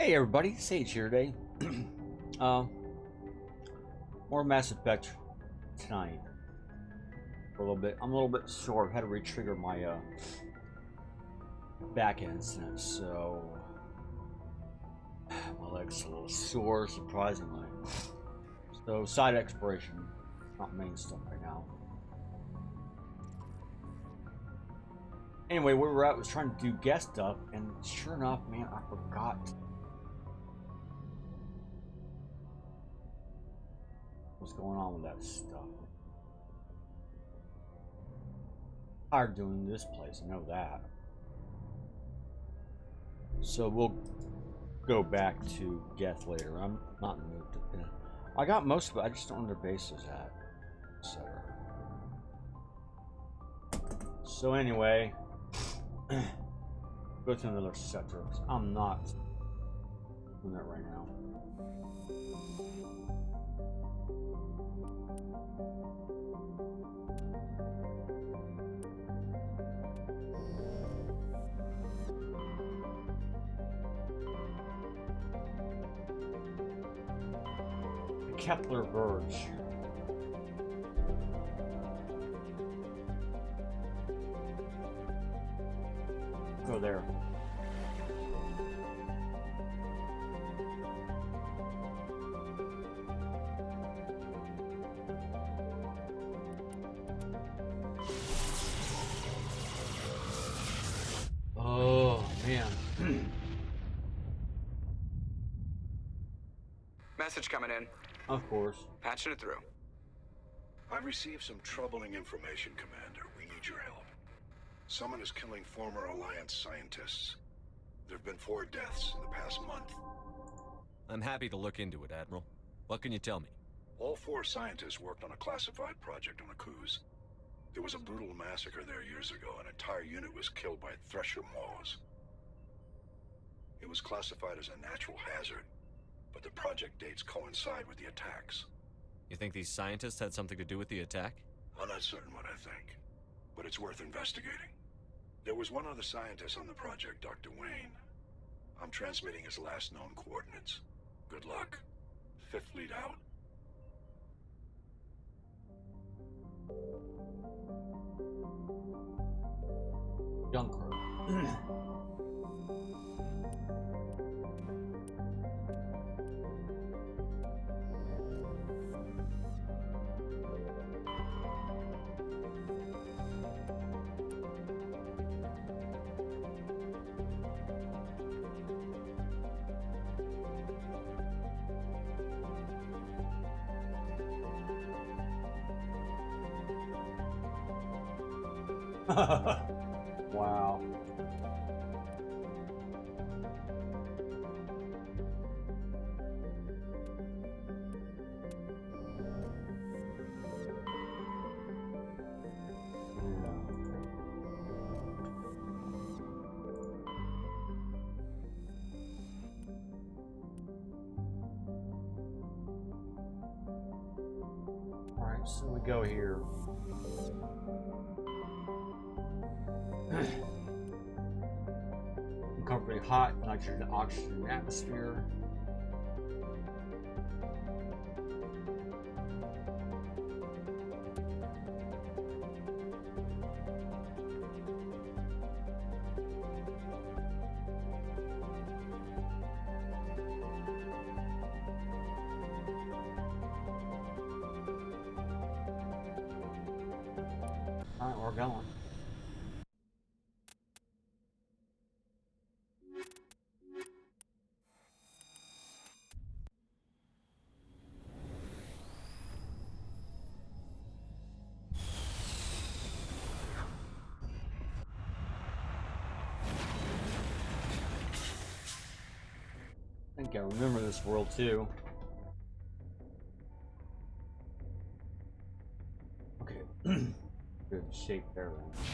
Hey everybody, Sage here today. uh, more Mass Effect tonight. For a little bit. I'm a little bit sore. I've had to re-trigger my back incident, so my leg's a little sore, surprisingly. So side exploration, not main stuff right now. Anyway, where we're at was trying to do guest stuff, and sure enough, man, I forgot what's going on with that stuff. Tired doing this place, I know that. So we'll go back to Geth later. I'm not in the mood to. I got most of it. I just don't know where their base is at, etc. So anyway, go to another sector. I'm not doing that right now. Kepler Verge. Go there. Oh, man. Message coming in. Of course. Patching it through. I've received some troubling information, Commander. We need your help. Someone is killing former Alliance scientists. There have been 4 deaths in the past month. I'm happy to look into it, Admiral. What can you tell me? All 4 scientists worked on a classified project on Akuz. There was a brutal massacre there years ago. An entire unit was killed by Thresher Maws. It was classified as a natural hazard, but the project dates coincide with the attacks. You think these scientists had something to do with the attack? I'm not certain what I think, but it's worth investigating. There was one other scientist on the project, Dr. Wayne. I'm transmitting his last known coordinates. Good luck. Fifth Fleet out. Junker. Wow. Alright, so we go here. Uncomfortably hot, nitrogen oxygen atmosphere. Alright, we're going. I think I remember this world too. Okay. Good shape there then.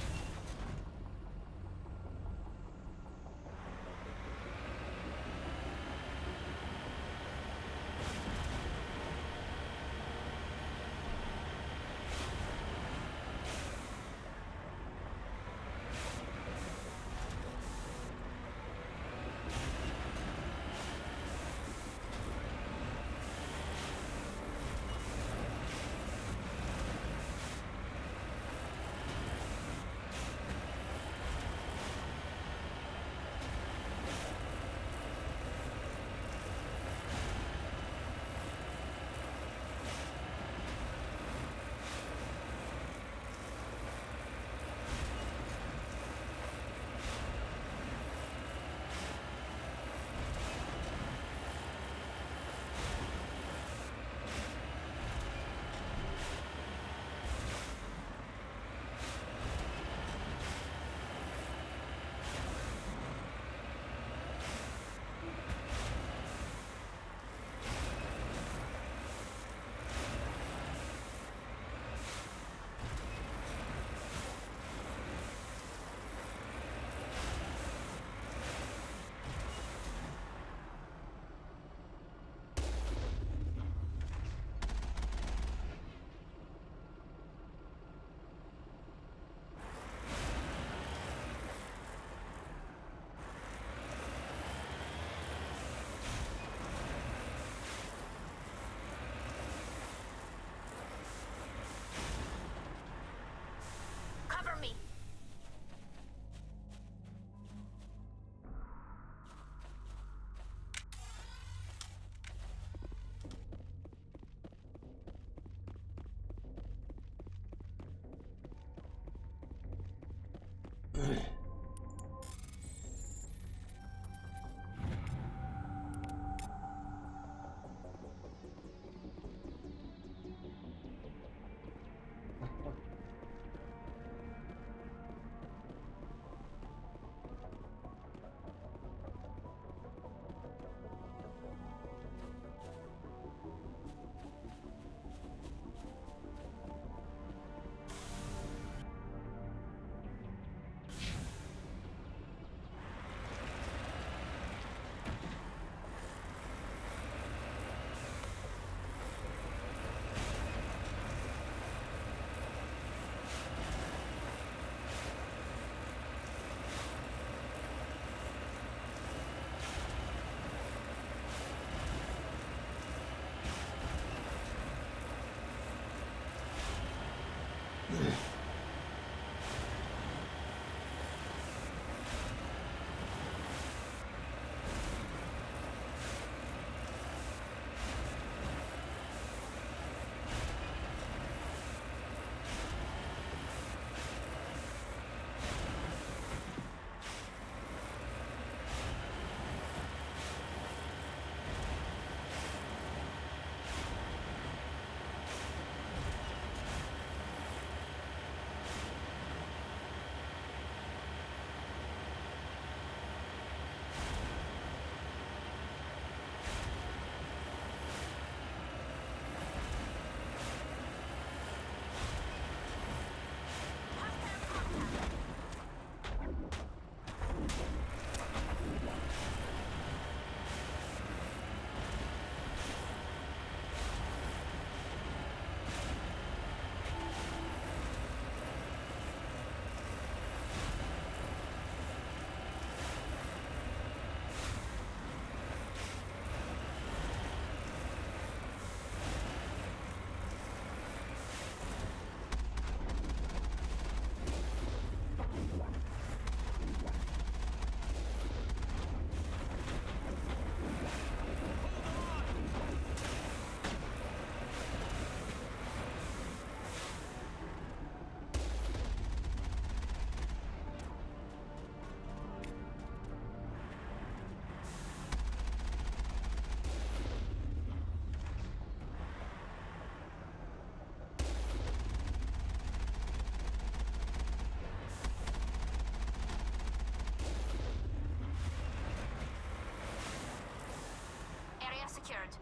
Area secured.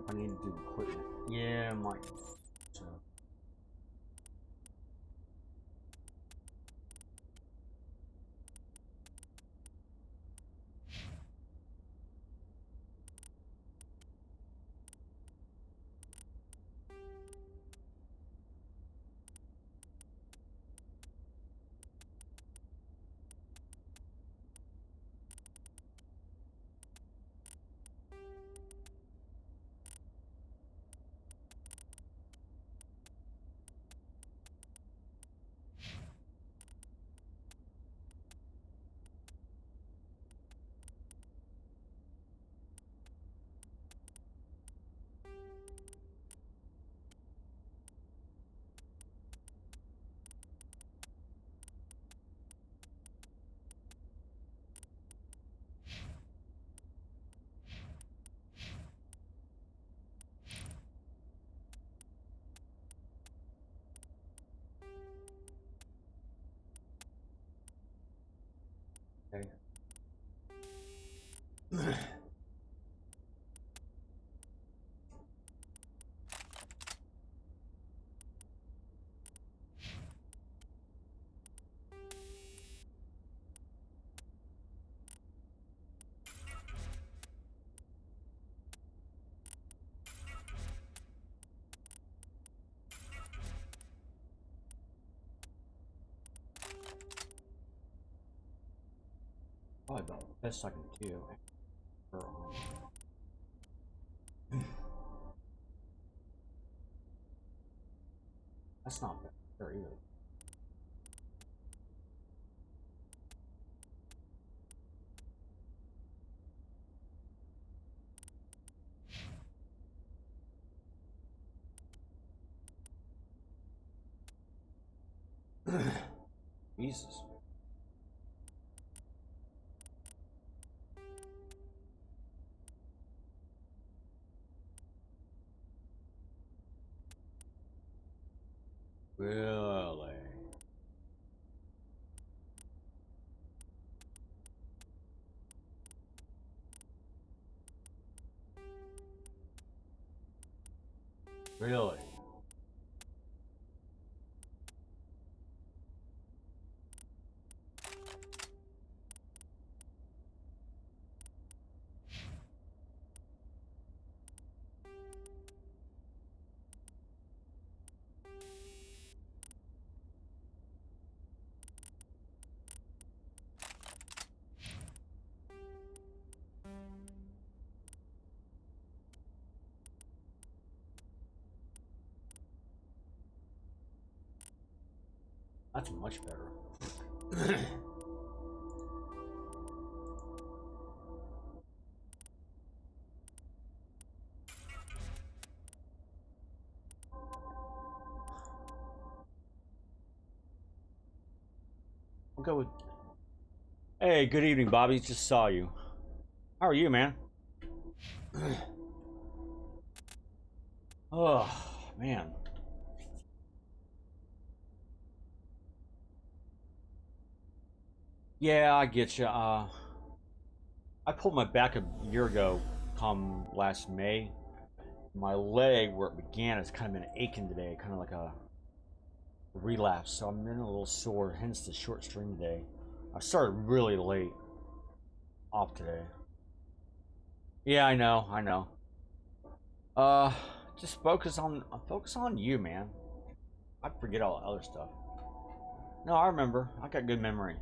I need to do equipment. Yeah, I might. So. Okay. Probably about the best I can do. That's not fair either. Jesus. Really? Really? That's much better. We'll go with. Hey, good evening, Bobby. Just saw you. How are you, man? Oh, man. Yeah, I get you. I pulled my back a year ago, come last May. My leg, where it began, has kind of been aching today, kind of like a relapse. So I'm in a little sore, hence the short stream today. I started really late off today. Yeah, I know. Uh, just focus on you, man. I forget all the other stuff. No, I remember. I got good memory.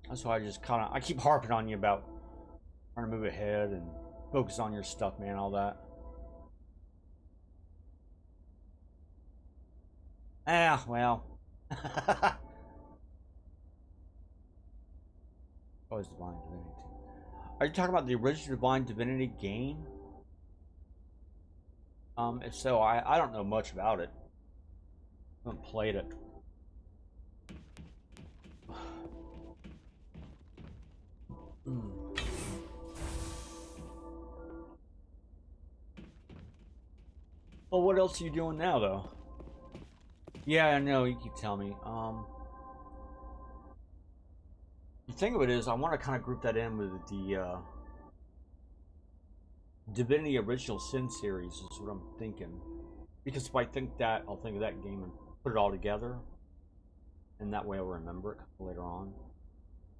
That's why I keep harping on you about trying to move ahead and focus on your stuff, man, all that. Ah, well. Always Divine Divinity. Are you talking about the original Divine Divinity game? If so, I don't know much about it. I haven't played it. Well, what else are you doing now, though? Yeah, I know, you keep telling me. The thing of it is, I want to kind of group that in with the Divinity Original Sin series, is what I'm thinking. Because if I think that, I'll think of that game and put it all together. And that way I'll remember it later on.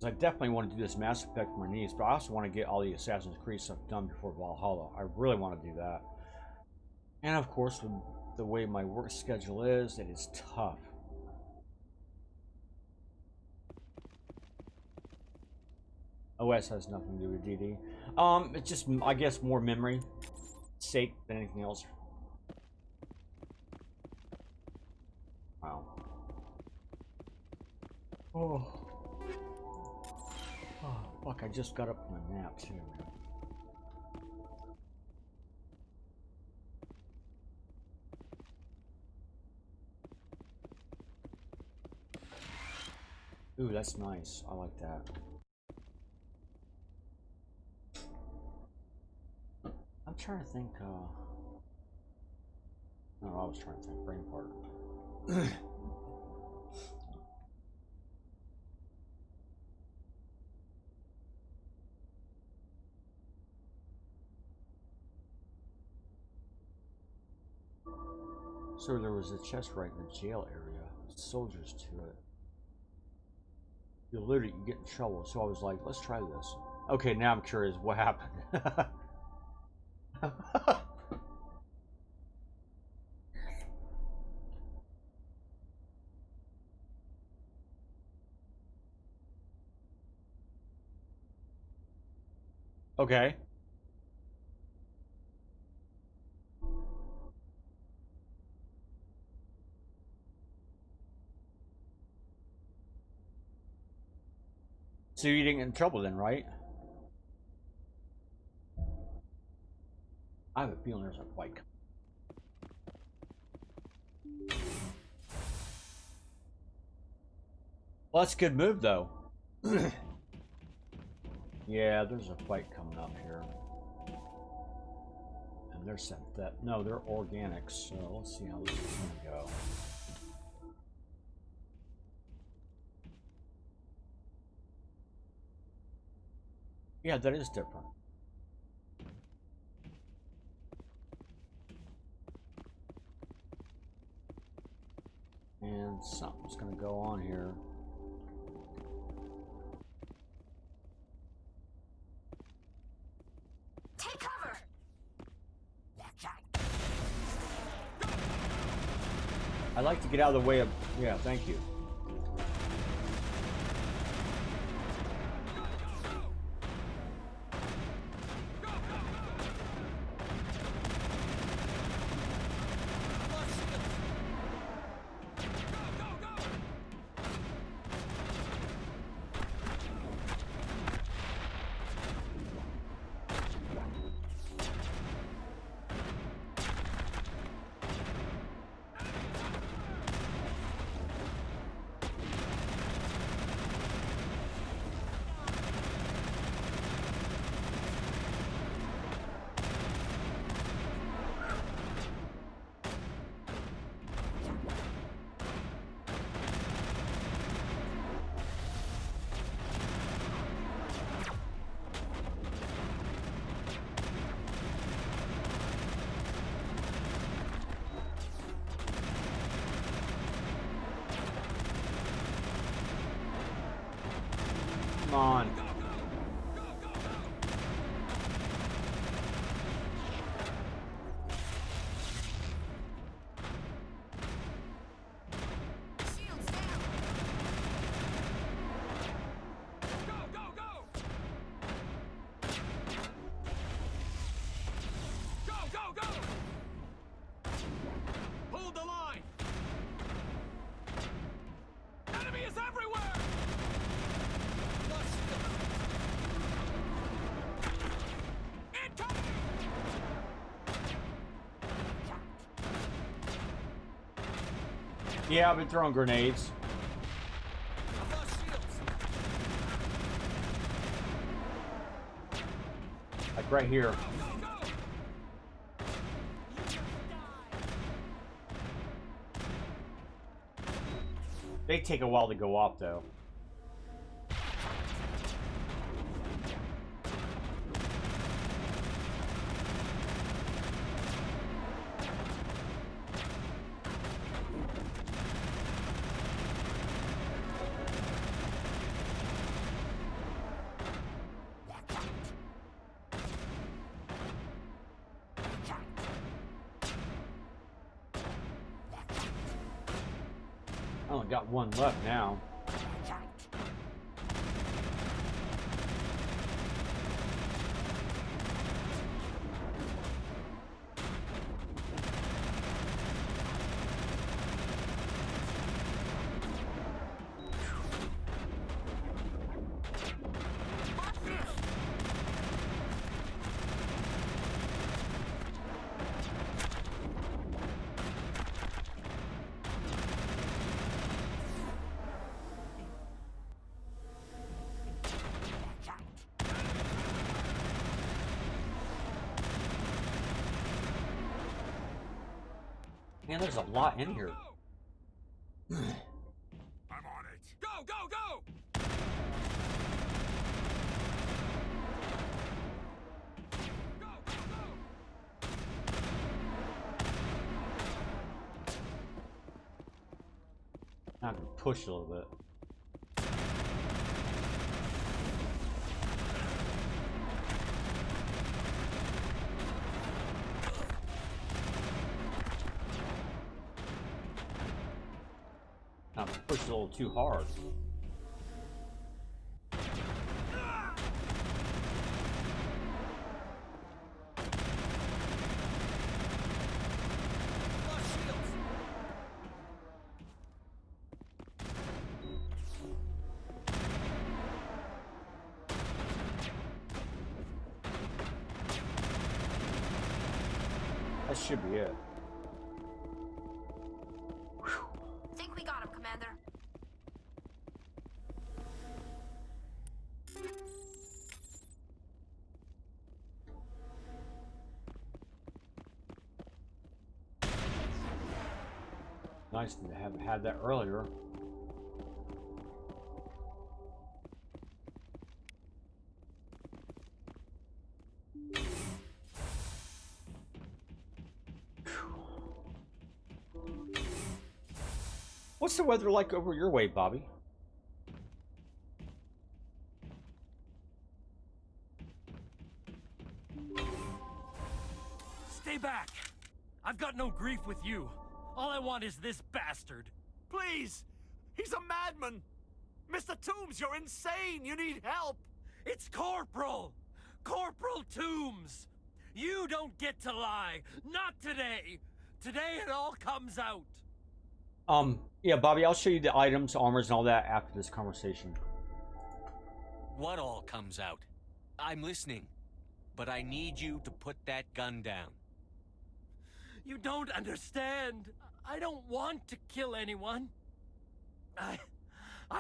I definitely want to do this Mass Effect for my niece, but I also want to get all the Assassin's Creed stuff done before Valhalla. I really want to do that. And of course, with the way my work schedule is, it is tough. OS has nothing to do with DD. It's just, I guess, more memory sake than anything else. Wow. Oh. Oh, fuck, I just got up from a nap, too, man. Ooh, that's nice. I like that. I'm trying to think, no, I was trying to think brain part. So there was a chest right in the jail area, soldiers to it. You literally get in trouble, so I was like, let's try this. Okay, now I'm curious, what happened? Okay. So you didn't get in trouble then, right? I have a feeling there's a fight. Well, that's a good move, though. Yeah, there's a fight coming up here. And they're synthetic. No, they're organics, so let's see how this is gonna go. Yeah, that is different. And something's gonna go on here. Take cover! I like to get out of the way of... Yeah, thank you. Come on. Shields down! Hold the line! Enemy is everywhere! Incoming! Yeah, I've been throwing grenades. I've lost shields. Like right here. Go, go! They take a while to go off, though. I only got one left now. Man, there's a lot in here. I'm on it. Go, go, go! Go, go, go! I can push a little bit. I can push a little too hard. Lost shields. That should be it. Think we got him, Commander. nice to have had that earlier. What's the weather like over your way, Bobby? Stay back! I've got no grief with you. All I want is this bastard. Please! He's a madman! Mr. Toombs, you're insane! You need help! It's Corporal! Corporal Toombs! You don't get to lie! Not today! Today it all comes out! Yeah, Bobby, I'll show you the items, armors, and all that after this conversation. What all comes out? I'm listening. But I need you to put that gun down. You don't understand. I don't want to kill anyone. I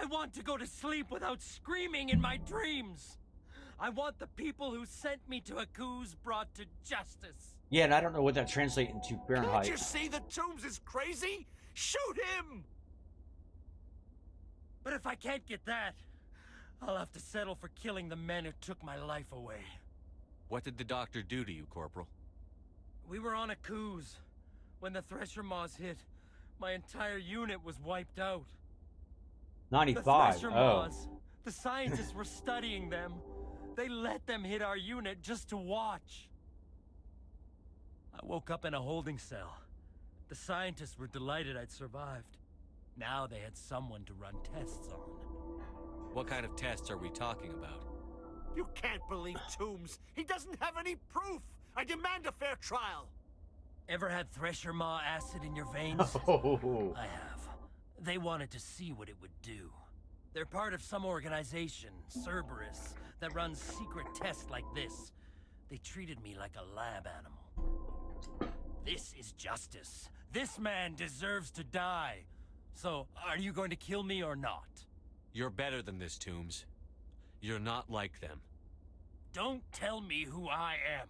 want to go to sleep without screaming in my dreams. I want the people who sent me to Akuz brought to justice. Yeah, and I don't know what that translates into Fahrenheit. Can't you see that Toombs is crazy? Shoot him! But if I can't get that, I'll have to settle for killing the men who took my life away. What did the doctor do to you, Corporal? We were on Akuz. When the Thresher Maws hit, my entire unit was wiped out. 95. The Thresher Oh. Maws, the scientists were studying them. They let them hit our unit just to watch. I woke up in a holding cell. The scientists were delighted I'd survived. Now they had someone to run tests on. What kind of tests are we talking about? You can't believe Toombs! He doesn't have any proof! I demand a fair trial! Ever had Thresher Maw acid in your veins? Oh. I have. They wanted to see what it would do. They're part of some organization, Cerberus, that runs secret tests like this. They treated me like a lab animal. This is justice. This man deserves to die. So, are you going to kill me or not? You're better than this, Toombs. You're not like them. Don't tell me who I am.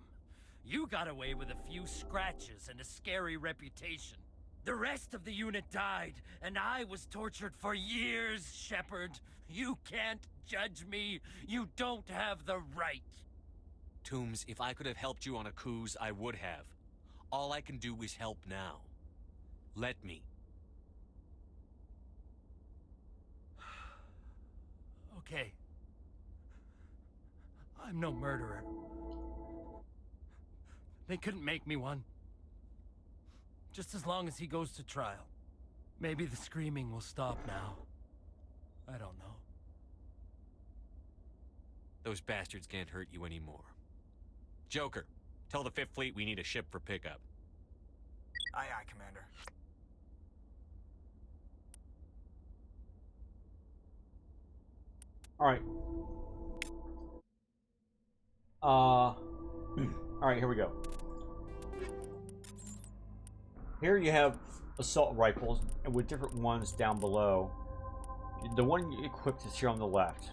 You got away with a few scratches and a scary reputation. The rest of the unit died, and I was tortured for years, Shepard. You can't judge me. You don't have the right. Toombs, if I could have helped you on Akuz, I would have. All I can do is help now. Let me. Okay. I'm no murderer. They couldn't make me one. Just as long as he goes to trial. Maybe the screaming will stop now. I don't know. Those bastards can't hurt you anymore. Joker, tell the 5th Fleet we need a ship for pickup. Aye, aye, Commander. Alright. Alright, here we go. Here you have assault rifles with different ones down below. The one you equipped is here on the left.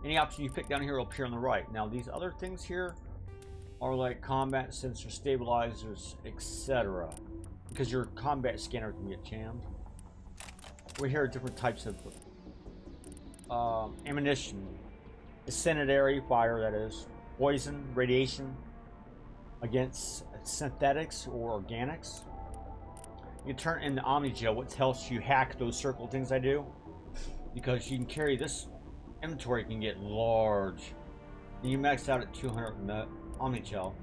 Any option you pick down here will appear on the right. Now these other things here are like combat sensor stabilizers, etc. Because your combat scanner can get jammed. We hear different types of ammunition. Incendiary fire, that is. Poison, radiation against synthetics or organics. You turn in the Omnigel, which helps you hack those circle things I do. Because you can carry this inventory can get large. And you max out at 200 Omnigel.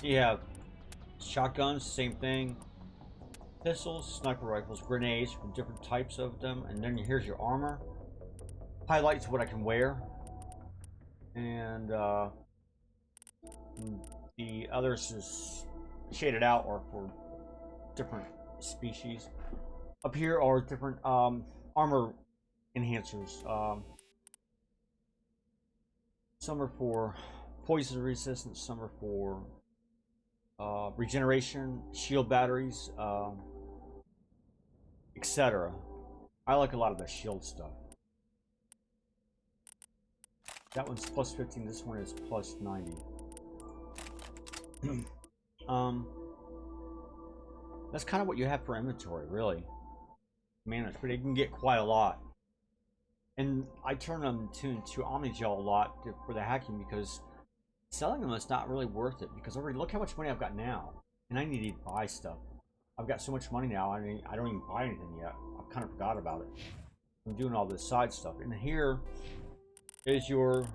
You have shotguns, same thing. Pistols, sniper rifles, grenades from different types of them. And then here's your armor. Highlights what I can wear. And the others is shaded out or for different species. Up here are different armor enhancers. Some are for poison resistance, some are for regeneration, shield batteries, etc. I like a lot of the shield stuff. That one's plus 15, this one is plus 90. That's kind of what you have for inventory, really. Manage, but it can get quite a lot. And I turn them to Omnigel a lot for the hacking because selling them is not really worth it because already look how much money I've got now, and I need to buy stuff. I've got so much money now. I mean, I don't even buy anything yet. I kind of forgot about it. I'm doing all this side stuff, and here is your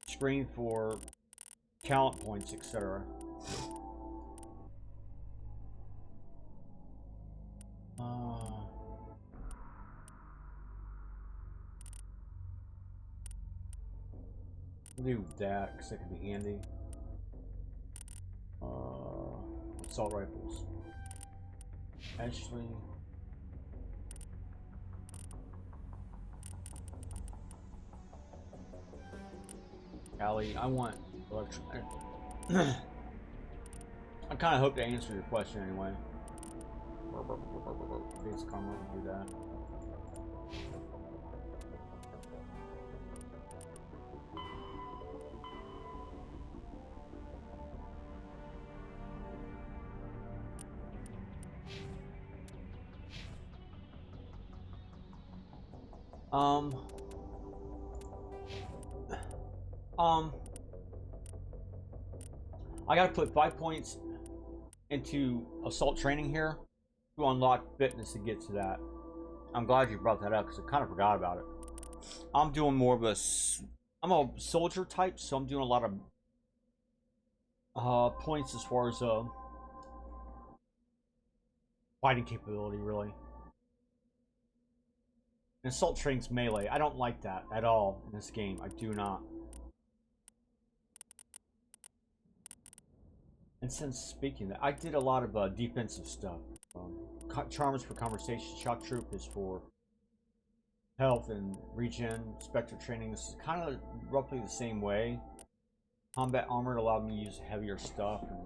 screen for talent points, etc. We'll do that because that could be handy. Assault rifles. Ashley. Allie, I want electric. I kind of hope to answer your question anyway. Please come over and do that. I gotta put 5 points into assault training here to unlock fitness to get to that. I'm glad you brought that up because I kind of forgot about it. I'm doing more of I'm a soldier type, so I'm doing a lot of points as far as fighting capability, really. And assault training's melee. I don't like that at all in this game. I do not. And since speaking that, I did a lot of defensive stuff. Charms for conversation. Shock troop is for health and regen. Spectre training is kind of roughly the same way. Combat armor allowed me to use heavier stuff and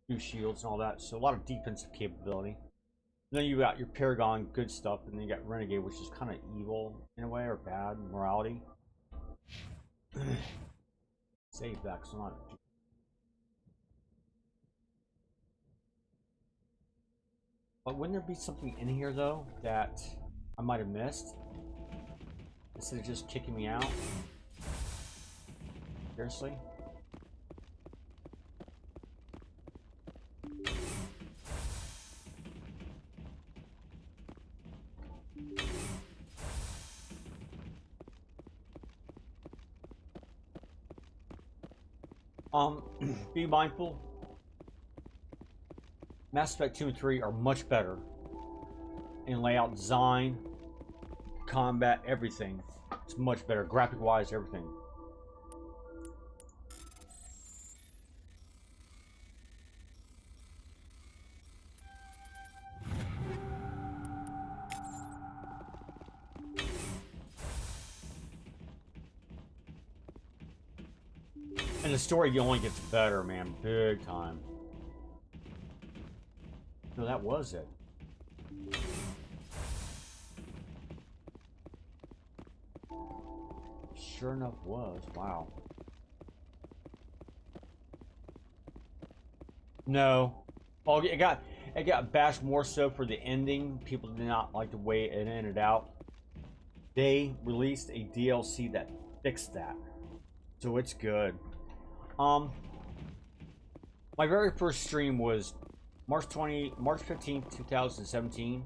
do shields and all that. So a lot of defensive capability. And then you got your Paragon, good stuff, and then you got Renegade, which is kind of evil in a way, or bad morality. Save that, because I'm not. But wouldn't there be something in here though that I might have missed? Instead of just kicking me out? Seriously? Be mindful. Mass Effect 2 and 3 are much better in layout, design, combat, everything. It's much better, graphic-wise, everything. And the story only gets better, man, big time. No, that was it. Sure enough was. Wow. No. Oh, it got bashed more so for the ending. People did not like the way it ended out. They released a DLC that fixed that. So it's good. My very first stream was March 15th, 2017,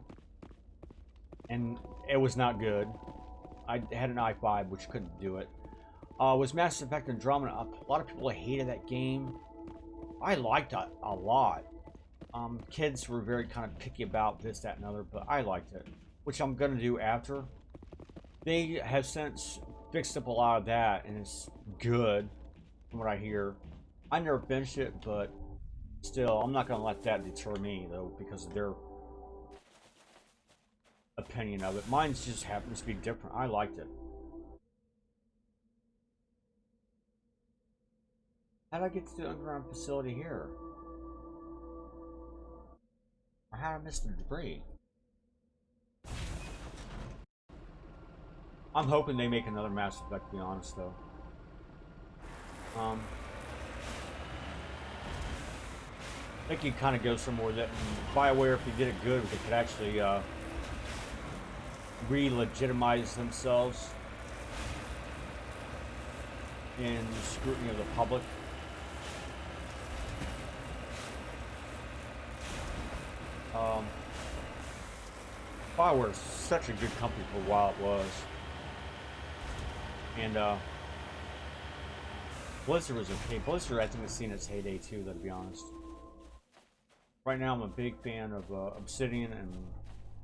and it was not good. I had an i5 which couldn't do it. Was Mass Effect Andromeda. A lot of people hated that game. I liked it a lot. Kids were very kind of picky about this, that, and other, but I liked it, which I'm gonna do after. They have since fixed up a lot of that, and it's good from what I hear. I never finished it, but still, I'm not gonna let that deter me though, because of their opinion of it. Mine just happens to be different. I liked it. How did I get to the underground facility here? Or how did I miss the debris? I'm hoping they make another Mass Effect, to be honest though. think you kind of go somewhere that BioWare, if they did it good, they could actually re-legitimize themselves in the scrutiny of the public. BioWare is such a good company for a while it was. And Blizzard was okay. Blizzard, I think, has seen its heyday too, to be honest. Right now, I'm a big fan of Obsidian and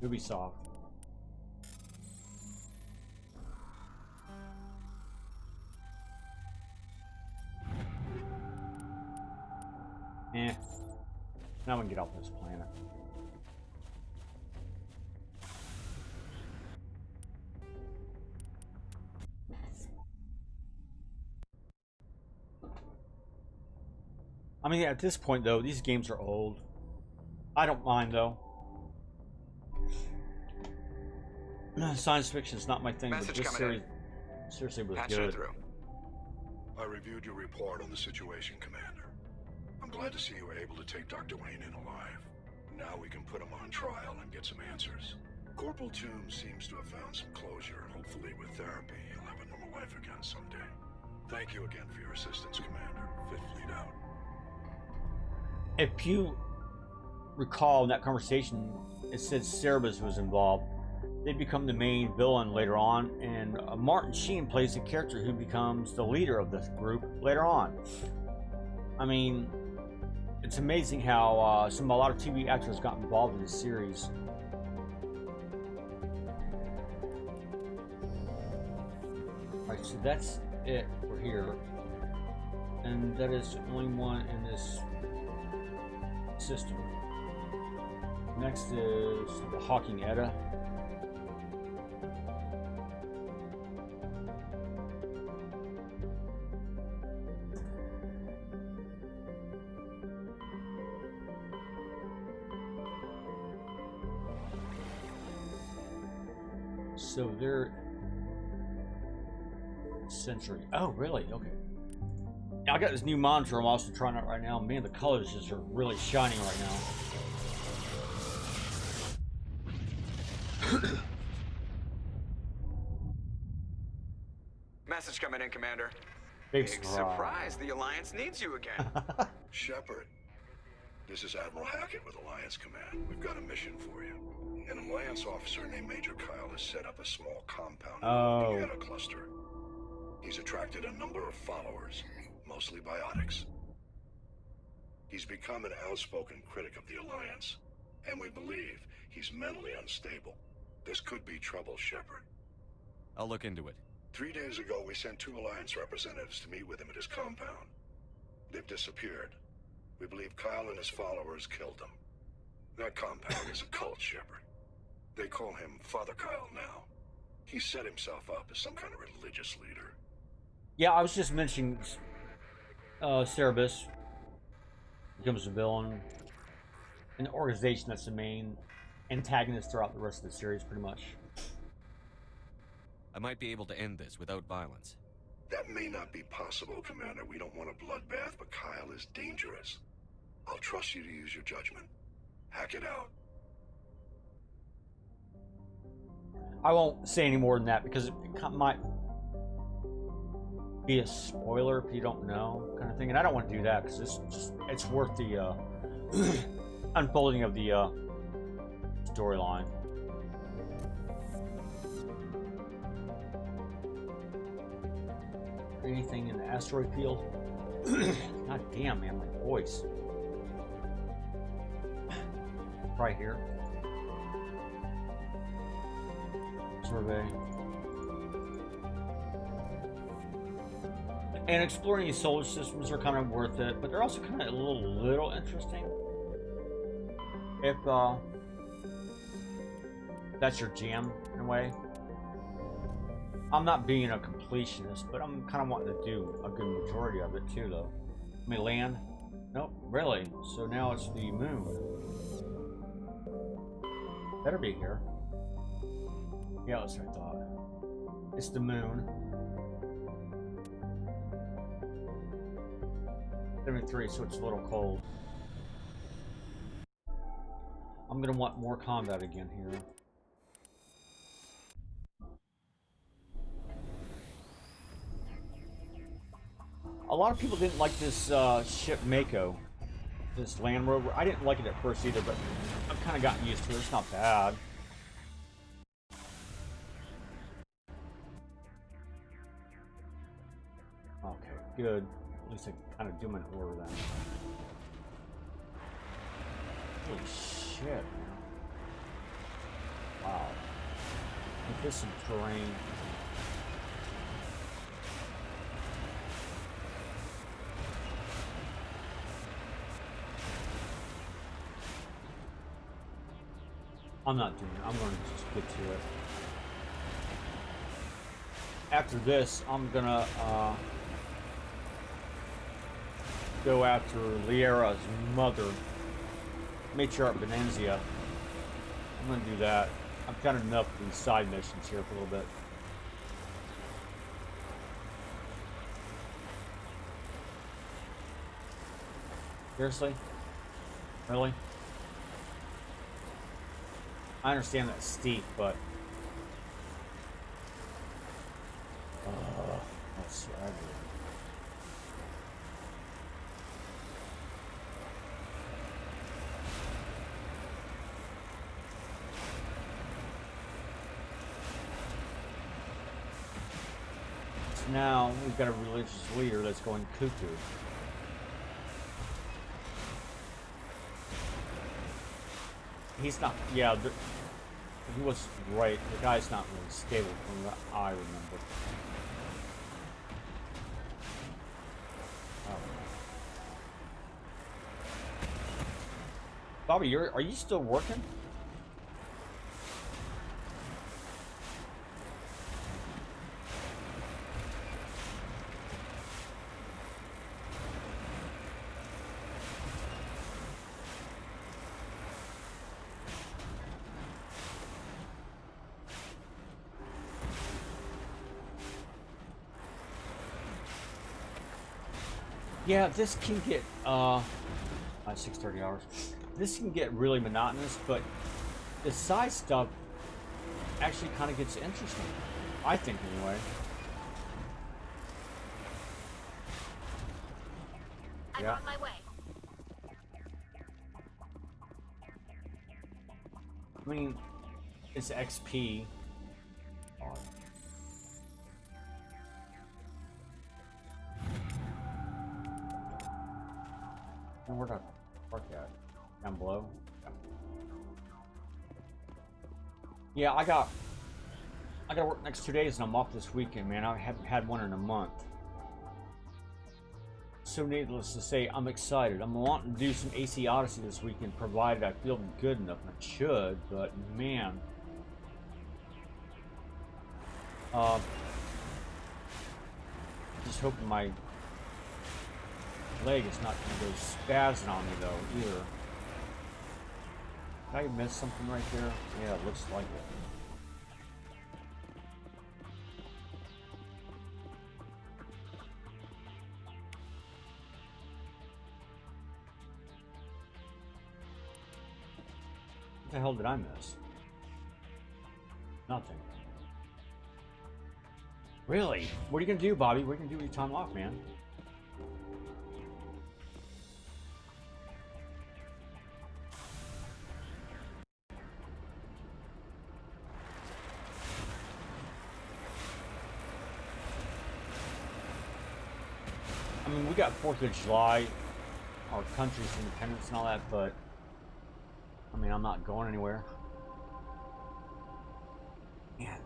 Ubisoft. Now we can get off this planet. I mean, at this point, though, these games are old. I don't mind, though. Science fiction is not my thing, but this series seriously was good. I reviewed your report on the situation, Commander. I'm glad to see you were able to take Dr. Wayne in alive. Now we can put him on trial and get some answers. Corporal Toombs seems to have found some closure, and hopefully with therapy, he'll have a normal life again someday. Thank you again for your assistance, Commander. Fifth Fleet out. If you recall in that conversation, it said Cerebus was involved. They become the main villain later on, and Martin Sheen plays the character who becomes the leader of this group later on. I mean, it's amazing how a lot of TV actors got involved in this series. Alright, so that's it for here. And that is the only one in this system. Next is the Hawking Edda. So they're Century. Oh, really? Okay. I got this new monitor I'm also trying out right now. Man, the colors just are really shining right now. Message coming in, Commander. Big surprise. The Alliance needs you again. Shepard, this is Admiral Hackett with Alliance Command. We've got a mission for you. An Alliance officer named Major Kyle has set up a small compound in the Edda cluster. He's attracted a number of followers, mostly biotics. He's become an outspoken critic of the Alliance, and we believe he's mentally unstable. This could be trouble, Shepard. I'll look into it. 3 days ago, we sent 2 Alliance representatives to meet with him at his compound. They've disappeared. We believe Kyle and his followers killed them. That compound is a cult, Shepard. They call him Father Kyle now. He set himself up as some kind of religious leader. Yeah, I was just mentioning Cerebus becomes a villain. An organization that's the main antagonist throughout the rest of the series, pretty much. I might be able to end this without violence. That may not be possible, Commander. We don't want a bloodbath, but Kyle is dangerous. I'll trust you to use your judgment. Hack it out. I won't say any more than that because it might be a spoiler if you don't know, kind of thing. And I don't want to do that because it's worth the unfolding of the storyline. Anything in the asteroid field? God damn, man, my voice. Right here. Survey. And exploring these solar systems are kind of worth it, but they're also kind of a little interesting. If that's your jam in a way. I'm not being a completionist, but I'm kind of wanting to do a good majority of it too, though. Let me land. Nope, really. So now it's the moon. Better be here. Yeah, that's what I thought. It's the moon. 73, so it's a little cold. I'm gonna want more combat again here. A lot of people didn't like this ship Mako, this Land Rover. I didn't like it at first either, but I've kind of gotten used to it. It's not bad. Okay, good. At least I kind of do them in order then. Holy shit, man. Wow. Look, this some terrain. I'm not doing it. I'm going to just get to it. After this, I'm gonna go after Liara's mother, Matriarch Venenzia. I'm gonna do that. I've got enough of these side missions here for a little bit. Seriously? Really? I understand that's steep, but let's see. So now we've got a religious leader that's going cuckoo. He's not. Yeah. He was right. The guy's not really stable from what I remember. Oh. Bobby, are you still working? Yeah, this can get 6:30 hours. This can get really monotonous, but the side stuff actually kind of gets interesting. I think, anyway. I'm on my way. I mean, it's XP. And where'd I park at? Down below? Yeah, I got to work next 2 days and I'm off this weekend, man. I haven't had one in a month. So needless to say, I'm excited. I'm wanting to do some AC Odyssey this weekend, provided I feel good enough, and I should, but man. Just hoping my leg is not going to go spazzing on me though either. Did I miss something right there? Yeah, it looks like it. What the hell did I miss? Nothing. Really? What are you gonna do, Bobby? What are you gonna do with your time off, man? I mean, we got 4th of July, our country's independence and all that, but I mean, I'm not going anywhere. Man,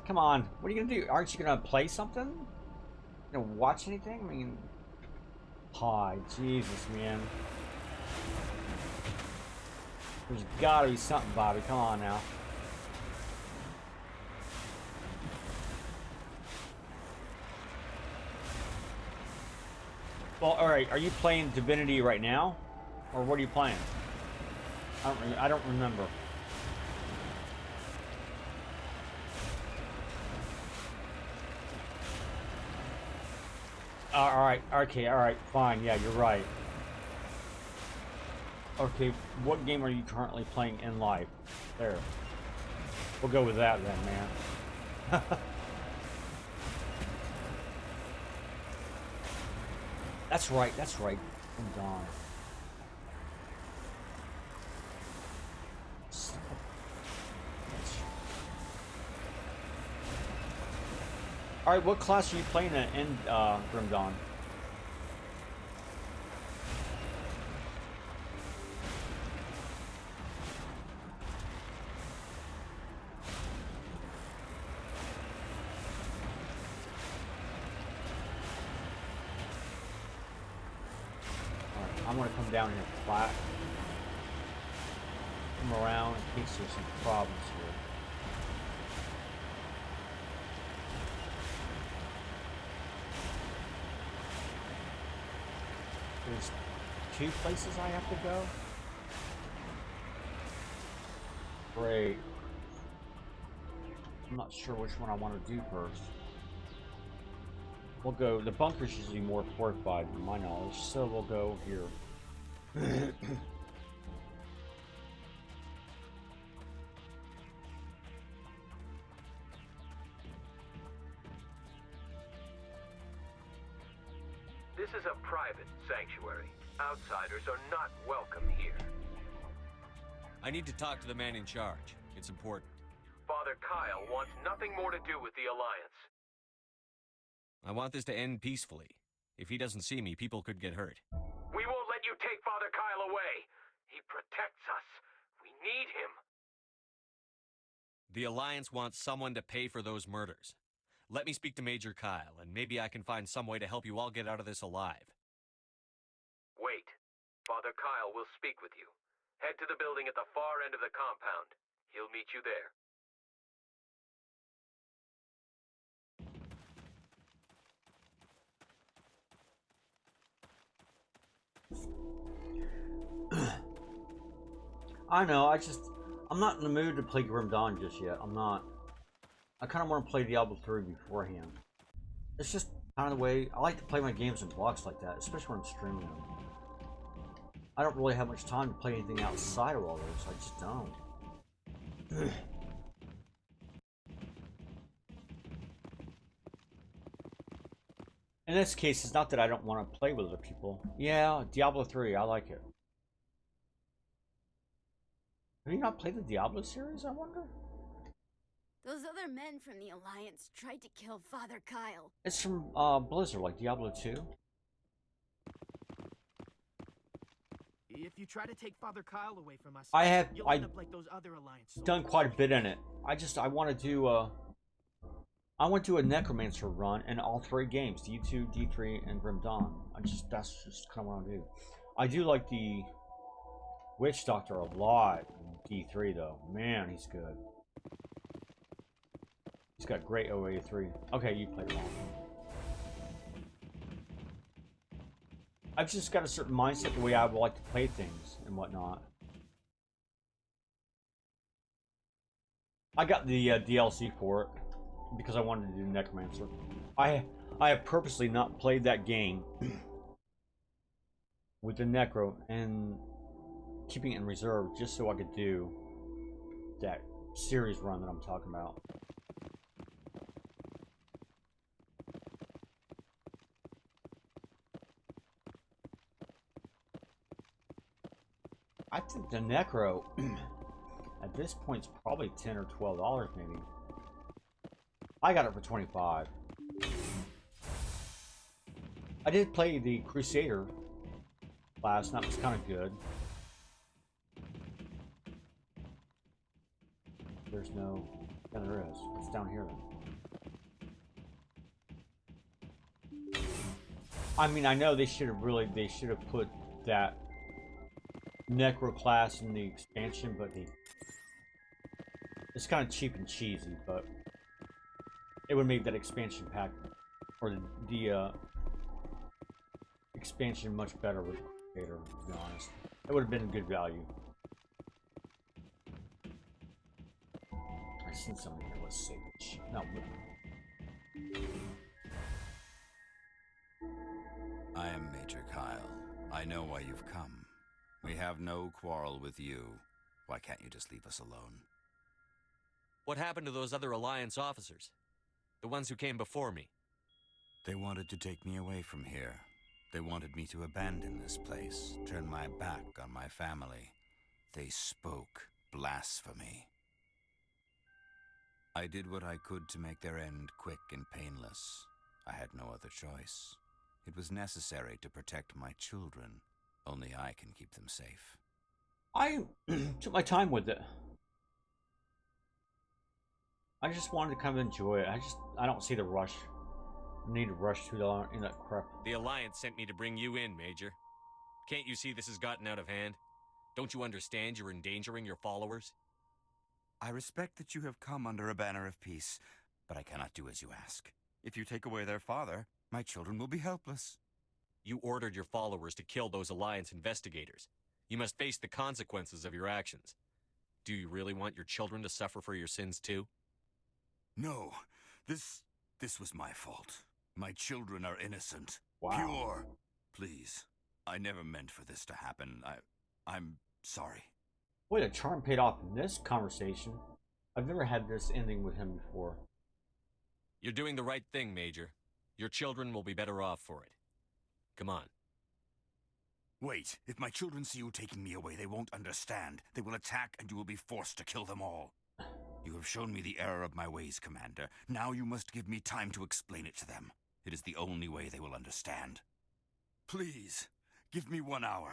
come on. What are you gonna do? Aren't you gonna play something? You gonna watch anything? I mean, hi, Jesus, man. There's gotta be something, Bobby. Come on now. Well, all right. Are you playing Divinity right now, or what are you playing? I don't remember. All right. Okay. All right. Fine. Yeah, you're right. Okay, what game are you currently playing in life? There. We'll go with that then, man. That's right, that's right. I'm gone. Alright, what class are you playing in Grim Dawn? Alright, I'm gonna come down here flat. Come around in case there's some problems here. There's 2 places I have to go? Great. I'm not sure which one I want to do first. We'll go, the bunker's usually more fortified in my knowledge, so we'll go here. This is a private sanctuary. Outsiders are not welcome here. I need to talk to the man in charge. It's important. Father Kyle wants nothing more to do with the Alliance. I want this to end peacefully. If he doesn't see me, people could get hurt. We won't let you take Father Kyle away. He protects us. We need him. The Alliance wants someone to pay for those murders. Let me speak to Major Kyle, and maybe I can find some way to help you all get out of this alive. Wait. Father Kyle will speak with you. Head to the building at the far end of the compound. He'll meet you there. I know, I'm not in the mood to play Grim Dawn just yet. I'm not. I kind of want to play Diablo 3 beforehand. It's just kind of the way I like to play my games in blocks like that, especially when I'm streaming them. I don't really have much time to play anything outside of all this. I just don't. In this case, it's not that I don't want to play with other people. Yeah, Diablo 3, I like it. Have you not played the Diablo series, I wonder? Those other men from the Alliance tried to kill Father Kyle. It's from Blizzard, like Diablo 2. If you try to take Father Kyle away from us, you'll I end up like those other Alliance soldiers. done quite a bit in it. I want to do I want to do a Necromancer run in all 3 games, D2, D3, and Grim Dawn. That's just kind of what I want to do. I do like the Witch Doctor a lot in D3 though. Man, he's good. He's got great OA3. Okay, you played along. I've just got a certain mindset the way I would like to play things and whatnot. I got the DLC for it because I wanted to do Necromancer. I have purposely not played that game with the Necro and keeping it in reserve just so I could do that series run that I'm talking about. I think the Necro at this point is probably $10 or $12 maybe. I got it for 25. I did play the Crusader class, and that was kind of good. There's no... Yeah, there is. It's down here then. I mean, I know they should have put that Necro class in the expansion, but it's kind of cheap and cheesy, but it would make that expansion pack, or the expansion much better with Vader, to be honest. It would have been good value. I seen something here, let's see. No. I am Major Kyle. I know why you've come. We have no quarrel with you. Why can't you just leave us alone? What happened to those other Alliance officers? The ones who came before me? They wanted to take me away from here. They wanted me to abandon this place, turn my back on my family. They spoke blasphemy. I did what I could to make their end quick and painless. I had no other choice. It was necessary to protect my children. Only I can keep them safe. I took my time with it. I just wanted to kind of enjoy it. I don't see the rush. Need to rush through in that crap. The Alliance sent me to bring you in, Major. Can't you see this has gotten out of hand? Don't you understand you're endangering your followers? I respect that you have come under a banner of peace, but I cannot do as you ask. If you take away their father, my children will be helpless. You ordered your followers to kill those Alliance investigators. You must face the consequences of your actions. Do you really want your children to suffer for your sins too? No, this was my fault. My children are innocent. Wow. Pure. Please, I never meant for this to happen. I'm sorry. Boy, the charm paid off in this conversation. I've never had this ending with him before. You're doing the right thing, Major. Your children will be better off for it. Come on. Wait, if my children see you taking me away, they won't understand. They will attack and you will be forced to kill them all. You have shown me the error of my ways, Commander. Now you must give me time to explain it to them. It is the only way they will understand. Please, give me 1 hour.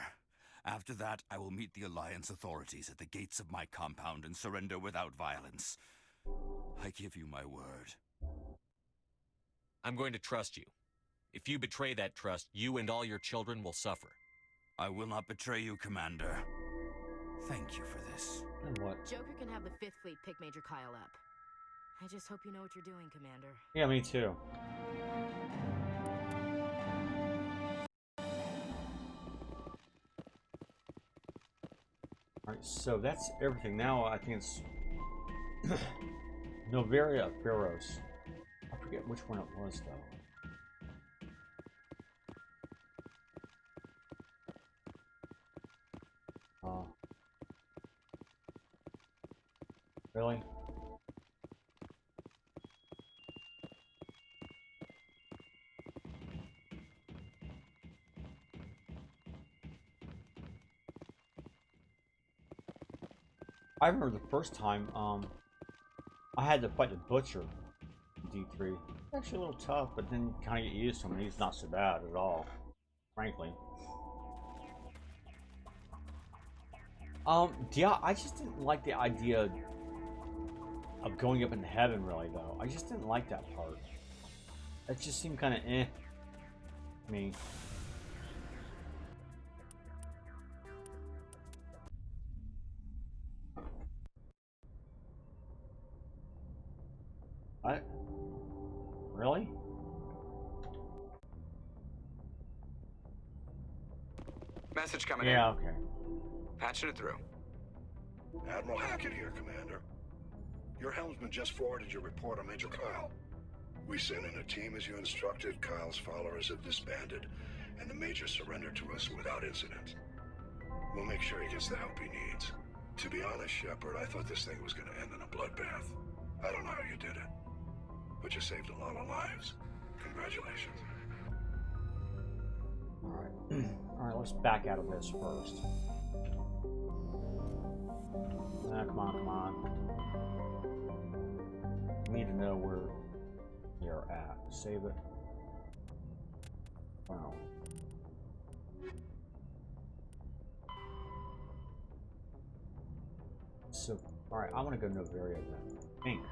After that, I will meet the Alliance authorities at the gates of my compound and surrender without violence. I give you my word. I'm going to trust you. If you betray that trust, you and all your children will suffer. I will not betray you, Commander. Thank you for this. And what? Joker can have the 5th Fleet pick Major Kyle up. I just hope you know what you're doing, Commander. Yeah, me too. Alright, so that's everything. Now I think it's Noveria Pharaohs. I forget which one it was though. Really? I remember the first time, I had to fight the Butcher in D3. Actually a little tough, but then you kind of get used to him, and he's not so bad at all, frankly. Yeah, I just didn't like the idea of going up in heaven, really, though. I just didn't like that part. That just seemed kind of eh to me. Really? Message coming in. Yeah, okay. Patching it through. Admiral Hackett here, Commander. Your helmsman just forwarded your report on Major Kyle. We sent in a team as you instructed. Kyle's followers have disbanded, and the Major surrendered to us without incident. We'll make sure he gets the help he needs. To be honest, Shepard, I thought this thing was going to end in a bloodbath. I don't know how you did it, but you saved a lot of lives. Congratulations. Alright. Alright, let's back out of this first. Come on, come on. We need to know where you're at. Save it. Wow. So, alright, I want to go Noveria then. Pink.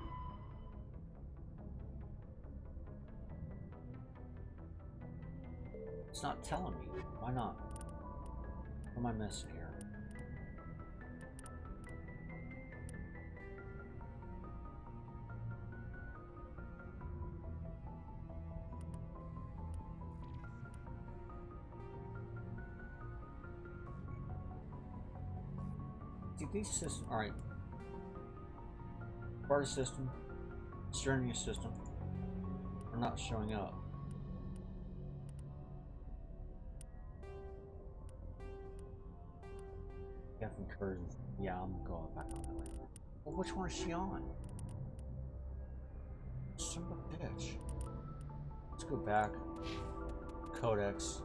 It's not telling me. Why not? What am I missing here? See, these systems, alright. Barter system, steering system are not showing up. Definitely Curtis. Yeah, I'm going back on that way. Well, which one is she on? Son of a bitch. Let's go back. Codex.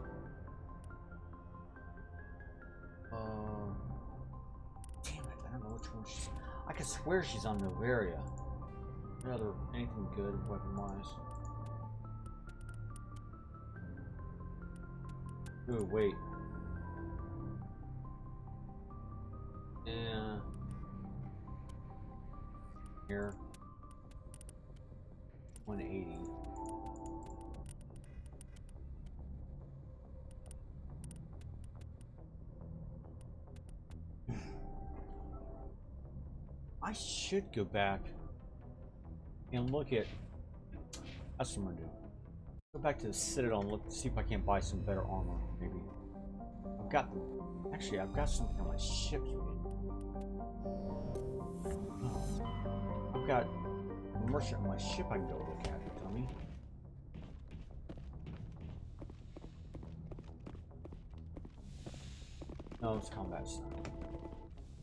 Damn it, I don't know which one she's. I could swear she's on Novaria. Rather anything good weapon-wise. Ooh, wait. Yeah. Here. 180. I should go back and look at. That's what I'm gonna do. Go back to the Citadel and look, see if I can't buy some better armor. Maybe. I've got. Actually, I've got something on my ship. Oh. I've got a merchant on my ship I can go look at. Tell me. No, it's combat center.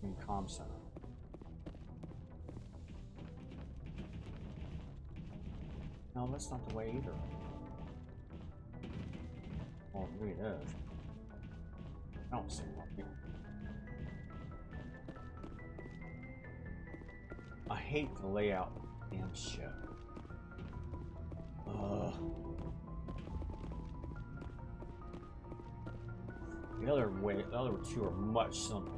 I mean, comm center. No, that's not the way either. Well, it really is. I don't see one here. I hate the layout of the damn ship. The other two are much simpler.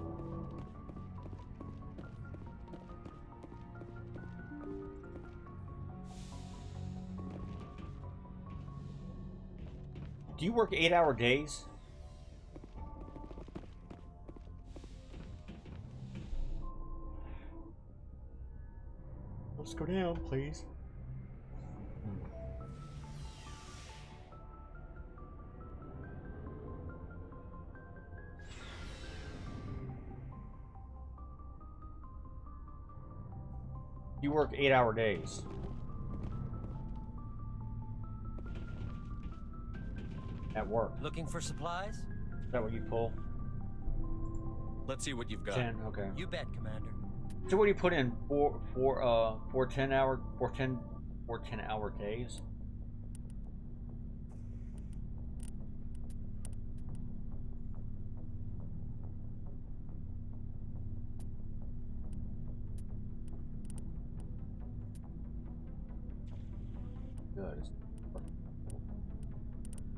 Do you work 8-hour days? Let's go down, please. You work 8-hour days. At work. Looking for supplies? Is that what you pull? Let's see what you've got. 10, okay. You bet, Commander. So what do you put in? Four 10-hour days? Good.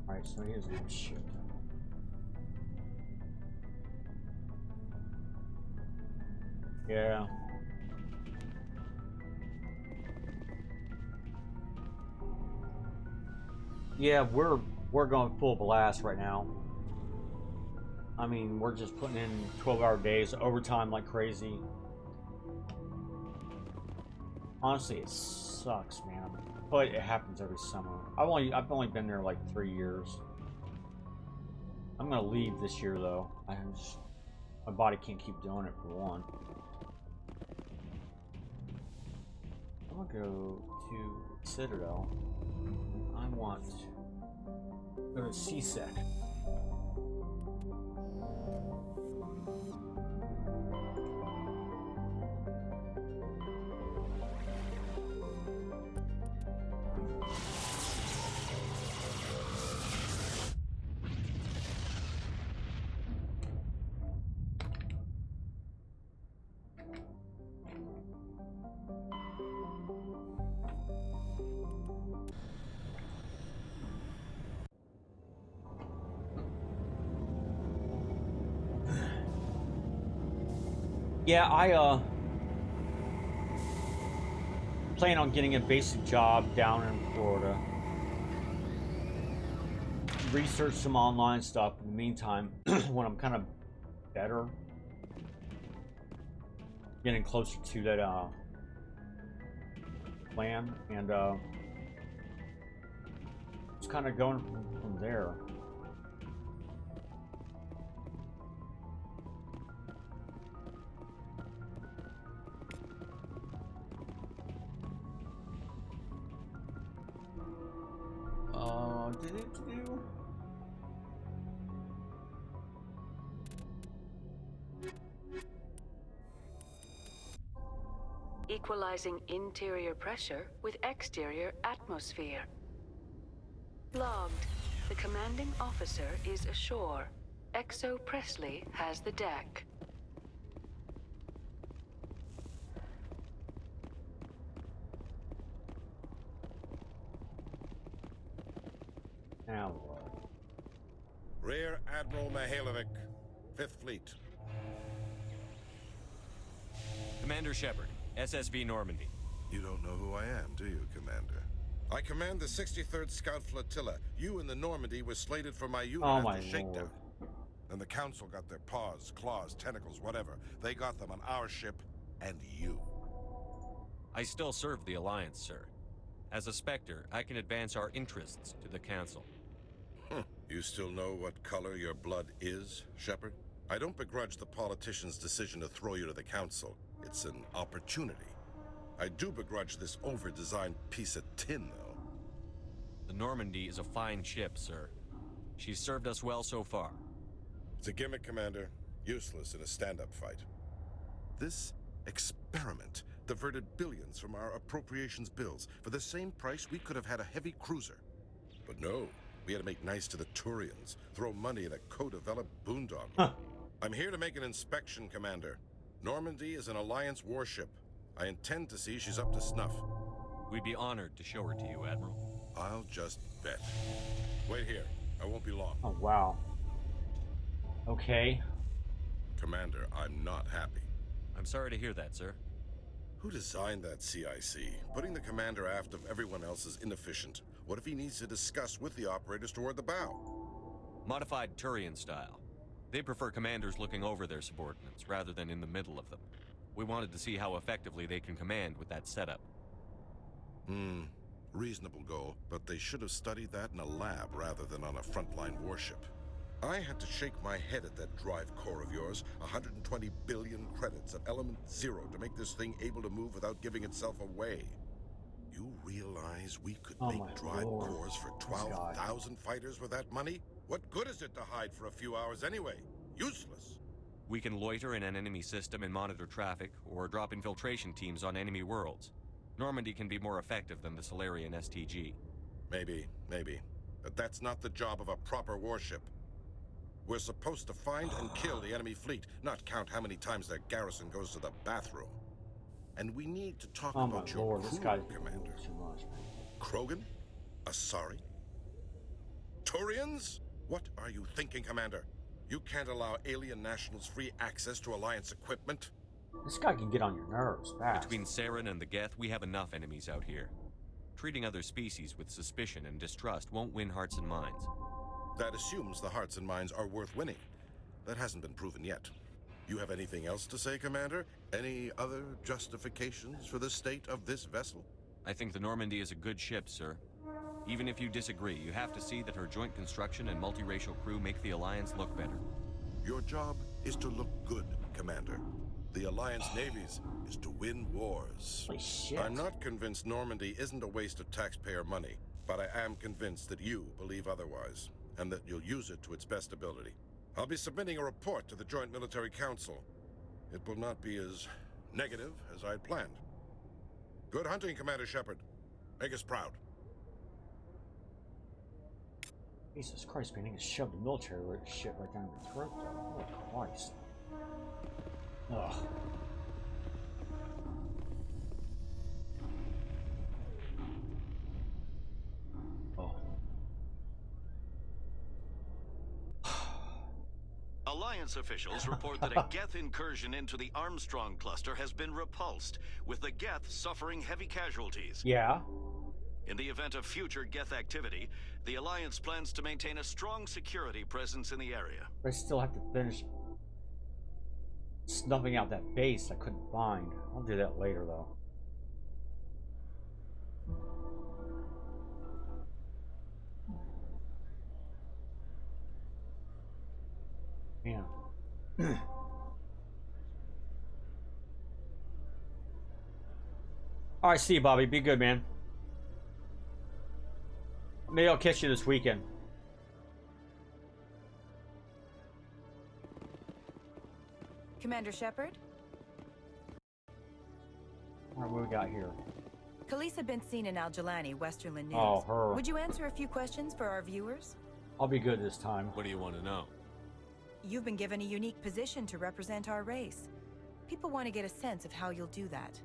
Alright, so here's the ship. Yeah. Yeah, we're going full blast right now. I mean, we're just putting in 12-hour days, overtime like crazy. Honestly, it sucks, man. But it happens every summer. I've only been there like 3 years. I'm gonna leave this year though. My body can't keep doing it for one. I'm gonna go to Citadel. I want to go to CSEC. Yeah, I plan on getting a basic job down in Florida. Research some online stuff in the meantime when I'm kind of better. Getting closer to that plan and just kind of going from there. equalizing interior pressure with exterior atmosphere. Logged. The commanding officer is ashore. Exo Presley has the deck. Now what? Rear Admiral Mihailovic, 5th Fleet. Commander Shepard, SSV Normandy. You don't know who I am, do you, Commander? I command the 63rd Scout Flotilla. You and the Normandy were slated for my unit after shakedown. And the Council got their paws, claws, tentacles, whatever. They got them on our ship and you. I still serve the Alliance, sir. As a Spectre, I can advance our interests to the Council. You still know what color your blood is, Shepard? I don't begrudge the politician's decision to throw you to the Council. It's an opportunity. I do begrudge this over-designed piece of tin, though. The Normandy is a fine ship, sir. She's served us well so far. It's a gimmick, Commander. Useless in a stand-up fight. This experiment diverted billions from our appropriations bills. For the same price, we could have had a heavy cruiser. But no, we had to make nice to the Turians, throw money at a co-developed boondoggle. I'm here to make an inspection, Commander. Normandy is an Alliance warship. I intend to see she's up to snuff. We'd be honored to show her to you, Admiral. I'll just bet. Wait here. I won't be long. Oh, wow. Okay. Commander, I'm not happy. I'm sorry to hear that, sir. Who designed that CIC? Putting the commander aft of everyone else is inefficient. What if he needs to discuss with the operators toward the bow? Modified Turian style. They prefer commanders looking over their subordinates rather than in the middle of them. We wanted to see how effectively they can command with that setup. Reasonable goal, but they should have studied that in a lab rather than on a frontline warship. I had to shake my head at that drive core of yours. 120 billion credits at element 0 to make this thing able to move without giving itself away. You realize we could make drive cores for 12,000 fighters with that money? What good is it to hide for a few hours anyway? Useless. We can loiter in an enemy system and monitor traffic, or drop infiltration teams on enemy worlds. Normandy can be more effective than the Solarian STG. Maybe. But that's not the job of a proper warship. We're supposed to find and kill the enemy fleet, not count how many times their garrison goes to the bathroom. And we need to talk about your crew, Commander. Krogan? Asari? Turians? What are you thinking, Commander? You can't allow alien nationals free access to Alliance equipment? This guy can get on your nerves fast. Between Saren and the Geth, we have enough enemies out here. Treating other species with suspicion and distrust won't win hearts and minds. That assumes the hearts and minds are worth winning. That hasn't been proven yet. You have anything else to say, Commander? Any other justifications for the state of this vessel? I think the Normandy is a good ship, sir. Even if you disagree, you have to see that her joint construction and multiracial crew make the Alliance look better. Your job is to look good, Commander. The Alliance navies is to win wars. Holy shit. I'm not convinced Normandy isn't a waste of taxpayer money, but I am convinced that you believe otherwise, and that you'll use it to its best ability. I'll be submitting a report to the Joint Military Council. It will not be as negative as I'd planned. Good hunting, Commander Shepard. Make us proud. Jesus Christ, man, he can shove the military shit right down your throat, though. Holy Christ. Ugh. Alliance officials report that a Geth incursion into the Armstrong cluster has been repulsed, with the Geth suffering heavy casualties. Yeah. In the event of future Geth activity, the Alliance plans to maintain a strong security presence in the area. I still have to finish snuffing out that base I couldn't find. I'll do that later, though. Yeah. All right, see you, Bobby. Be good, man. Maybe I'll catch you this weekend. Commander Shepard? Alright, what we got here? Khaleesa been seen in Al Jalani, Westerland News. Oh, her. Would you answer a few questions for our viewers? I'll be good this time. What do you want to know? You've been given a unique position to represent our race. People want to get a sense of how you'll do that.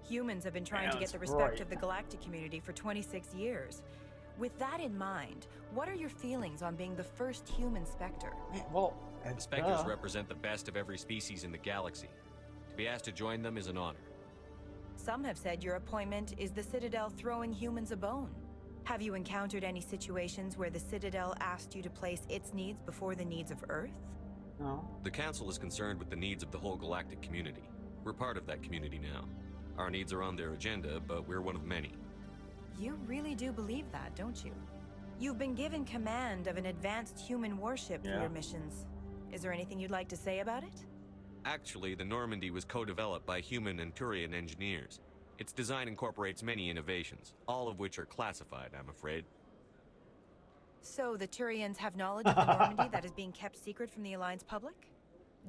Humans have been trying to get the respect of the galactic community for 26 years. With that in mind, what are your feelings on being the first human Spectre? Well, the Spectres represent the best of every species in the galaxy. To be asked to join them is an honor. Some have said your appointment is the Citadel throwing humans a bone. Have you encountered any situations where the Citadel asked you to place its needs before the needs of Earth? No. The Council is concerned with the needs of the whole galactic community. We're part of that community now. Our needs are on their agenda, but we're one of many. You really do believe that, don't you? You've been given command of an advanced human warship for your missions. Is there anything you'd like to say about it? Actually, the Normandy was co-developed by human and Turian engineers. Its design incorporates many innovations, all of which are classified, I'm afraid. So the Turians have knowledge of the Normandy that is being kept secret from the Alliance public?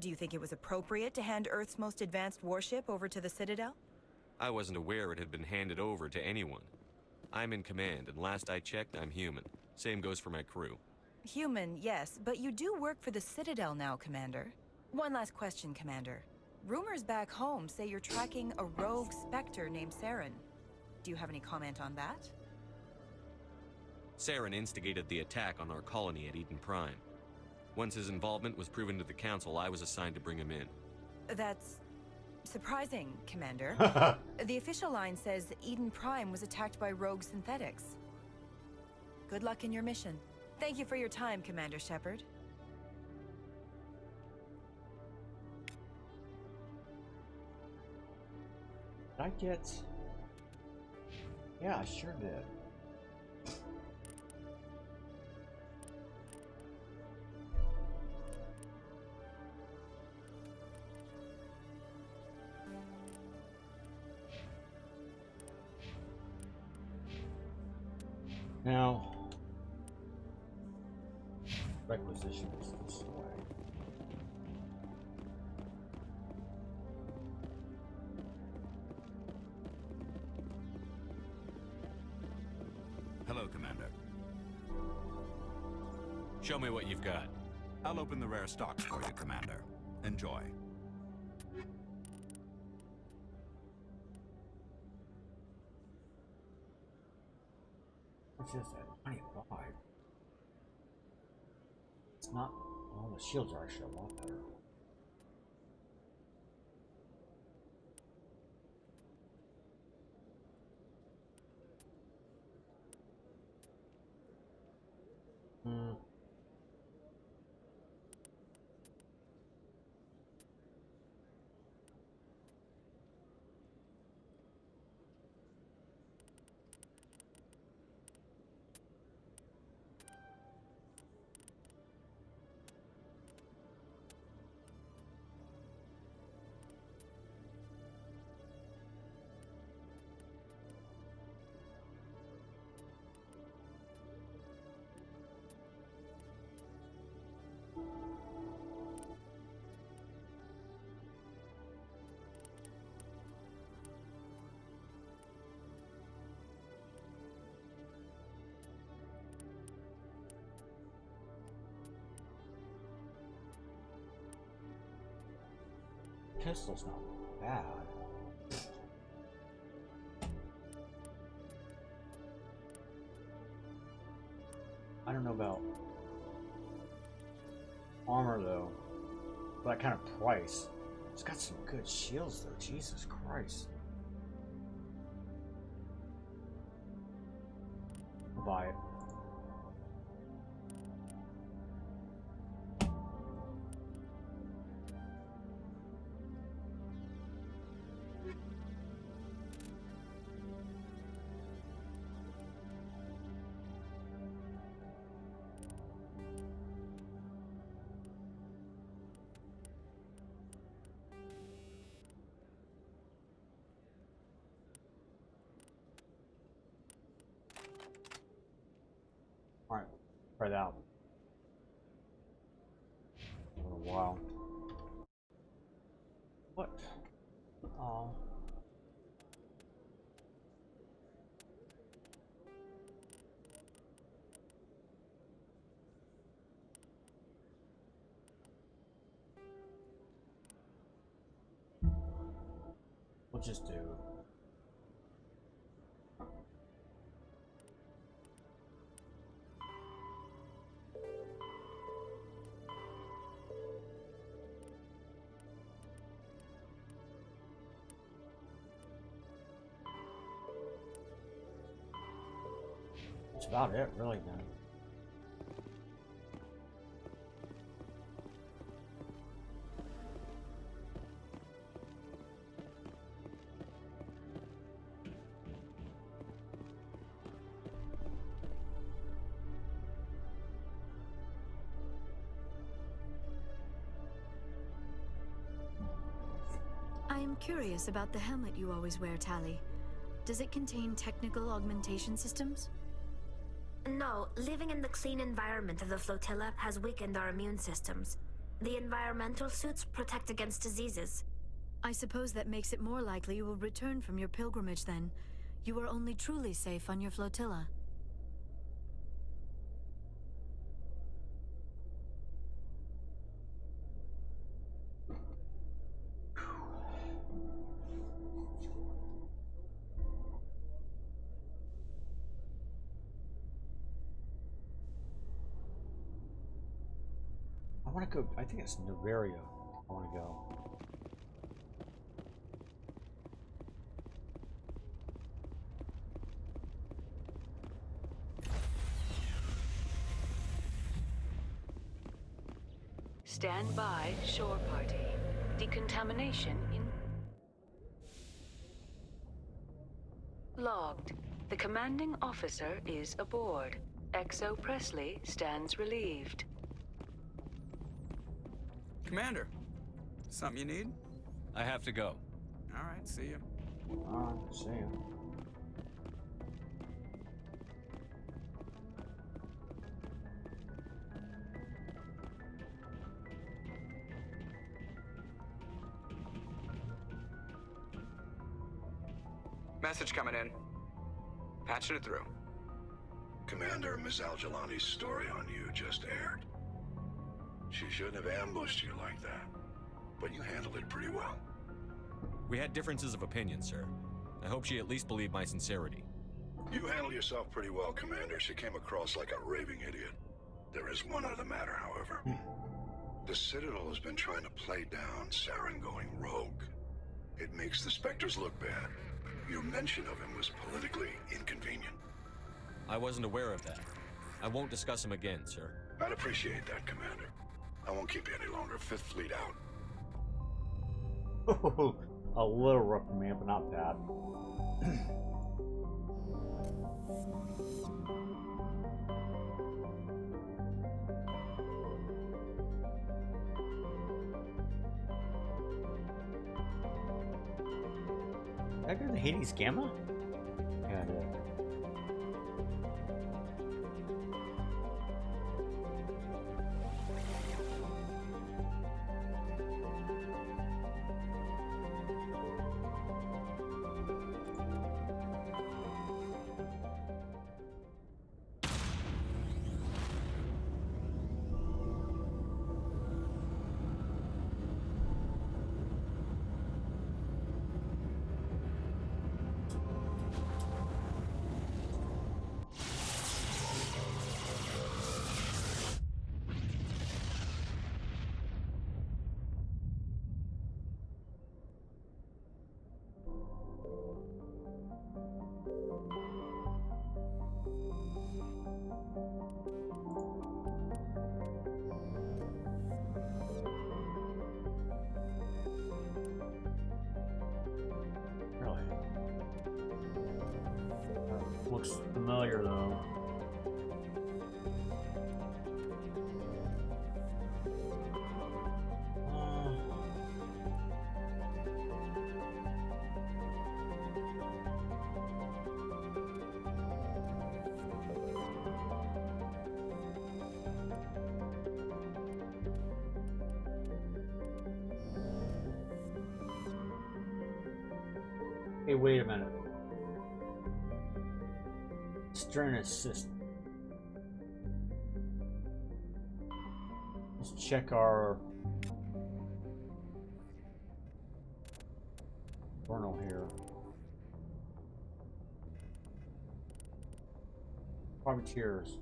Do you think it was appropriate to hand Earth's most advanced warship over to the Citadel? I wasn't aware it had been handed over to anyone. I'm in command, and last I checked, I'm human. Same goes for my crew. Human, yes, but you do work for the Citadel now, Commander. One last question, Commander. Rumors back home say you're tracking a rogue Spectre named Saren. Do you have any comment on that? Saren instigated the attack on our colony at Eden Prime. Once his involvement was proven to the Council, I was assigned to bring him in. That's surprising, Commander. The official line says Eden Prime was attacked by rogue synthetics. Good luck in your mission. Thank you for your time, Commander Shepard. Did I get... Yeah, I sure did. Now, requisition is this way. Hello, Commander. Show me what you've got. I'll open the rare stock for you, Commander. Enjoy. What's this at 25? It's not... Oh, the shields are actually a lot better. Pistol's not bad. I don't know about armor though. For that kind of price. It's got some good shields though, Jesus Christ. I'll buy it. Alright, try that out. A little while. What? Oh. We'll just do. That's about it, really, then. I am curious about the helmet you always wear, Tali. Does it contain technical augmentation systems? No, living in the clean environment of the flotilla has weakened our immune systems. The environmental suits protect against diseases. I suppose that makes it more likely you will return from your pilgrimage then. You are only truly safe on your flotilla. I want to go. I think it's Novaria. I want to go. Stand by, shore party. Decontamination in... Logged. The commanding officer is aboard. XO Presley stands relieved. Commander, something you need? I have to go. All right, see you. See ya. Message coming in. Patching it through. Commander, Ms. Al-Jalani's story on you just aired. She shouldn't have ambushed you like that, but you handled it pretty well. We had differences of opinion, sir. I hope she at least believed my sincerity. You handled yourself pretty well, Commander. She came across like a raving idiot. There is one other matter, however. The Citadel has been trying to play down Saren going rogue. It makes the Spectres look bad. Your mention of him was politically inconvenient. I wasn't aware of that. I won't discuss him again, sir. I'd appreciate that, Commander. I won't keep you any longer. Fifth Fleet out. A little reprimand, but not bad. Did I go to the Hades Gamma? Yeah, I did. Looks familiar though. Hey, wait a minute. Stern assist. Let's check our journal here. Privateers.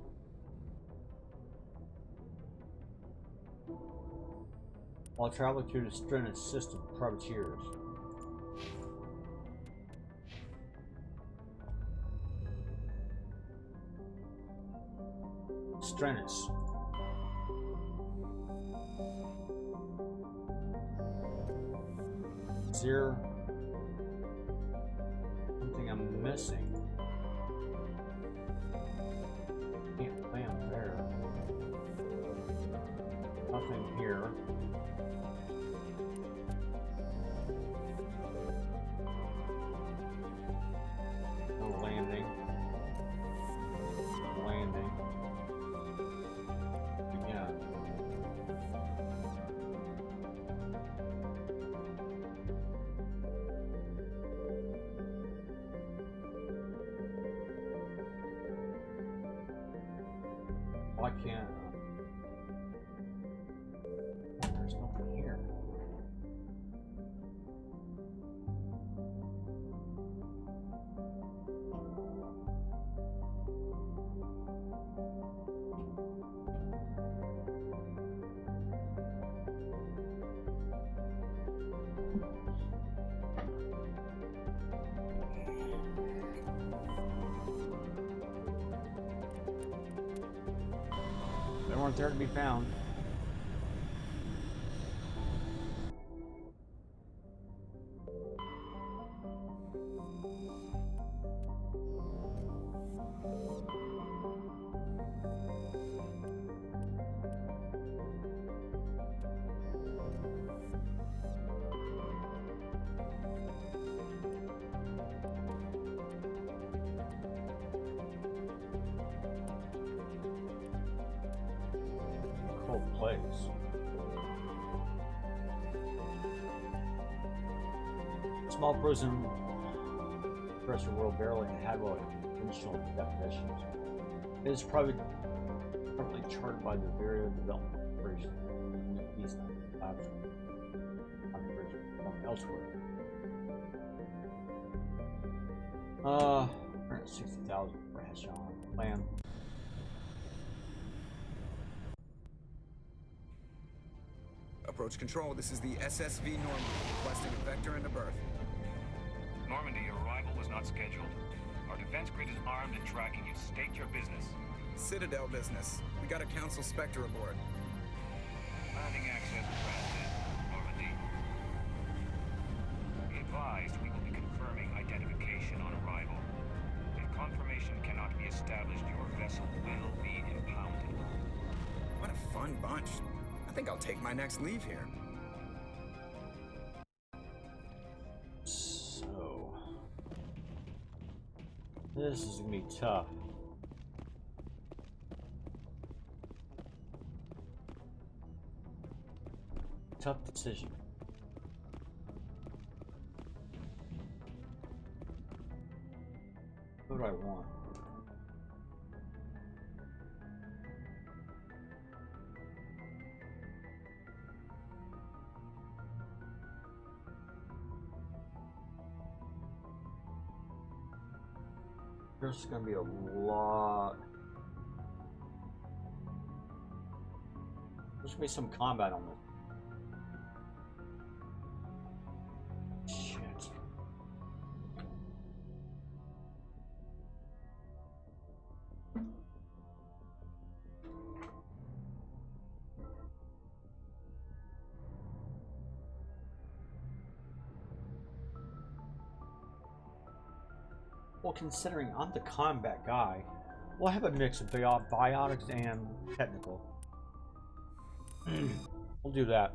While traveling through the Stren system, privateers. Strennis. Is there something I'm missing? Can't plan there. Nothing here. No landing. Landing. Again. Why can't there's nothing here. They weren't there to be found. Cold place. Small prison pressure world barely had well conventional definitions. It is probably charted by the various development version these labs from elsewhere. 160,000 for headshot plan. Approach control, this is the SSV Normandy, requesting a vector and a berth. Normandy, your arrival was not scheduled. Our defense grid is armed and tracking you. State your business. Citadel business. We got a Council Spectre aboard. Landing access granted, Normandy. Be advised, we will be confirming identification on arrival. If confirmation cannot be established, your vessel will be impounded. What a fun bunch. I think I'll take my next leave here. So this is gonna be tough. Tough decision. What do I want? There's gonna be a lot. There's gonna be some combat on this. Shit. Well, considering I'm the combat guy, we'll have a mix of biotics and technical. We'll do that.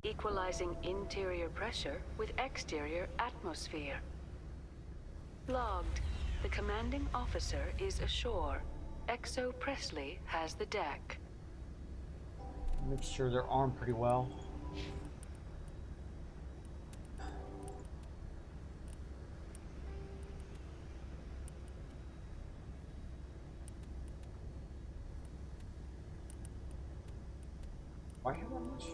Equalizing interior pressure with exterior atmosphere. Logged. The commanding officer is ashore. Exo Presley has the deck. Make sure they're armed pretty well. I have that much?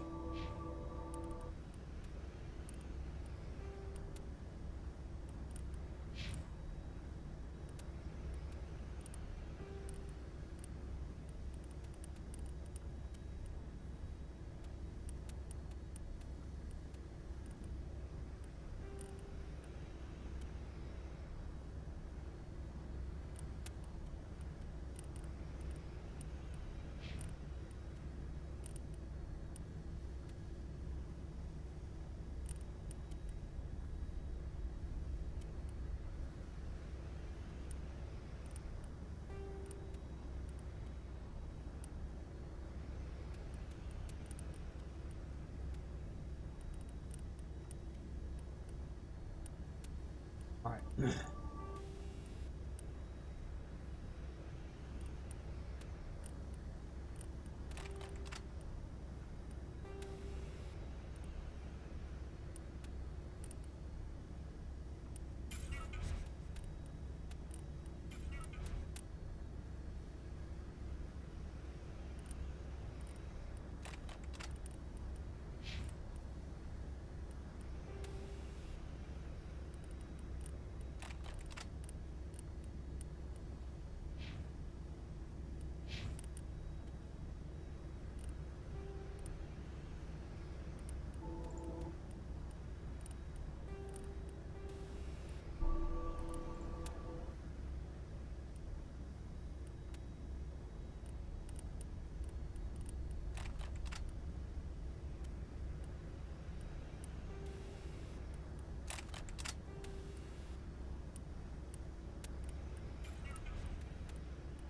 All right.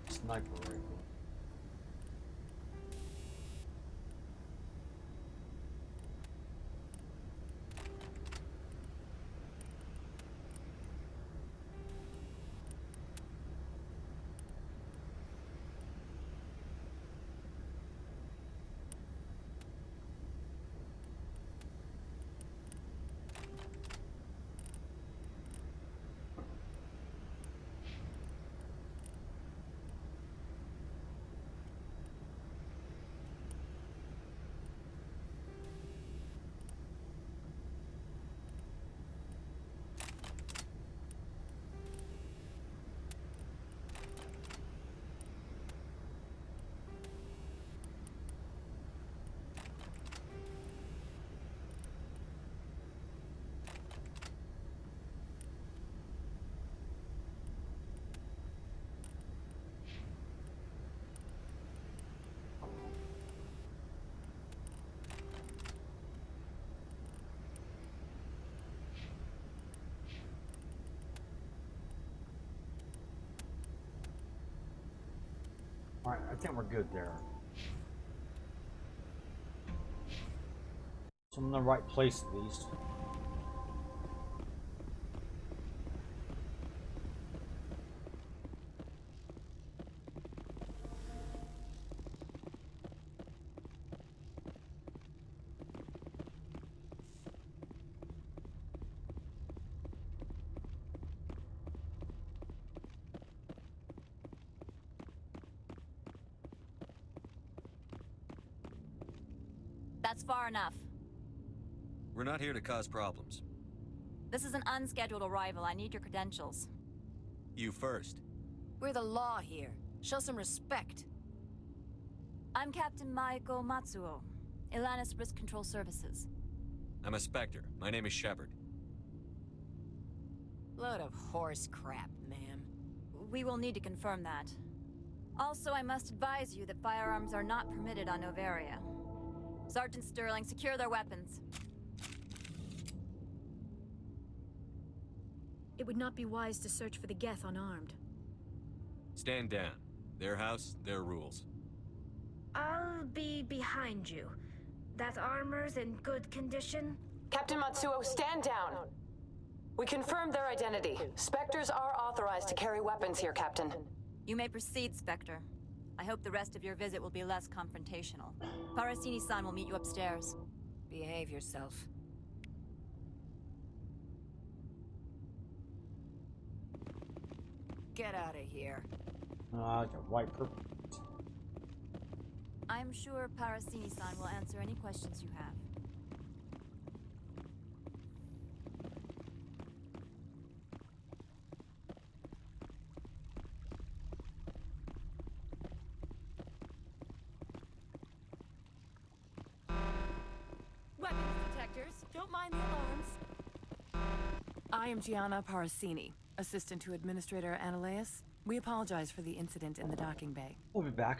Sniper rifle. All right, I think we're good there. So I'm in the right place at least. That's far enough. We're not here to cause problems. This is an unscheduled arrival. I need your credentials. You first. We're the law here. Show some respect. I'm Captain Maiko Matsuo, Ilanis Risk Control Services. I'm a Spectre. My name is Shepard. Load of horse crap, ma'am. We will need to confirm that. Also, I must advise you that firearms are not permitted on Noveria. Sergeant Sterling, secure their weapons. It would not be wise to search for the Geth unarmed. Stand down. Their house, their rules. I'll be behind you. That armor's in good condition? Captain Matsuo, stand down. We confirmed their identity. Spectres are authorized to carry weapons here, Captain. You may proceed, Spectre. I hope the rest of your visit will be less confrontational. Parasini-san will meet you upstairs. Behave yourself. Get out of here. Like a white purple. I'm sure Parasini-san will answer any questions you have. Weapons detectors, don't mind the alarms. I am Gianna Parasini, assistant to Administrator Analeas. We apologize for the incident in the docking bay. We'll be back.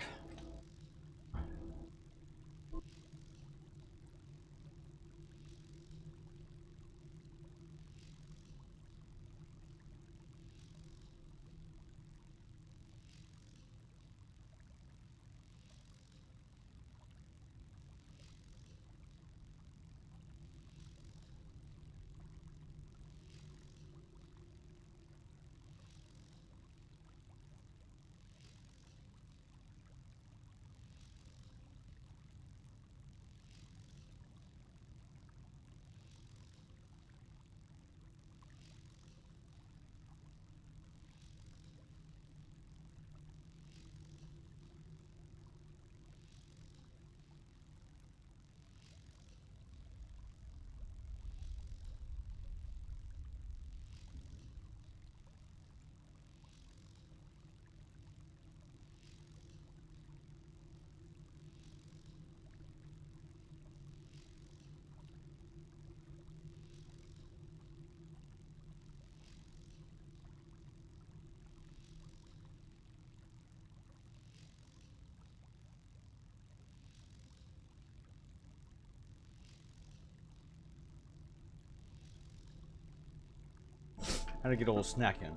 How to get a little snack in.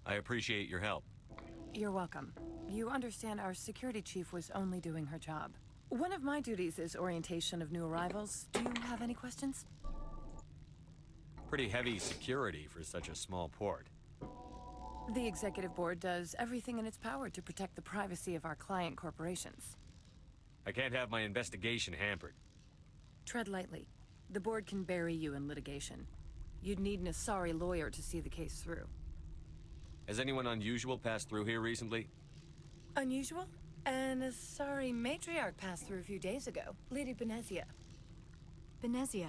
I appreciate your help. You're welcome. You understand our security chief was only doing her job. One of my duties is orientation of new arrivals. Do you have any questions? Pretty heavy security for such a small port. The executive board does everything in its power to protect the privacy of our client corporations. I can't have my investigation hampered. Tread lightly. The board can bury you in litigation. You'd need an Asari lawyer to see the case through. Has anyone unusual passed through here recently? Unusual? An Asari matriarch passed through a few days ago. Lady Benezia. Benezia?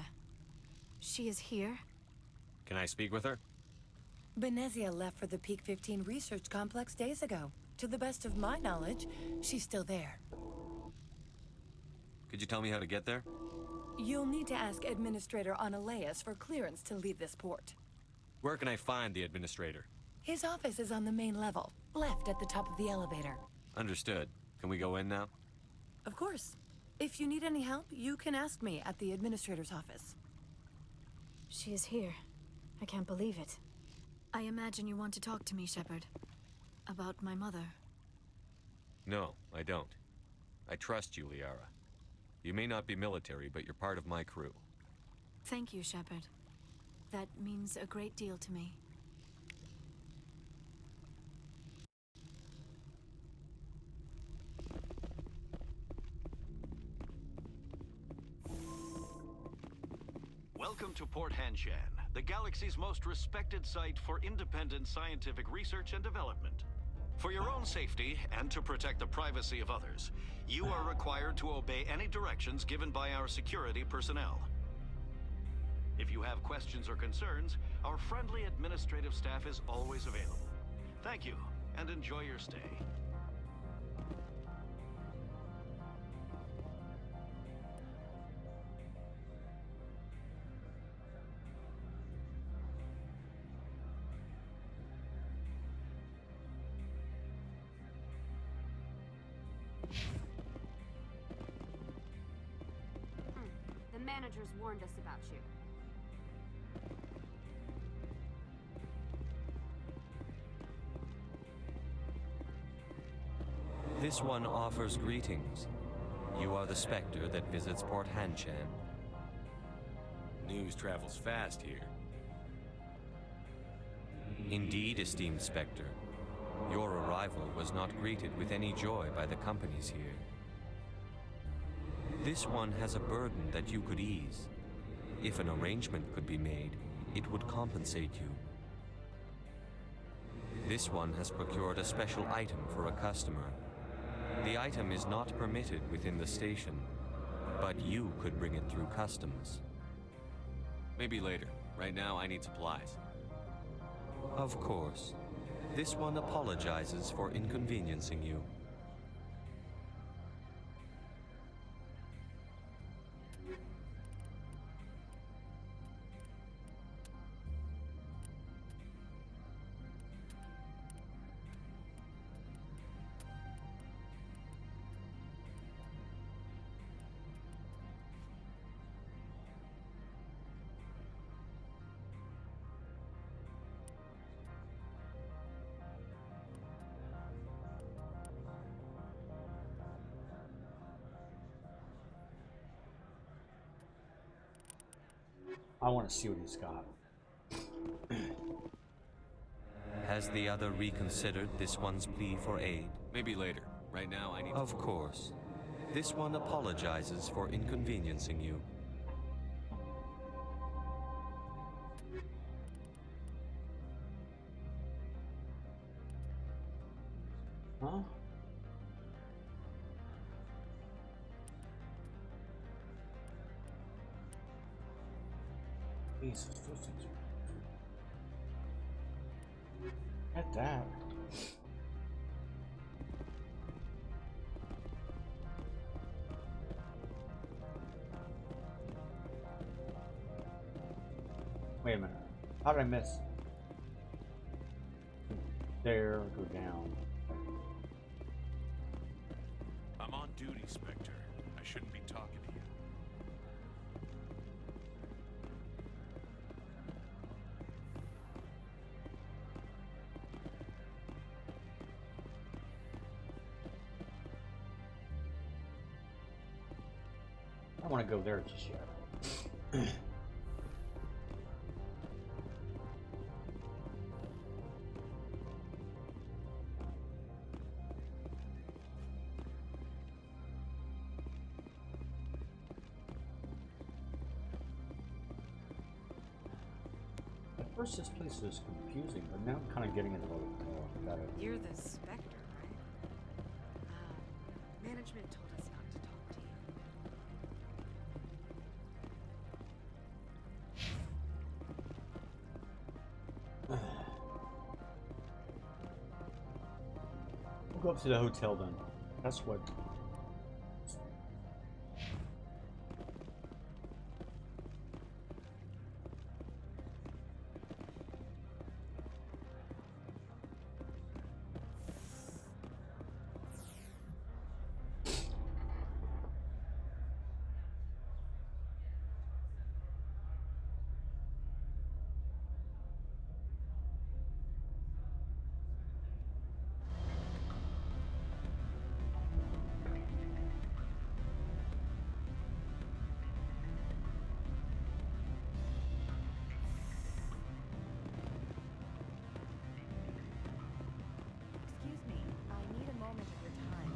She is here? Can I speak with her? Benezia left for the Peak 15 research complex days ago. To the best of my knowledge, she's still there. Could you tell me how to get there? You'll need to ask Administrator Analeas for clearance to leave this port. Where can I find the administrator? His office is on the main level, left at the top of the elevator. Understood. Can we go in now? Of course. If you need any help, you can ask me at the administrator's office. She is here. I can't believe it. I imagine you want to talk to me, Shepard. About my mother. No, I don't. I trust you, Liara. You may not be military, but you're part of my crew. Thank you, Shepard. That means a great deal to me. Welcome to Port Hanshan, the galaxy's most respected site for independent scientific research and development. For your own safety and to protect the privacy of others, you are required to obey any directions given by our security personnel. If you have questions or concerns, our friendly administrative staff is always available. Thank you, and enjoy your stay. The managers warned us about you. This one offers greetings. You are the Spectre that visits Port Hanshan. News travels fast here. Indeed, esteemed Spectre. Your arrival was not greeted with any joy by the companies here. This one has a burden that you could ease. If an arrangement could be made, it would compensate you. This one has procured a special item for a customer. The item is not permitted within the station, but you could bring it through customs. Maybe later. Right now, I need supplies. Of course. This one apologizes for inconveniencing you. I want to see what he's got. Has the other reconsidered this one's plea for aid? Maybe later. Right now, I need... Of course. This one apologizes for inconveniencing you. Huh? Jesus, at that. Wait a minute. How did I miss? There, go down. I'm on duty, Spectre. I shouldn't be talking to you. I don't want to go there just yet. At first this place is confusing, but now I'm kind of getting it a little more better. You're the Spectre, right? Management told us not to talk to you. We'll go up to the hotel then. That's what... Excuse me, I need a moment of your time.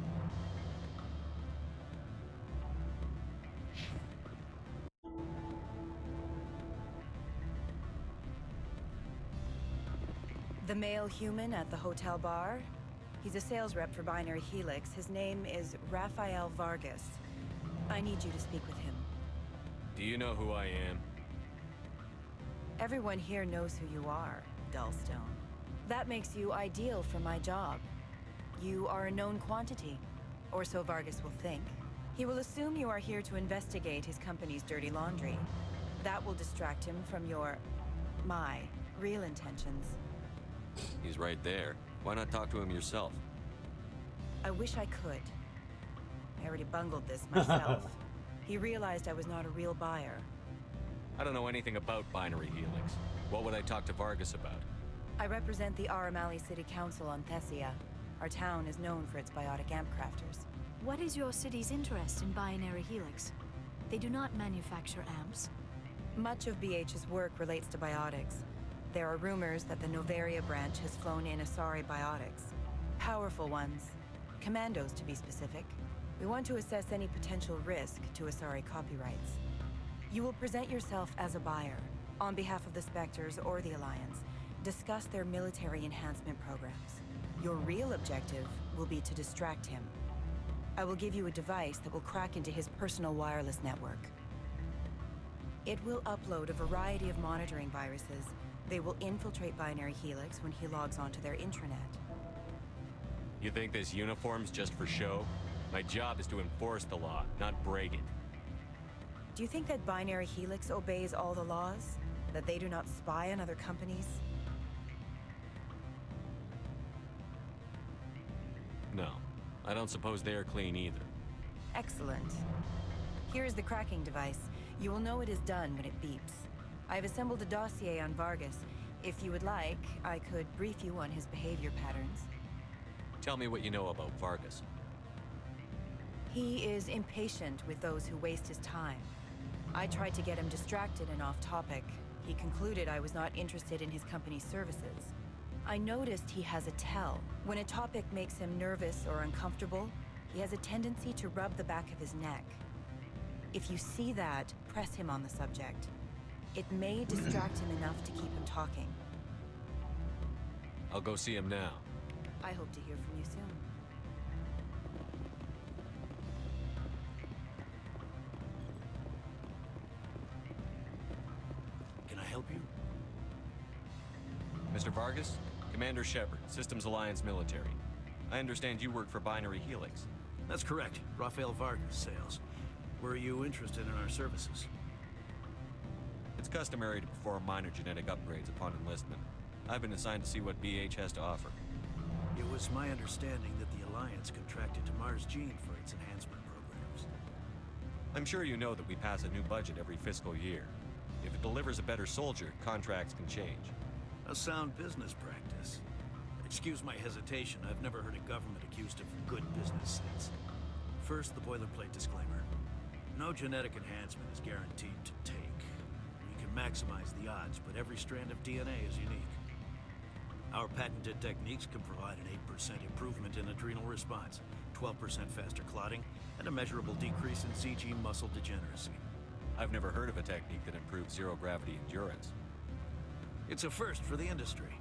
The male human at the hotel bar? He's a sales rep for Binary Helix. His name is Rafael Vargas. I need you to speak with him. Do you know who I am? Everyone here knows who you are, Dullstone. That makes you ideal for my job. You are a known quantity, or so Vargas will think. He will assume you are here to investigate his company's dirty laundry. That will distract him from my real intentions. He's right there. Why not talk to him yourself? I wish I could. I already bungled this myself. He realized I was not a real buyer. I don't know anything about Binary Helix. What would I talk to Vargas about? I represent the Aramali City Council on Thessia. Our town is known for its biotic amp crafters. What is your city's interest in Binary Helix? They do not manufacture amps. Much of BH's work relates to biotics. There are rumors that the Noveria branch has flown in Asari biotics. Powerful ones. Commandos, to be specific. We want to assess any potential risk to Asari copyrights. You will present yourself as a buyer, on behalf of the Spectres or the Alliance, Discuss their military enhancement programs. Your real objective will be to distract him. I will give you a device that will crack into his personal wireless network. It will upload a variety of monitoring viruses. They will infiltrate Binary Helix when he logs onto their intranet. You think this uniform's just for show? My job is to enforce the law, not break it. Do you think that Binary Helix obeys all the laws? That they do not spy on other companies? No. I don't suppose they're clean either. Excellent. Here is the cracking device. You will know it is done when it beeps. I have assembled a dossier on Vargas. If you would like, I could brief you on his behavior patterns. Tell me what you know about Vargas. He is impatient with those who waste his time. I tried to get him distracted and off topic. He concluded I was not interested in his company's services. I noticed he has a tell. When a topic makes him nervous or uncomfortable, he has a tendency to rub the back of his neck. If you see that, press him on the subject. It may distract him enough to keep him talking. I'll go see him now. I hope to hear from you soon. Can I help you? Mr. Vargas? Commander Shepard, Systems Alliance Military. I understand you work for Binary Helix. That's correct. Rafael Vargas, sales. Were you interested in our services? It's customary to perform minor genetic upgrades upon enlistment. I've been assigned to see what BH has to offer. It was my understanding that the Alliance contracted to Mars Gene for its enhancement programs. I'm sure you know that we pass a new budget every fiscal year. If it delivers a better soldier, contracts can change. A sound business practice. Excuse my hesitation, I've never heard a government accused of good business sense. First, the boilerplate disclaimer. No genetic enhancement is guaranteed to take. We can maximize the odds, but every strand of DNA is unique. Our patented techniques can provide an 8% improvement in adrenal response, 12% faster clotting, and a measurable decrease in CG muscle degeneracy. I've never heard of a technique that improves zero-gravity endurance. It's a first for the industry.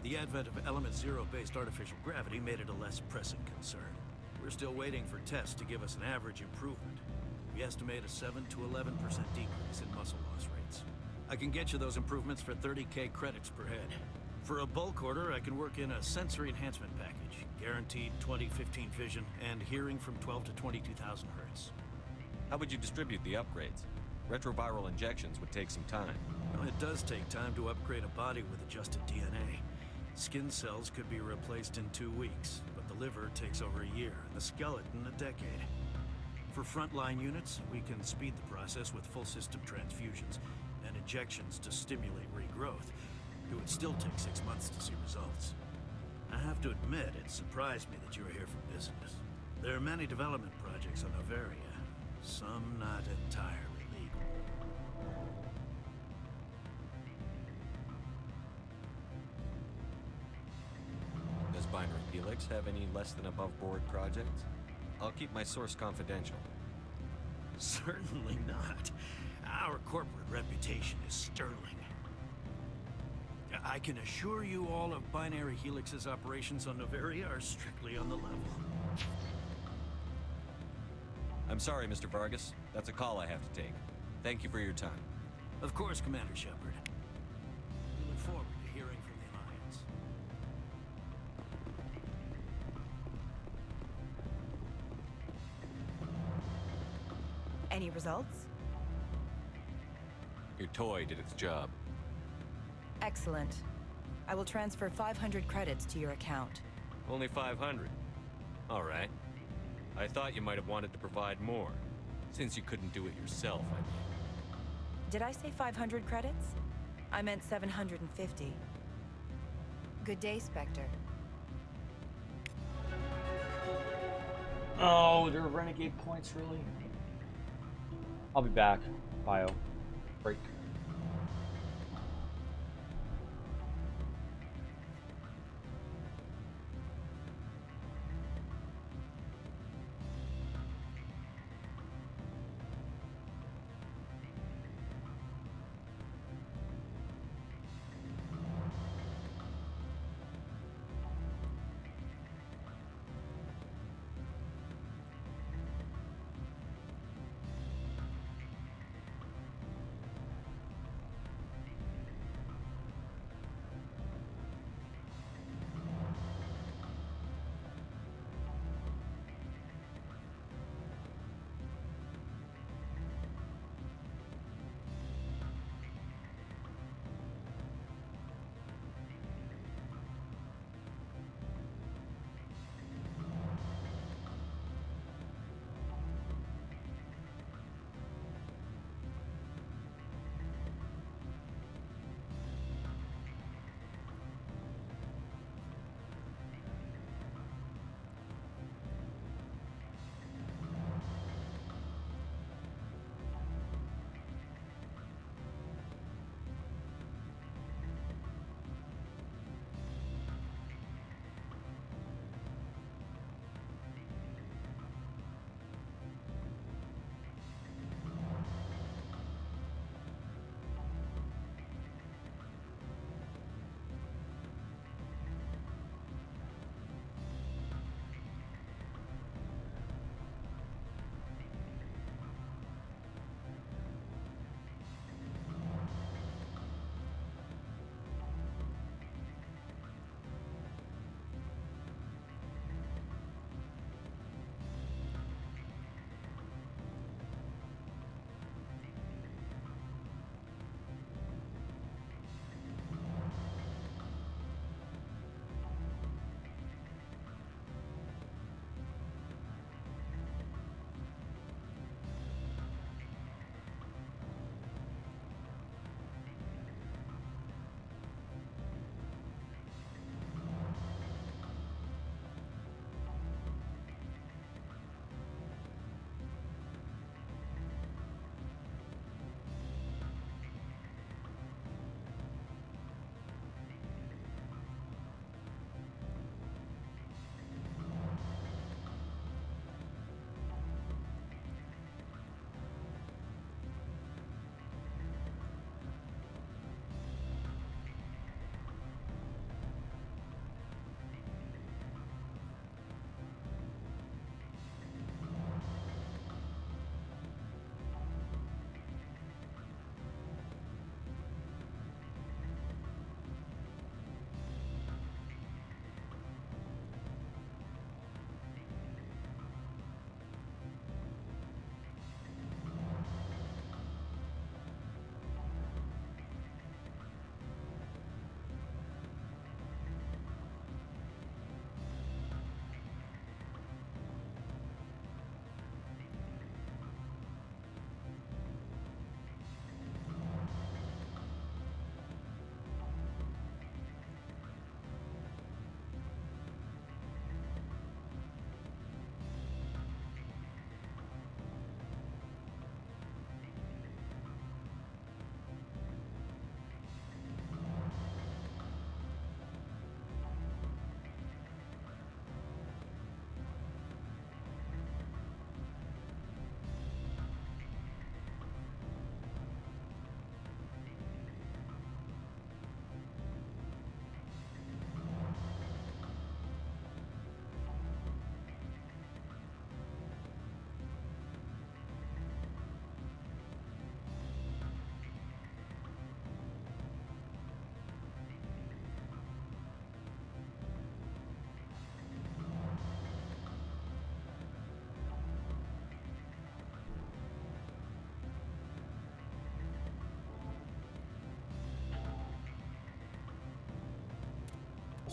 The advent of Element Zero-based artificial gravity made it a less pressing concern. We're still waiting for tests to give us an average improvement. We estimate a 7 to 11% decrease in muscle loss rates. I can get you those improvements for 30K credits per head. For a bulk order, I can work in a sensory enhancement package, guaranteed 20/15 vision, and hearing from 12 to 22,000 hertz. How would you distribute the upgrades? Retroviral injections would take some time. Well, it does take time to upgrade a body with adjusted DNA. Skin cells could be replaced in 2 weeks, but the liver takes over a year, and the skeleton a decade. For frontline units, we can speed the process with full system transfusions and injections to stimulate regrowth. It would still take 6 months to see results. I have to admit, it surprised me that you were here for business. There are many development projects on Noveria, some not entirely legal. Does Binary Helix have any less than above-board projects? I'll keep my source confidential. Certainly not. Our corporate reputation is sterling. I can assure you all of Binary Helix's operations on Noveria are strictly on the level. I'm sorry, Mr. Vargas. That's a call I have to take. Thank you for your time. Of course, Commander Shepard. We look forward to hearing from the Alliance. Any results? Your toy did its job. Excellent. I will transfer 500 credits to your account. Only 500. All right. I thought you might have wanted to provide more, since you couldn't do it yourself, I mean. Did I say 500 credits? I meant 750. Good day, Spectre. Oh, they're renegade points, really? I'll be back. Bio. Break.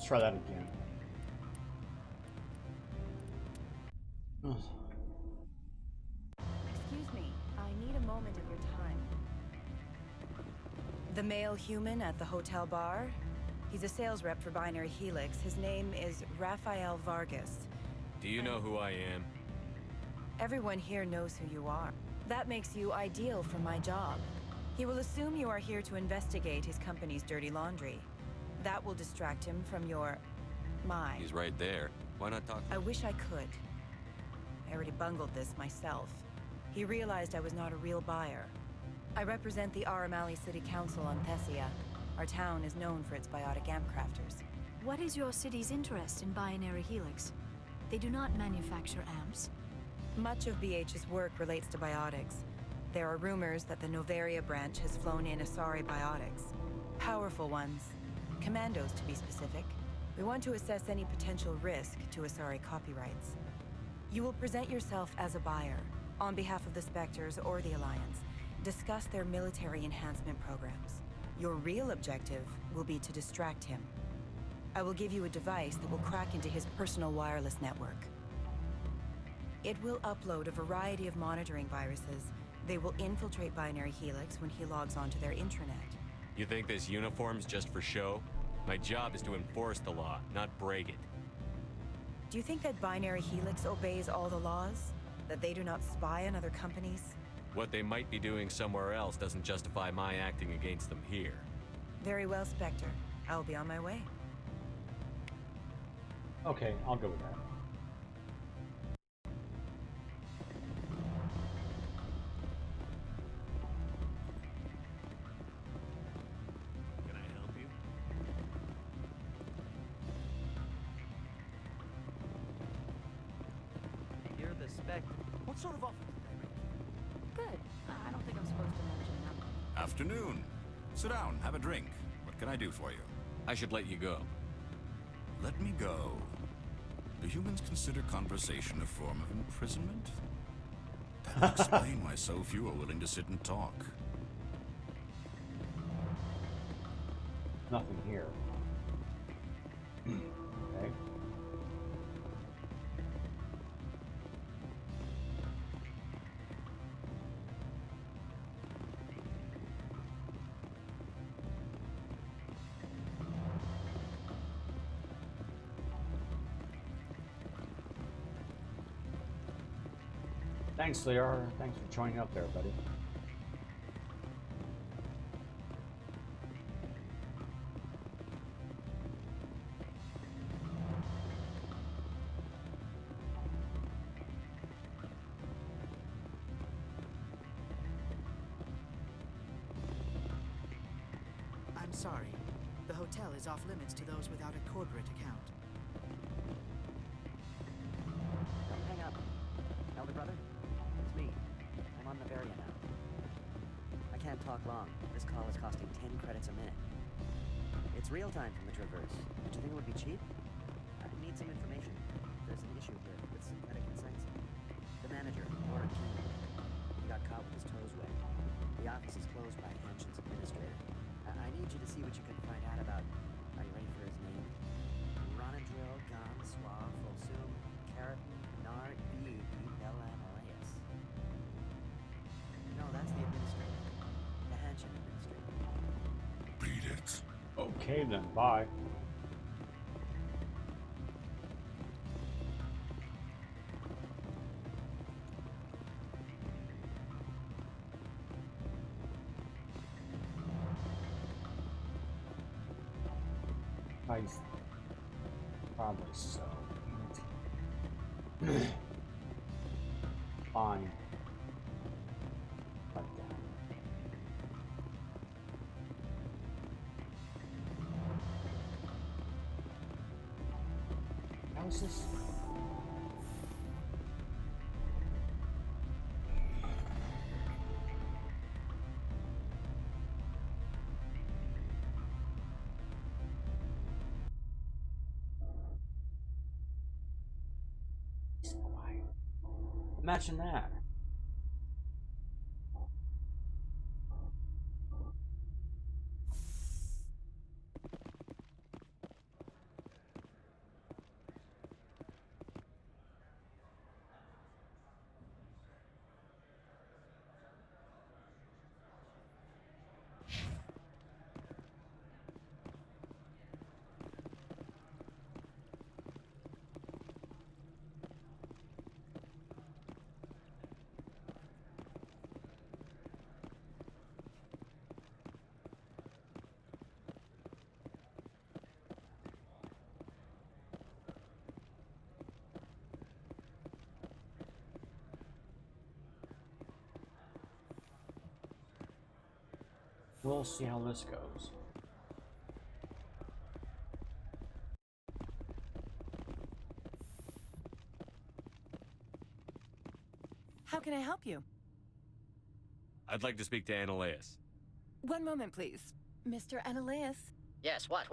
try that again. Excuse me, I need a moment of your time. The male human at the hotel bar? He's a sales rep for Binary Helix. His name is Rafael Vargas. Do you know who I am? Everyone here knows who you are. That makes you ideal for my job. He will assume you are here to investigate his company's dirty laundry. That will distract him from your... He's right there. Why not talk to I him? wish I could. I already bungled this myself. He realized I was not a real buyer. I represent the Aramali City Council on Thessia. Our town is known for its biotic amp crafters. What is your city's interest in Binary Helix? They do not manufacture amps. Much of BH's work relates to biotics. There are rumors that the Noveria branch has flown in Asari biotics. Powerful ones. Commandos, to be specific. We want to assess any potential risk to Asari copyrights. You will present yourself as a buyer, on behalf of the Spectres or the Alliance. Discuss their military enhancement programs. Your real objective will be to distract him. I will give you a device that will crack into his personal wireless network. It will upload a variety of monitoring viruses. They will infiltrate Binary Helix when he logs onto their intranet. You think this uniform's just for show? My job is to enforce the law, not break it. Do you think that Binary Helix obeys all the laws? That they do not spy on other companies? What they might be doing somewhere else doesn't justify my acting against them here. Very well, Spectre. I'll be on my way. Okay, I'll go with that. Can I help you? You're the Spectre. What sort of offer did they make? Good. I don't think I'm supposed to mention that. Afternoon. Sit down, have a drink. What can I do for you? I should let you go. Let me go. Do humans consider conversation a form of imprisonment? That would explain why so few are willing to sit and talk. Nothing here. Okay. Thanks, Liar. Thanks for joining up there, buddy. I'm sorry. The hotel is off limits to those without a corporate account. Don't hang up. Elder brother? It's me. I'm on Noveria now. I can't talk long. This call is costing 10 credits a minute. It's real time from the Traverse. Don't you think it would be cheap? I need some information. There's an issue here with synthetic insights. The manager, Laura Keene, he got caught with his toes wet. The office is closed by Hanshin's administrator. I need you to see what you can find out about... Are you ready for his name? Ronadril Gon Swa Folsum Keratin Nar E Belamarius. No, that's the administrator. The Hanshin administrator. Beat it. Okay then, bye. Nice. Probably so. Fine. Like that. How's this? Imagine that. We'll see how this goes. How can I help you? I'd like to speak to Ananias. One moment, please. Mr. Ananias? Yes, what?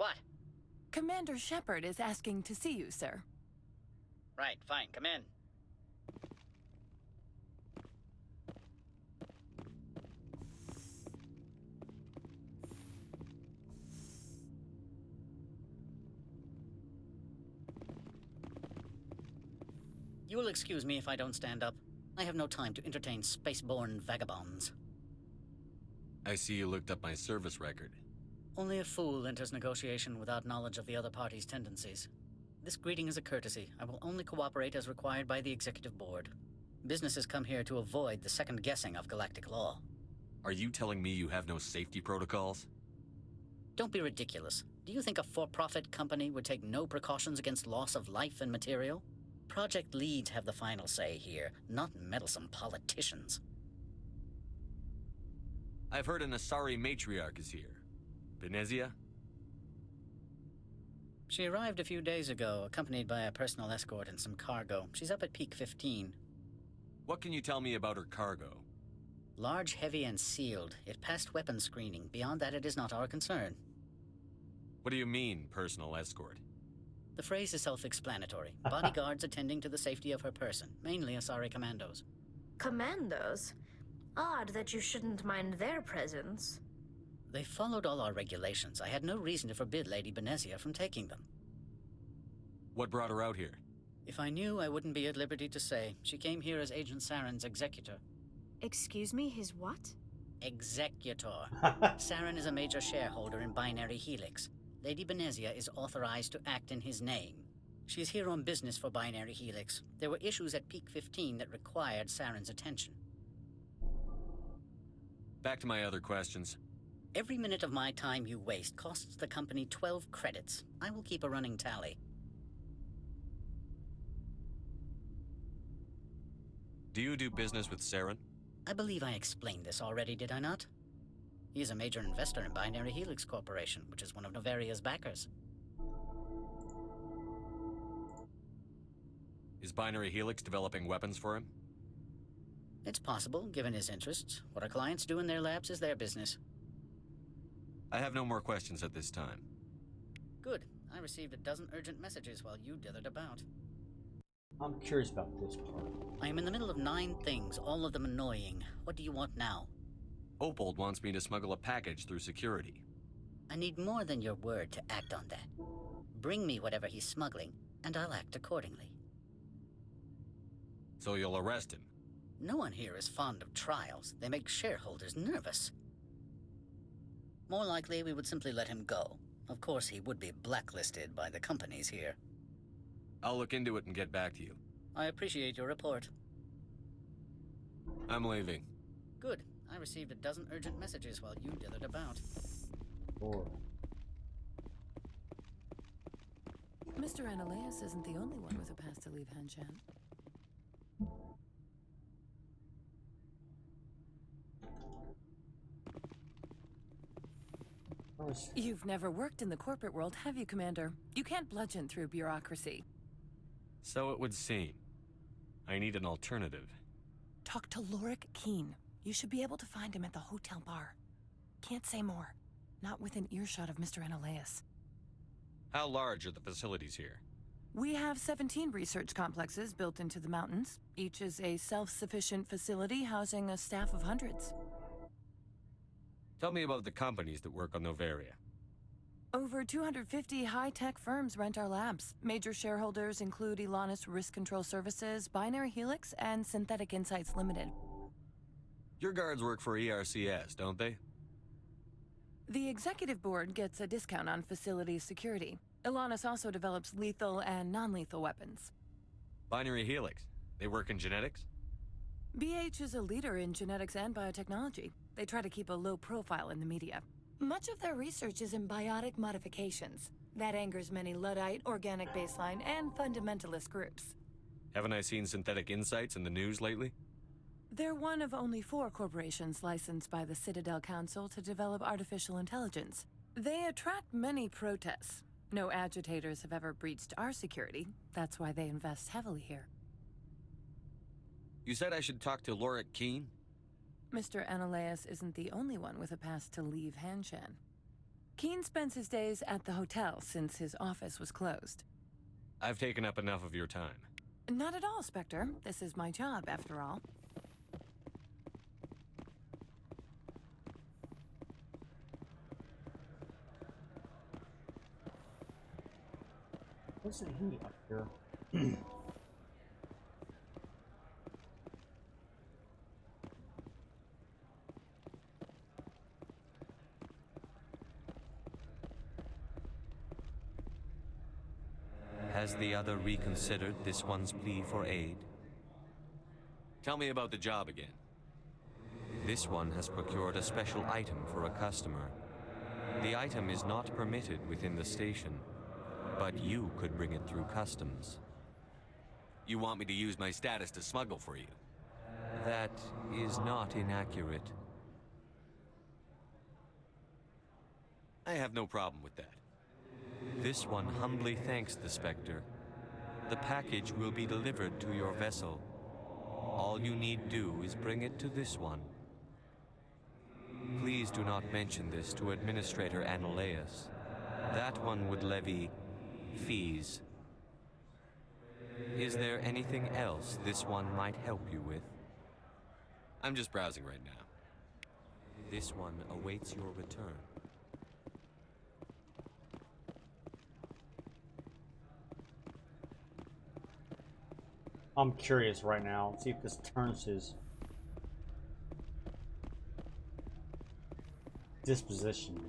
Commander Shepard is asking to see you, sir. Right, fine, come in. You will excuse me if I don't stand up. I have no time to entertain spaceborne vagabonds. I see you looked up my service record. Only a fool enters negotiation without knowledge of the other party's tendencies. This greeting is a courtesy. I will only cooperate as required by the Executive Board. Businesses come here to avoid the second guessing of galactic law. Are you telling me you have no safety protocols? Don't be ridiculous. Do you think a for-profit company would take no precautions against loss of life and material? Project leads have the final say here, not meddlesome politicians. I've heard an Asari matriarch is here. Benezia? She arrived a few days ago, accompanied by a personal escort and some cargo. She's up at Peak 15. What can you tell me about her cargo? Large, heavy, and sealed. It passed weapons screening. Beyond that, it is not our concern. What do you mean, personal escort? The phrase is self-explanatory. Bodyguards attending to the safety of her person, mainly Asari commandos. Commandos? Odd that you shouldn't mind their presence. They followed all our regulations. I had no reason to forbid Lady Benezia from taking them. What brought her out here? If I knew, I wouldn't be at liberty to say. She came here as Agent Saren's executor. Excuse me, his what? Executor. Saren is a major shareholder in Binary Helix. Lady Benezia is authorized to act in his name. She's here on business for Binary Helix. There were issues at Peak 15 that required Saren's attention. Back to my other questions. Every minute of my time you waste costs the company 12 credits. I will keep a running tally. Do you do business with Saren? I believe I explained this already, did I not? He is a major investor in Binary Helix Corporation, which is one of Novaria's backers. Is Binary Helix developing weapons for him? It's possible, given his interests. What our clients do in their labs is their business. I have no more questions at this time. Good. I received a dozen urgent messages while you dithered about. I'm curious about this part. I am in the middle of 9 things, all of them annoying. What do you want now? Opold wants me to smuggle a package through security. I need more than your word to act on that. Bring me whatever he's smuggling, and I'll act accordingly. So you'll arrest him? No one here is fond of trials. They make shareholders nervous. More likely, we would simply let him go. Of course, he would be blacklisted by the companies here. I'll look into it and get back to you. I appreciate your report. I'm leaving. Good. I received a dozen urgent messages while you dithered about. Mr. Ananias isn't the only one with a pass to leave Hanshan. You've never worked in the corporate world, have you, Commander? You can't bludgeon through bureaucracy. So it would seem. I need an alternative. Talk to Lorik Keen. You should be able to find him at the hotel bar. Can't say more. Not within earshot of Mr. Ananias. How large are the facilities here? We have 17 research complexes built into the mountains. Each is a self-sufficient facility housing a staff of hundreds. Tell me about the companies that work on Novaria. Over 250 high-tech firms rent our labs. Major shareholders include Elanus Risk Control Services, Binary Helix, and Synthetic Insights Limited. Your guards work for ERCS, don't they? The executive board gets a discount on facility security. Elanus also develops lethal and non-lethal weapons. Binary Helix. They work in genetics? BH is a leader in genetics and biotechnology. They try to keep a low profile in the media. Much of their research is in biotic modifications. That angers many Luddite, organic baseline, and fundamentalist groups. Haven't I seen Synthetic Insights in the news lately? They're one of only 4 corporations licensed by the Citadel Council to develop artificial intelligence. They attract many protests. No agitators have ever breached our security. That's why they invest heavily here. You said I should talk to Lorik Keene? Mr. Analaeus isn't the only one with a pass to leave Hanshan. Keene spends his days at the hotel since his office was closed. I've taken up enough of your time. Not at all, Spectre. This is my job, after all. Wasn't he up here? Has the other reconsidered this one's plea for aid? Tell me about the job again. This one has procured a special item for a customer. The item is not permitted within the station, but you could bring it through customs. You want me to use my status to smuggle for you? That is not inaccurate. I have no problem with that. This one humbly thanks the Spectre. The package will be delivered to your vessel. All you need do is bring it to this one. Please do not mention this to Administrator Analaeus. That one would levy fees. Is there anything else this one might help you with? I'm just browsing right now. This one awaits your return. I'm curious right now. See if this turns his disposition.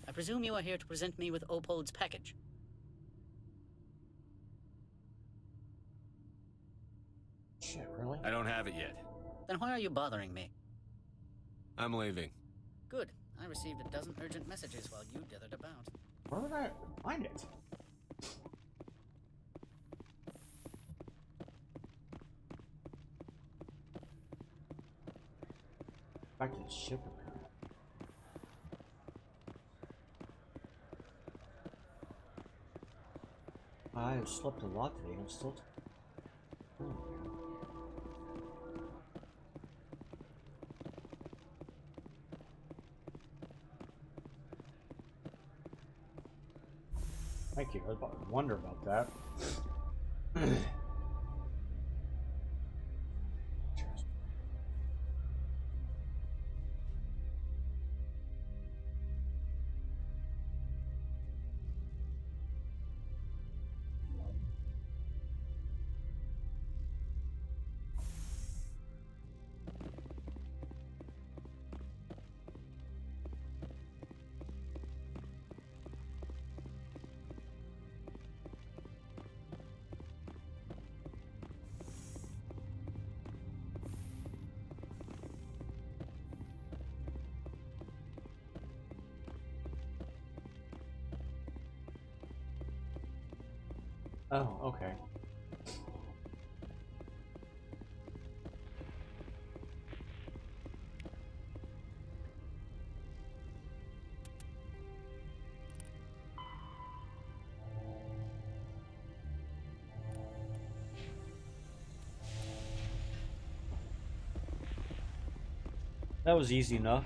I presume you are here to present me with Opold's package. Shit, really? I don't have it yet. Then why are you bothering me? I'm leaving. Good. I received a dozen urgent messages while you dithered about. Where would I find it? Back to the ship. I slept a lot today. I'm still. Thank you. I was about to wonder about that. Oh, okay. That was easy enough.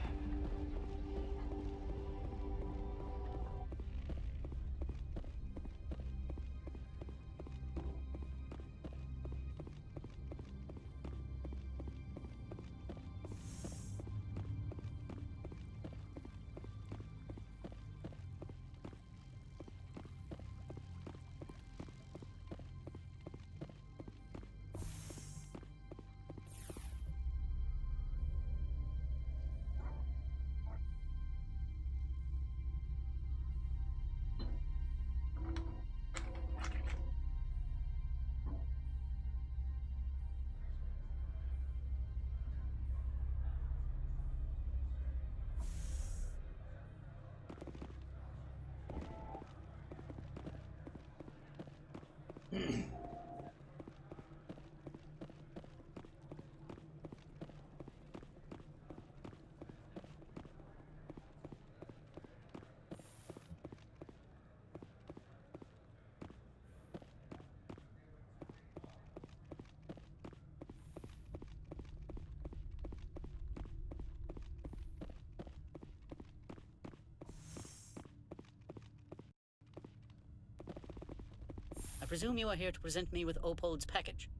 I presume you are here to present me with Opold's package.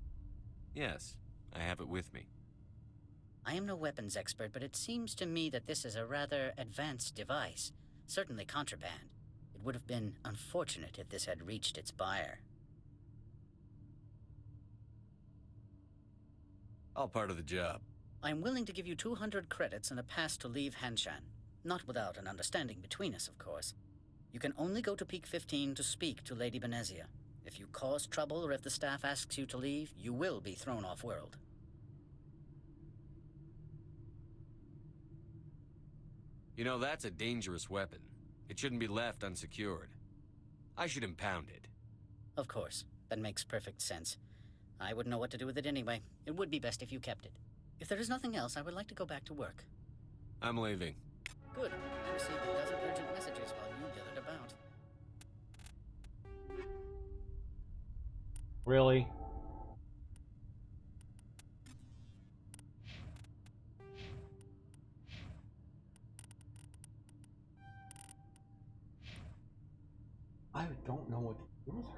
Yes, I have it with me. I am no weapons expert, but it seems to me that this is a rather advanced device. Certainly contraband. It would have been unfortunate if this had reached its buyer. All part of the job. I am willing to give you 200 credits and a pass to leave Hanshan. Not without an understanding between us, of course. You can only go to Peak 15 to speak to Lady Benezia. If you cause trouble or if the staff asks you to leave, you will be thrown off-world. You know, that's a dangerous weapon. It shouldn't be left unsecured. I should impound it. Of course. That makes perfect sense. I wouldn't know what to do with it anyway. It would be best if you kept it. If there is nothing else, I would like to go back to work. I'm leaving. Good. I received a dozen urgent messages while you dithered about. Really? I don't know what to do with her.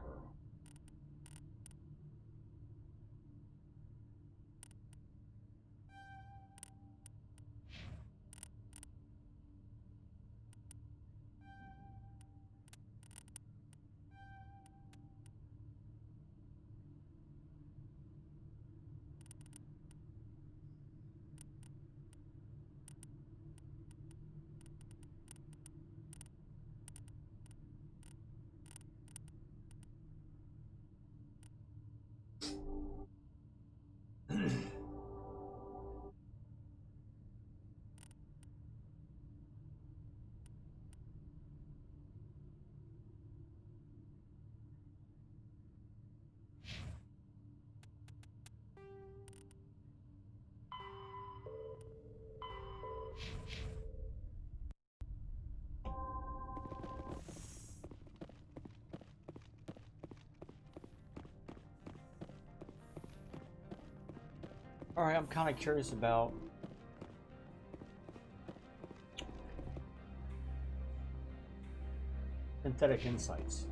Alright, I'm kind of curious about synthetic insights.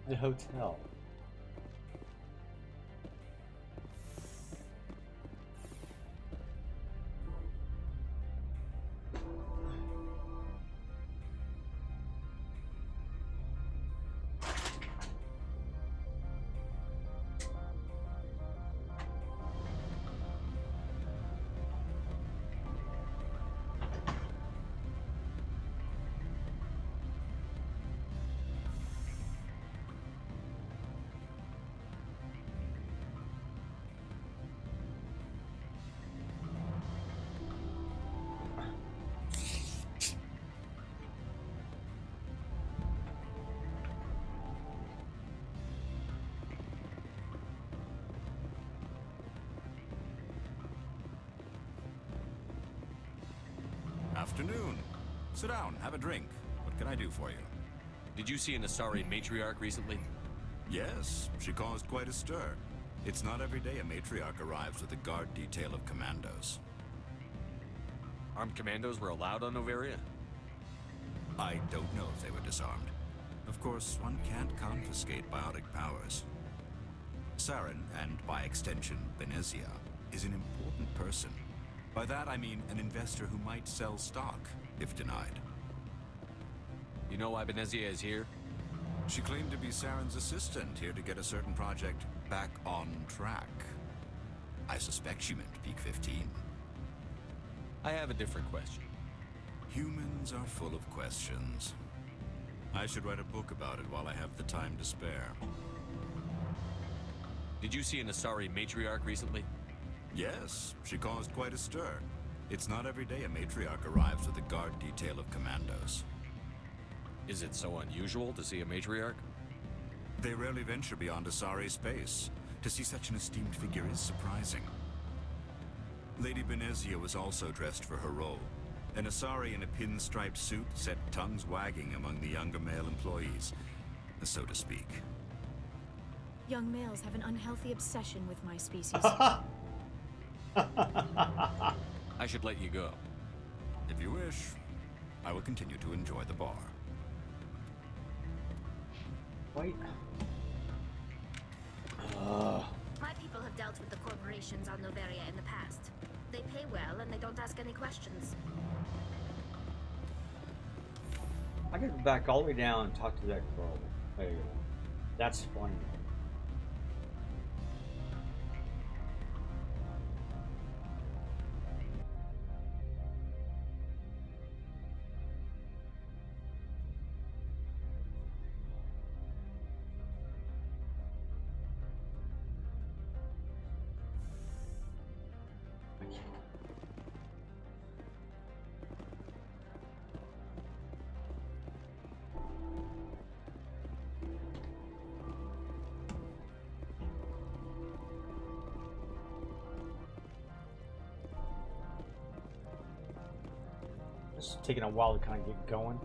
The hotel. Afternoon. Sit down, have a drink. What can I do for you? Did you see an Asari matriarch recently? Yes, she caused quite a stir. It's not every day a matriarch arrives with a guard detail of commandos. Armed commandos were allowed on Noveria? I don't know if they were disarmed. Of course, one can't confiscate biotic powers. Saren, and by extension, Benezia, is an important person. By that I mean an investor who might sell stock, if denied. You know why Benezia is here? She claimed to be Saren's assistant, here to get a certain project back on track. I suspect she meant Peak 15. I have a different question. Humans are full of questions. I should write a book about it while I have the time to spare. Did you see an Asari matriarch recently? Yes, she caused quite a stir. It's not every day a matriarch arrives with a guard detail of commandos. Is it so unusual to see a matriarch? They rarely venture beyond Asari space. To see such an esteemed figure is surprising. Lady Benezia was also dressed for her role. An Asari in a pinstriped suit set tongues wagging among the younger male employees, so to speak. Young males have an unhealthy obsession with my species. I should let you go. If you wish, I will continue to enjoy the bar. Wait. My people have dealt with the corporations on Noveria in the past. They pay well and they don't ask any questions. I gotta go back all the way down and talk to that girl. There you go. That's funny. It's taking a while to kind of get going.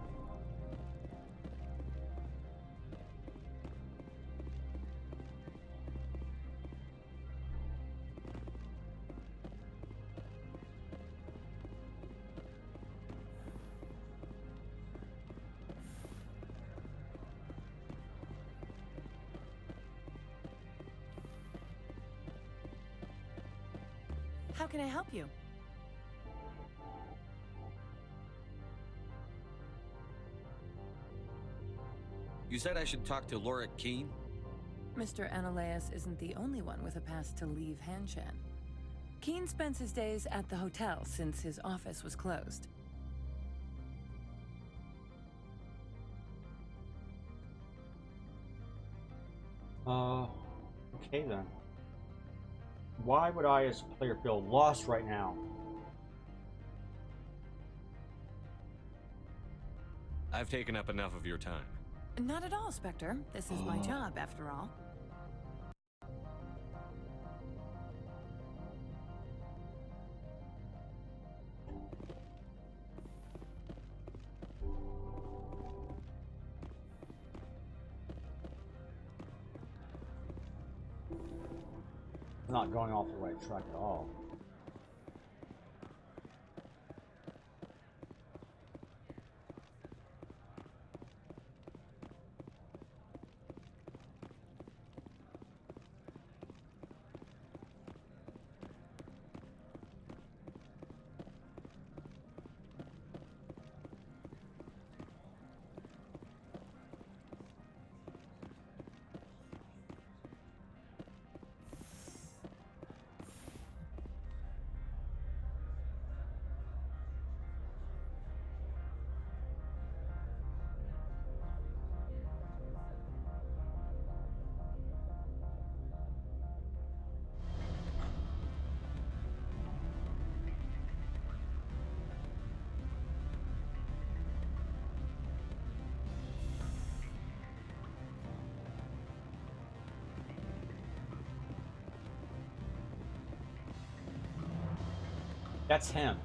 How can I help you? You said I should talk to Lorik Keen? Mr. Analaeus isn't the only one with a pass to leave Hanshan. Keen spends his days at the hotel since his office was closed. Okay then. Why would I as a player feel lost right now? I've taken up enough of your time. Not at all, Spectre. This is my job, after all. I'm not going off the right track at all. That's him.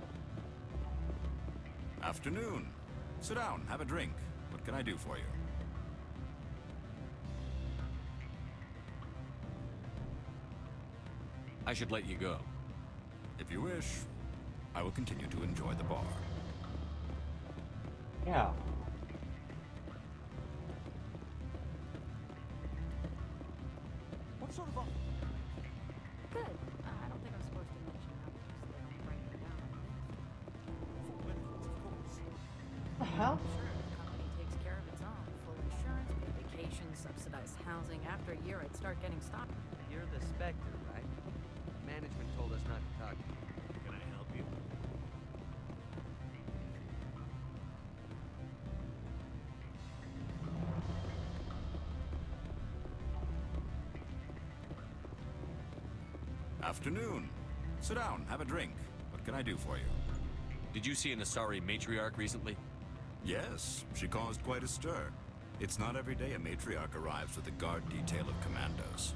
Afternoon. Sit down, have a drink. What can I do for you? I should let you go. If you wish, I will continue to enjoy the bar. Yeah. What sort of offer? Good. I don't think I'm supposed to mention that so they don't break them down like this. For benefits, of course. The hell? Sure, the company takes care of its own. Full insurance, paid vacations, subsidized housing. After a year, I'd start getting stock. You're the Spectre, right? Management told us not to talk to you. Can I help you? Afternoon. Sit down, have a drink. What can I do for you? Did you see an Asari matriarch recently? Yes, she caused quite a stir. It's not every day a matriarch arrives with a guard detail of commandos.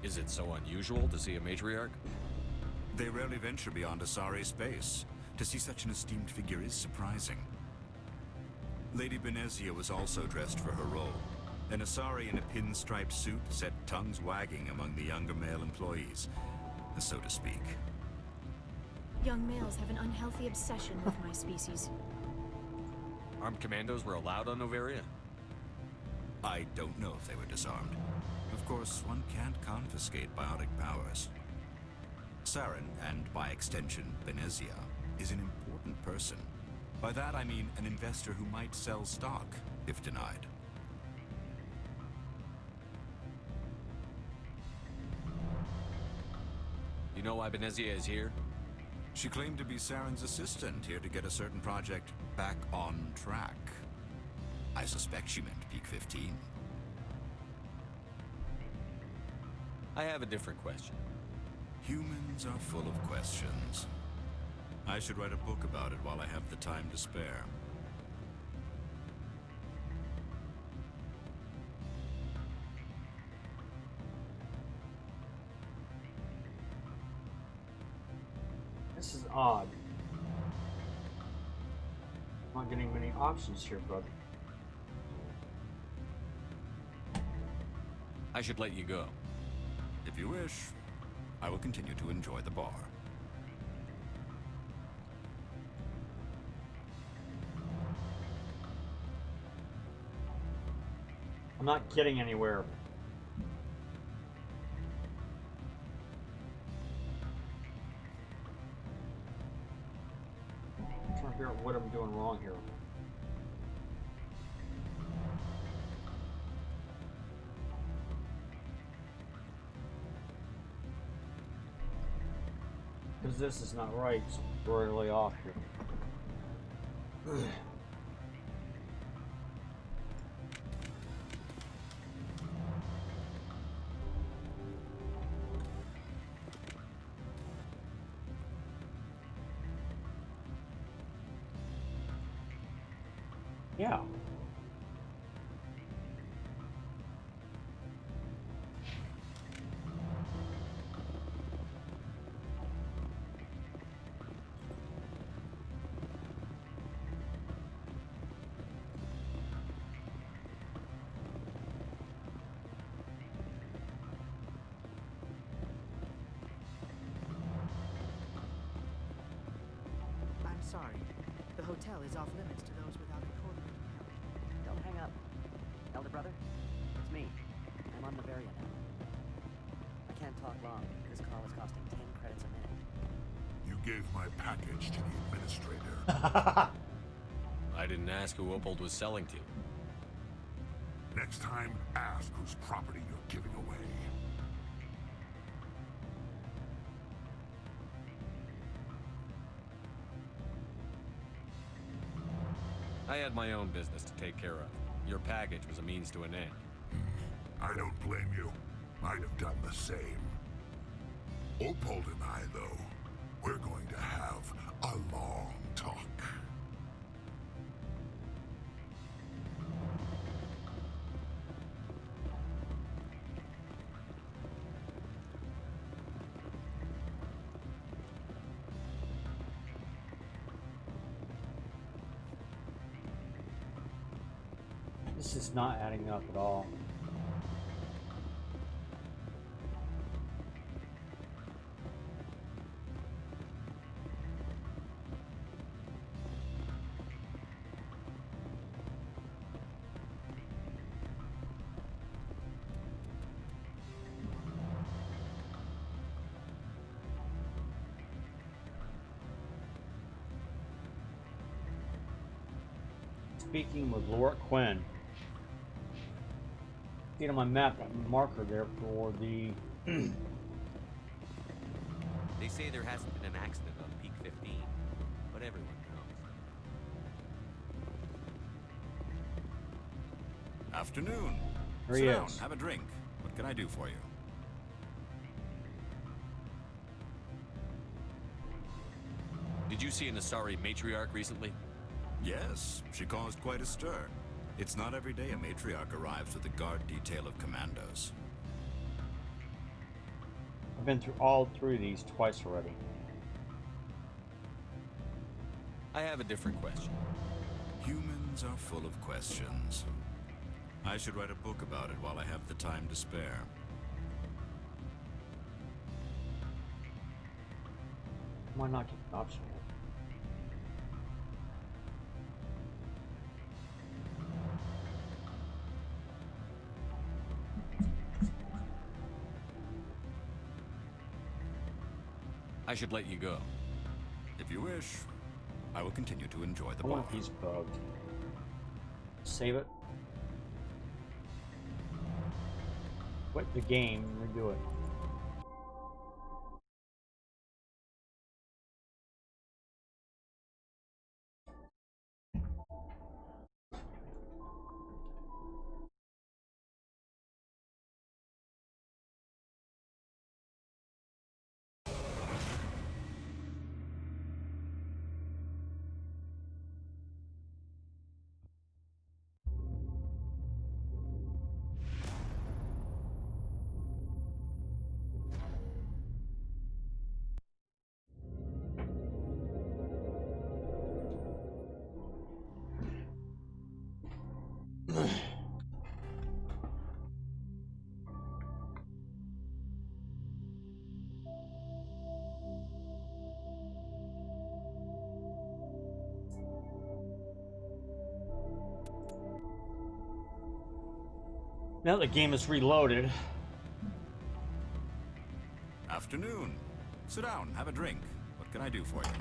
Is it so unusual to see a matriarch? They rarely venture beyond Asari space. To see such an esteemed figure is surprising. Lady Benezia was also dressed for her role. An Asari in a pinstriped suit set tongues wagging among the younger male employees, so to speak. Young males have an unhealthy obsession with my species. Armed commandos were allowed on Noveria? I don't know if they were disarmed. Of course, one can't confiscate biotic powers. Saren, and by extension, Benezia, is an important person. By that I mean an investor who might sell stock, if denied. You know why Benezia is here? She claimed to be Saren's assistant, here to get a certain project back on track. I suspect she meant Peak 15. I have a different question. Humans are full of questions. I should write a book about it while I have the time to spare. This is odd. I'm not getting many options here, brother. I should let you go. If you wish, I will continue to enjoy the bar. I'm not getting anywhere. I'm trying to figure out what I'm doing wrong here. Because this is not right, so we're really off here. Yeah. I'm sorry. The hotel is off limits to those without a coordinate account. Don't hang up. Elder brother, it's me. I'm on Noveria now. I can't talk long. This call is costing 10 credits a minute. You gave my package to the administrator. I didn't ask who Opold was selling to. Next time, ask whose property you're giving away. I had my own business to take care of. Your package was a means to an end. I don't blame you. I'd have done the same. Opold and I, though, we're going to have a long talk. This is not adding up at all. Speaking with Laura Quinn. See on my map, that marker there for the. They say there hasn't been an accident on Peak 15, but everyone knows. Afternoon. There Sit he down, is. have a drink. What can I do for you? Did you see an Asari matriarch recently? Yes, she caused quite a stir. It's not every day a matriarch arrives with a guard detail of commandos. I've been through all three of these twice already. I have a different question. Humans are full of questions. I should write a book about it while I have the time to spare. Why not get an option? I should let you go. If you wish, I will continue to enjoy the I bar. want these bugged. Save it. Quit the game and redo it. Now the game is reloaded. Afternoon. Sit down, have a drink. What can I do for you?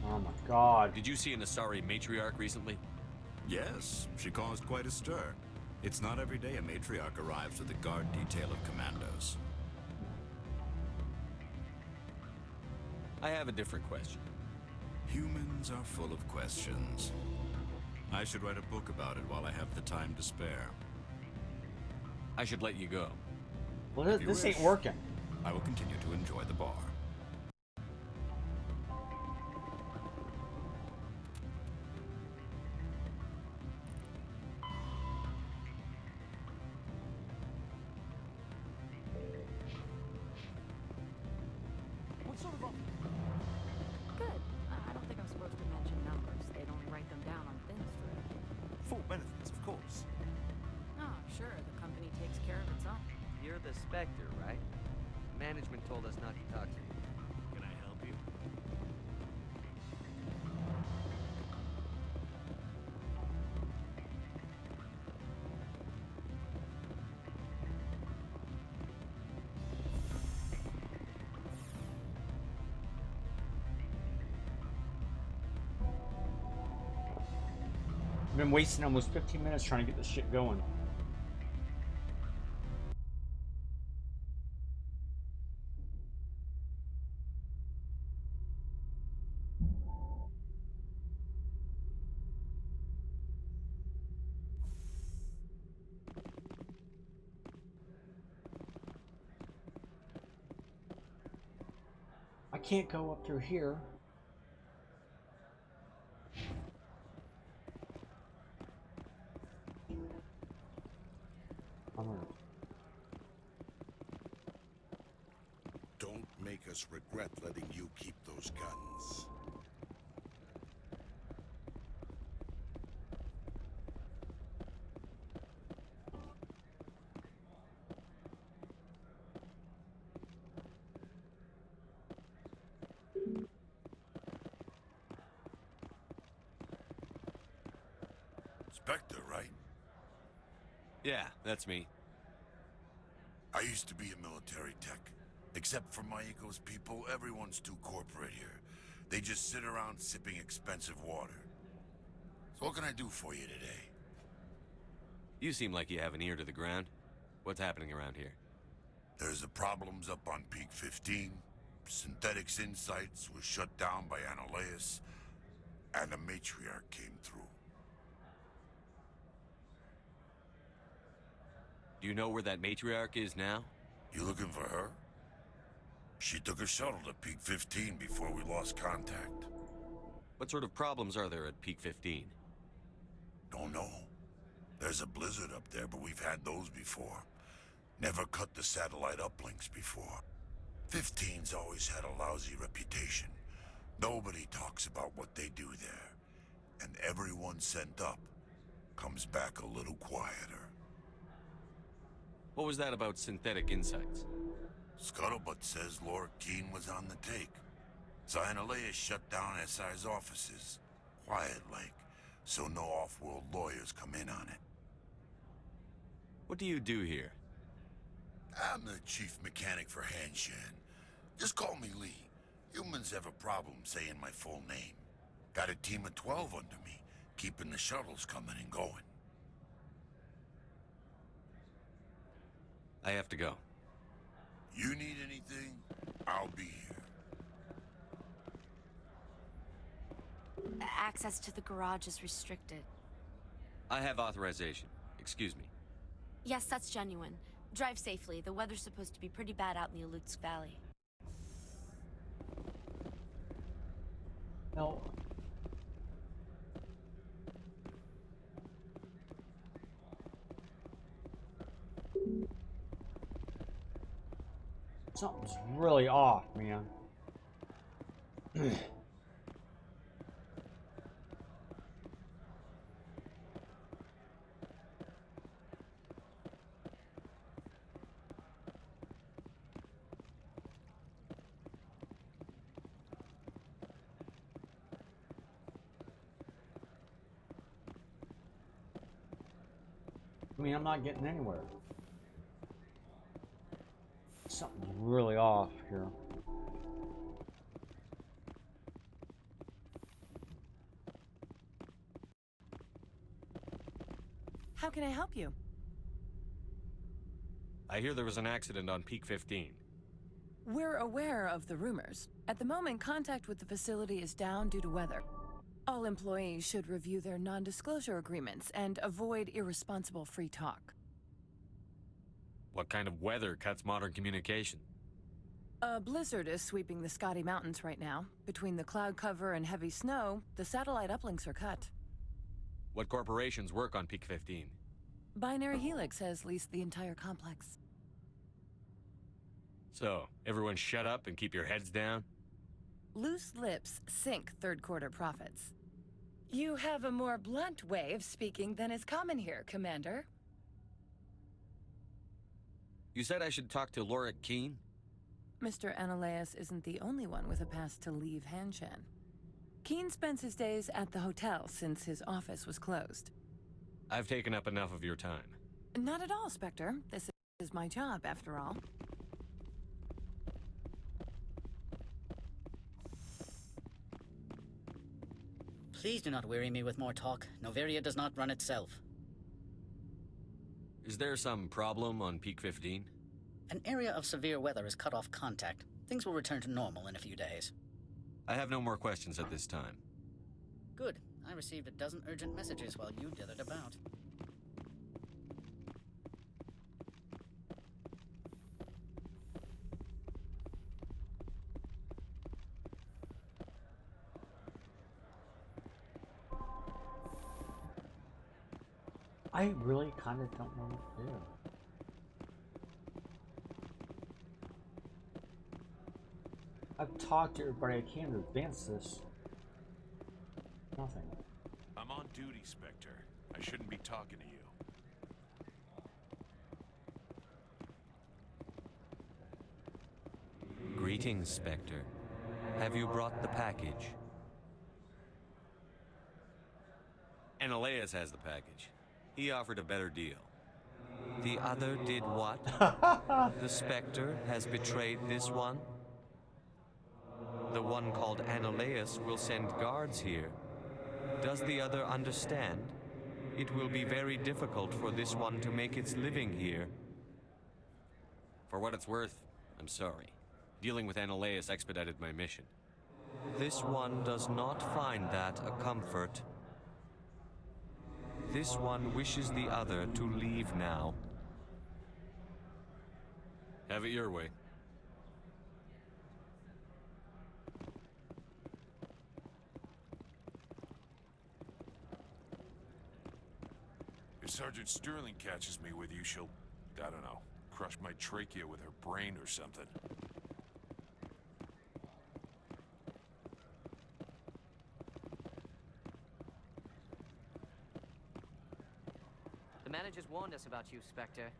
Oh my god. Did you see an Asari matriarch recently? Yes, she caused quite a stir. It's not every day a matriarch arrives with a guard detail of commandos. I have a different question. Humans are full of questions. I should write a book about it while I have the time to spare. I should let you go. Well, If you this ain't wish, working. I will continue to enjoy the bar. What sort of Good. I don't think I'm supposed to mention numbers. They'd only write them down on thin strip. Full benefits, of course. Oh, sure. The company takes care of its own. You're the Spectre, right? Management told us not to talk to you. Can I help you? I've been wasting almost 15 minutes trying to get this shit going. I can't go up through here. Don't make us regret letting you keep those guns. Spectre, right? Yeah, that's me. I used to be a military tech. Except for Maiko's people, everyone's too corporate here. They just sit around sipping expensive water. So what can I do for you today? You seem like you have an ear to the ground. What's happening around here? There's the problems up on Peak 15. Synthetics Insights was shut down by Analeus. And the Matriarch came through. Do you know where that Matriarch is now? You looking for her? She took a shuttle to Peak 15 before we lost contact. What sort of problems are there at Peak 15? Don't know. There's a blizzard up there, but we've had those before. Never cut the satellite uplinks before. 15's always had a lousy reputation. Nobody talks about what they do there. And everyone sent up comes back a little quieter. What was that about Synthetic Insights? Scuttlebutt says Laura Keene was on the take. Analeus shut down SI's offices. Quiet-like, so no off-world lawyers come in on it. What do you do here? I'm the chief mechanic for Hanshan. Just call me Lee. Humans have a problem saying my full name. Got a team of 12 under me, keeping the shuttles coming and going. I have to go. You need anything, I'll be here. Access to the garage is restricted. I have authorization. Excuse me. Yes, that's genuine. Drive safely. The weather's supposed to be pretty bad out in the Alutsk Valley. No. Something's really off, man. I mean, I'm not getting anywhere. Something's really off here. How can I help you? I hear there was an accident on Peak 15. We're aware of the rumors. At the moment, contact with the facility is down due to weather. All employees should review their non-disclosure agreements and avoid irresponsible free talk. What kind of weather cuts modern communication? A blizzard is sweeping the Scotty Mountains right now. Between the cloud cover and heavy snow, the satellite uplinks are cut. What corporations work on Peak 15? Binary Helix has leased the entire complex. So, everyone shut up and keep your heads down? Loose lips sink third quarter profits. You have a more blunt way of speaking than is common here, Commander. You said I should talk to Laura Keene? Mr. Analeus isn't the only one with a pass to leave Hanshan. Keene spends his days at the hotel since his office was closed. I've taken up enough of your time. Not at all, Spectre. This is my job, after all. Please do not weary me with more talk. Noveria does not run itself. Is there some problem on Peak 15? An area of severe weather has cut off contact. Things will return to normal in a few days. I have no more questions at this time. Good. I received a dozen urgent messages while you dithered about. I really kind of don't know what to do. I've talked to everybody I can to advance this. Nothing. I'm on duty, Spectre. I shouldn't be talking to you. Greetings, Spectre. Have you brought the package? Ananias has the package. He offered a better deal. The other did what? The Spectre has betrayed this one? The one called Ananias will send guards here. Does the other understand? It will be very difficult for this one to make its living here. For what it's worth, I'm sorry. Dealing with Ananias expedited my mission. This one does not find that a comfort. This one wishes the other to leave now. Have it your way. If Sergeant Sterling catches me with you, she'll, I don't know, crush my trachea with her brain or something. The managers warned us about you, Spectre.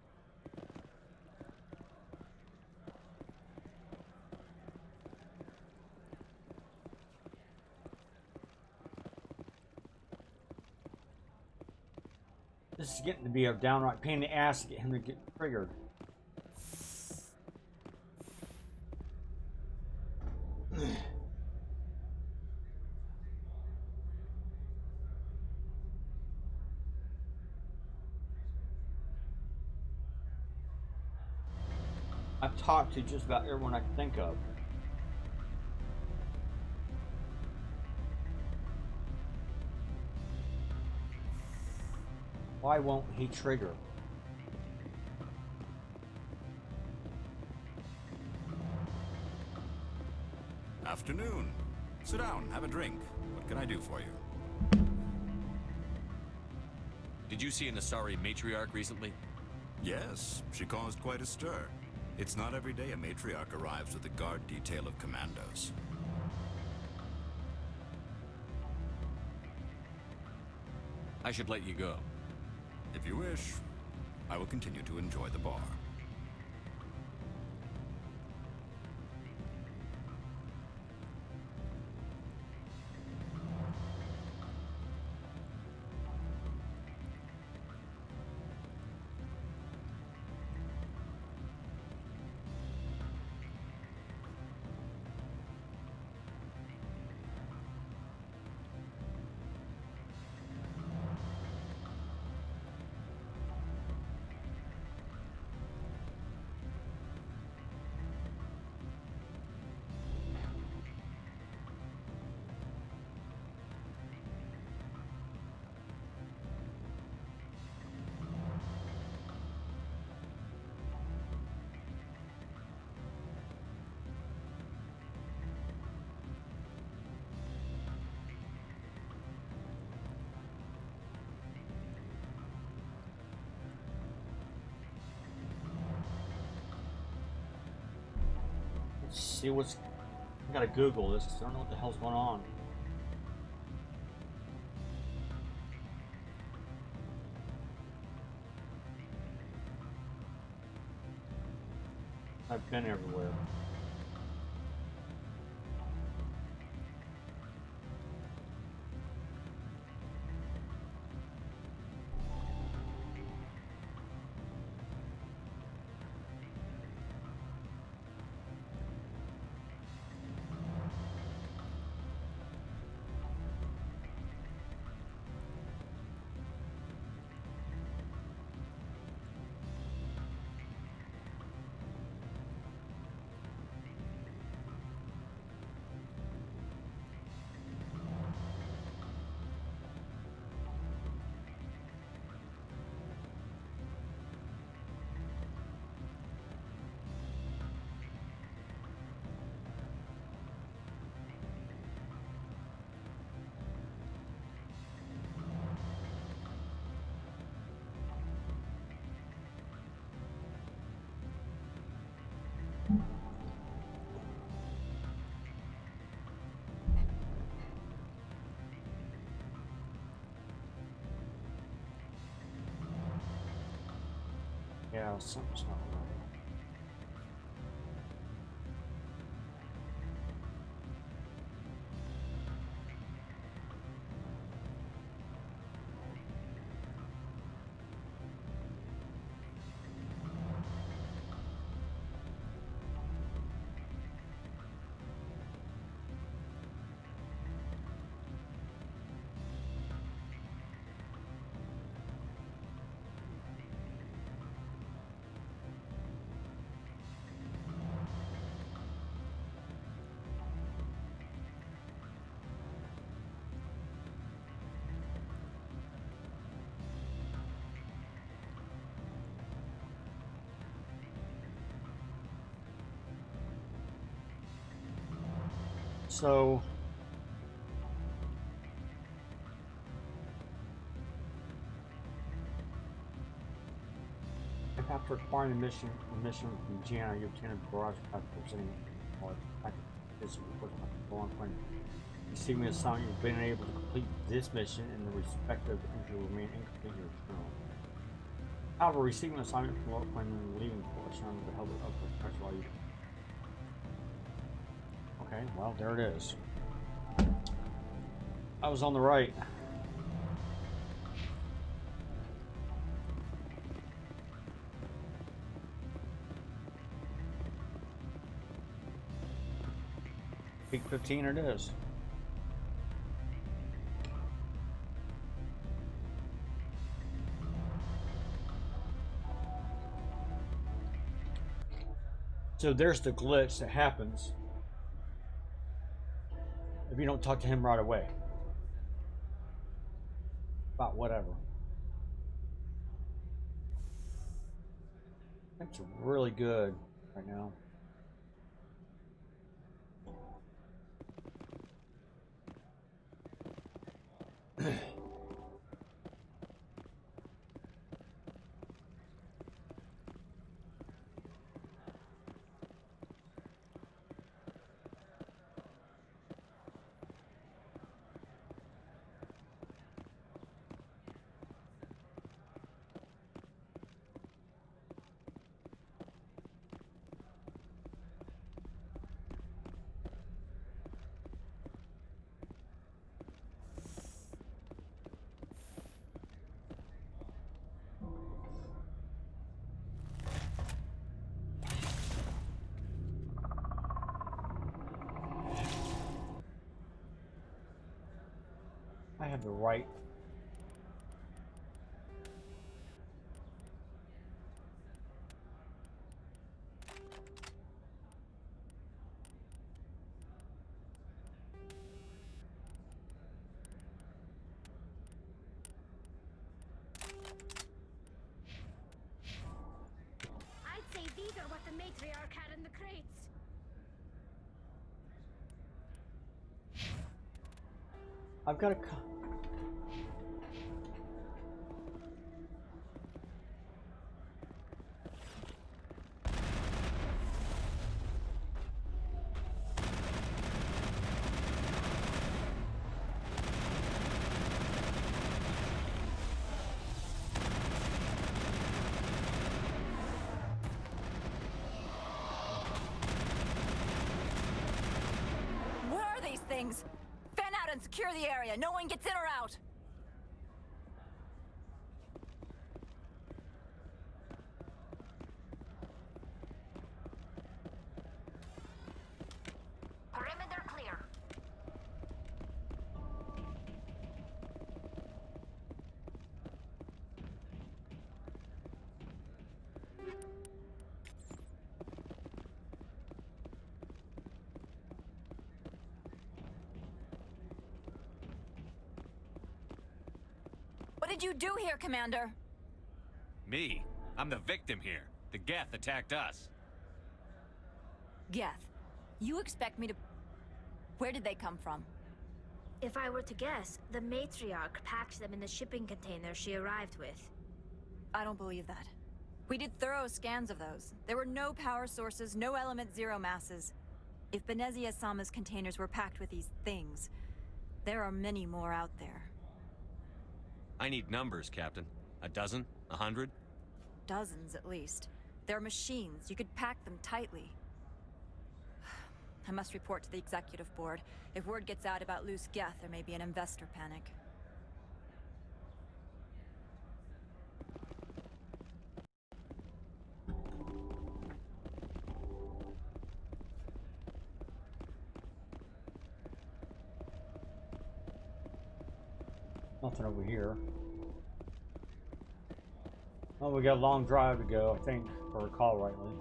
This is getting to be a downright pain in the ass to get him to get triggered. I've talked to just about everyone I can think of. Why won't he trigger? Afternoon. Sit down, have a drink. What can I do for you? Did you see an Asari matriarch recently? Yes, she caused quite a stir. It's not every day a matriarch arrives with a guard detail of commandos. I should let you go. If you wish, I will continue to enjoy the bar. See what's. I gotta Google this. I don't know what the hell's going on. I've been everywhere. Yeah, something's not right. So if after acquiring the mission from Gianna, you obtain a garage pack presenting or this belong point. Receiving a sign you've been able to complete this mission and the respective entry will remain incomplete your journal. However, receiving an assignment from lower point and leaving portion of the help of the press while you. Okay, well there it is. I was on the right. Peak 15 it is. So there's the glitch that happens if you don't talk to him right away about whatever. That's really good right now. I have the right. I'd say these are what the matriarch had in the crates. I've got a. What are these things? Fan out and secure the area. No one gets in or out. Perimeter clear. What did you do here, Commander? Me? I'm the victim here. The Geth attacked us. Geth, you expect me to... Where did they come from? If I were to guess, the matriarch packed them in the shipping container she arrived with. I don't believe that. We did thorough scans of those. There were no power sources, no element zero masses. If Benezia Sama's containers were packed with these things, there are many more out there. I need numbers, Captain. A dozen? 100? Dozens, at least. They're machines. You could pack them tightly. I must report to the executive board. If word gets out about loose Geth, there may be an investor panic. Nothing over here. Oh, we got a long drive to go, I think, if I recall rightly.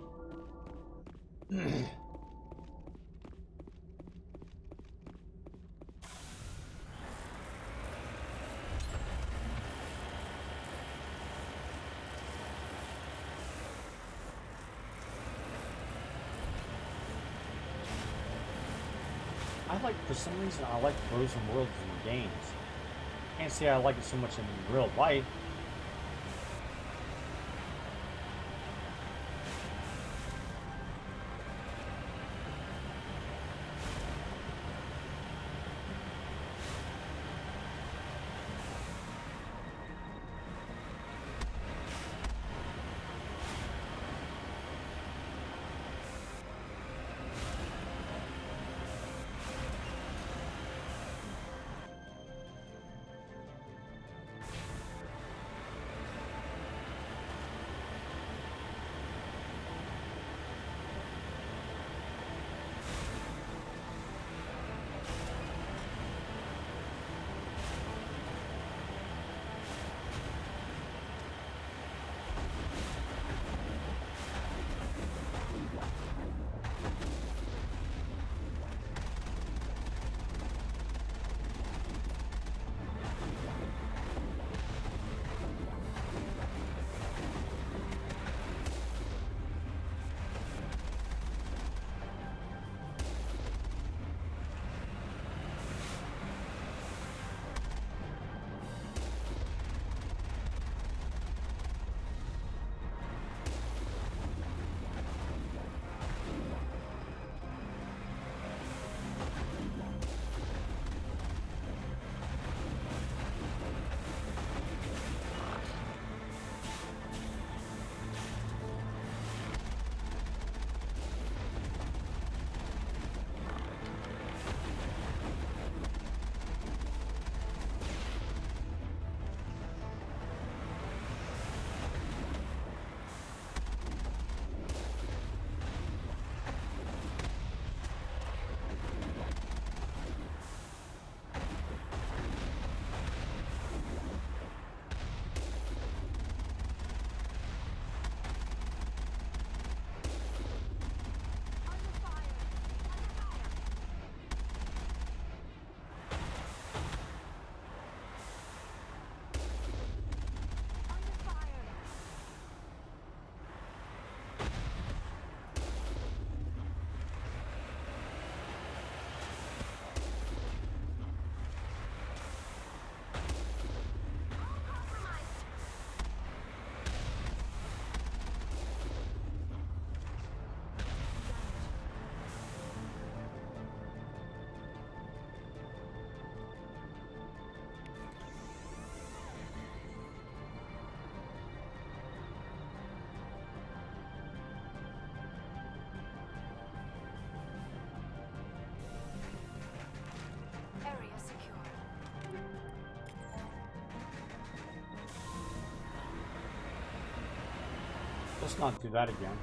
like, for some reason, I like frozen worlds in games. Can't say I like it so much in real life. Let's not do that again.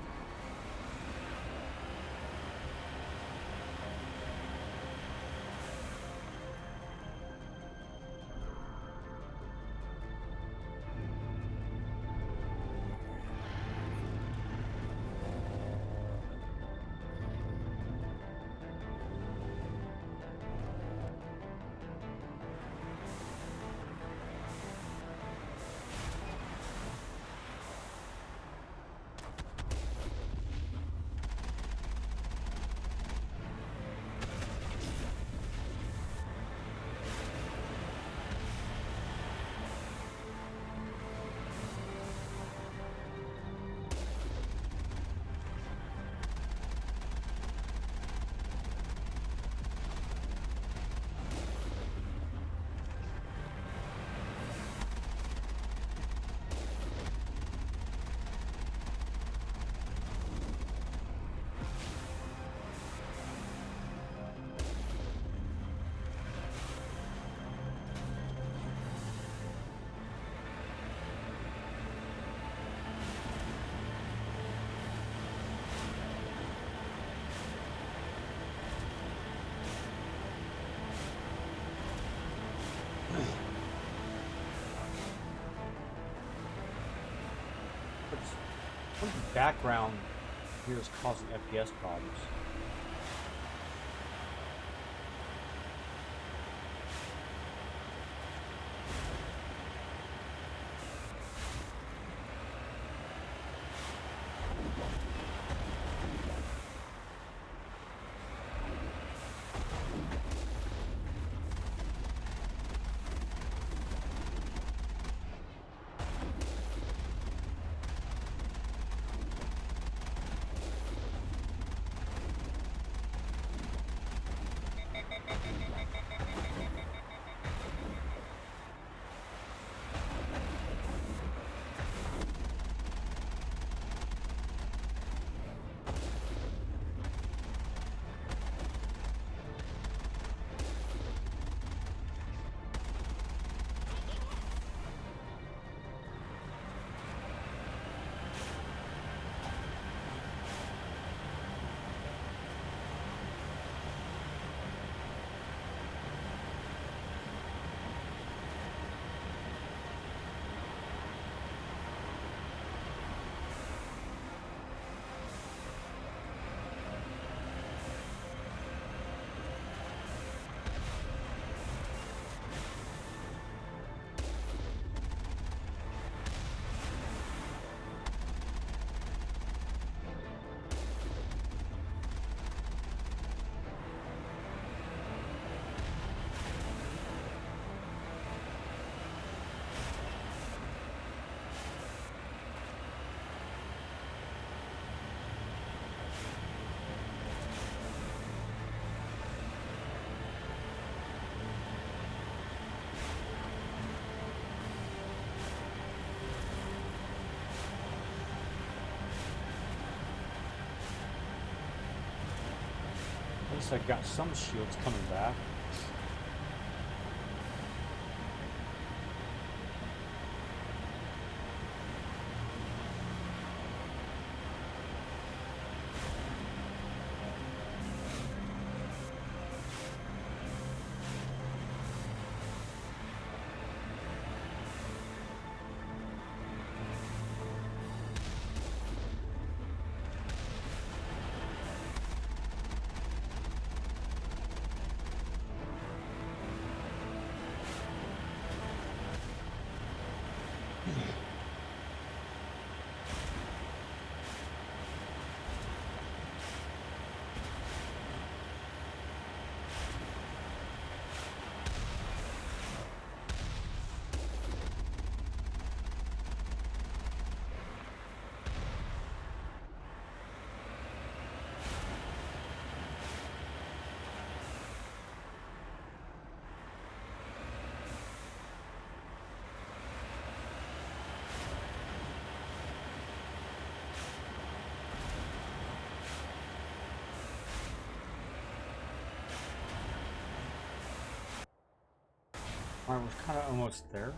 What the background here is causing FPS problems? least I got some shields coming back. Alright, we're kind of almost there.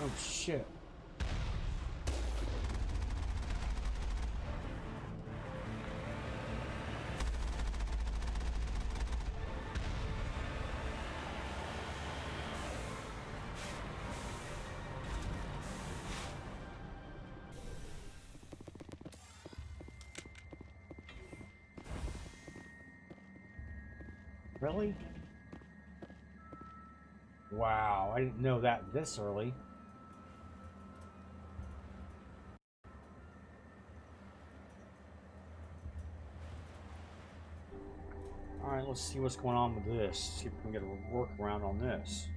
Oh shit. Really? Wow, I didn't know that this early. Alright, let's see what's going on with this. See if we can get a workaround on this.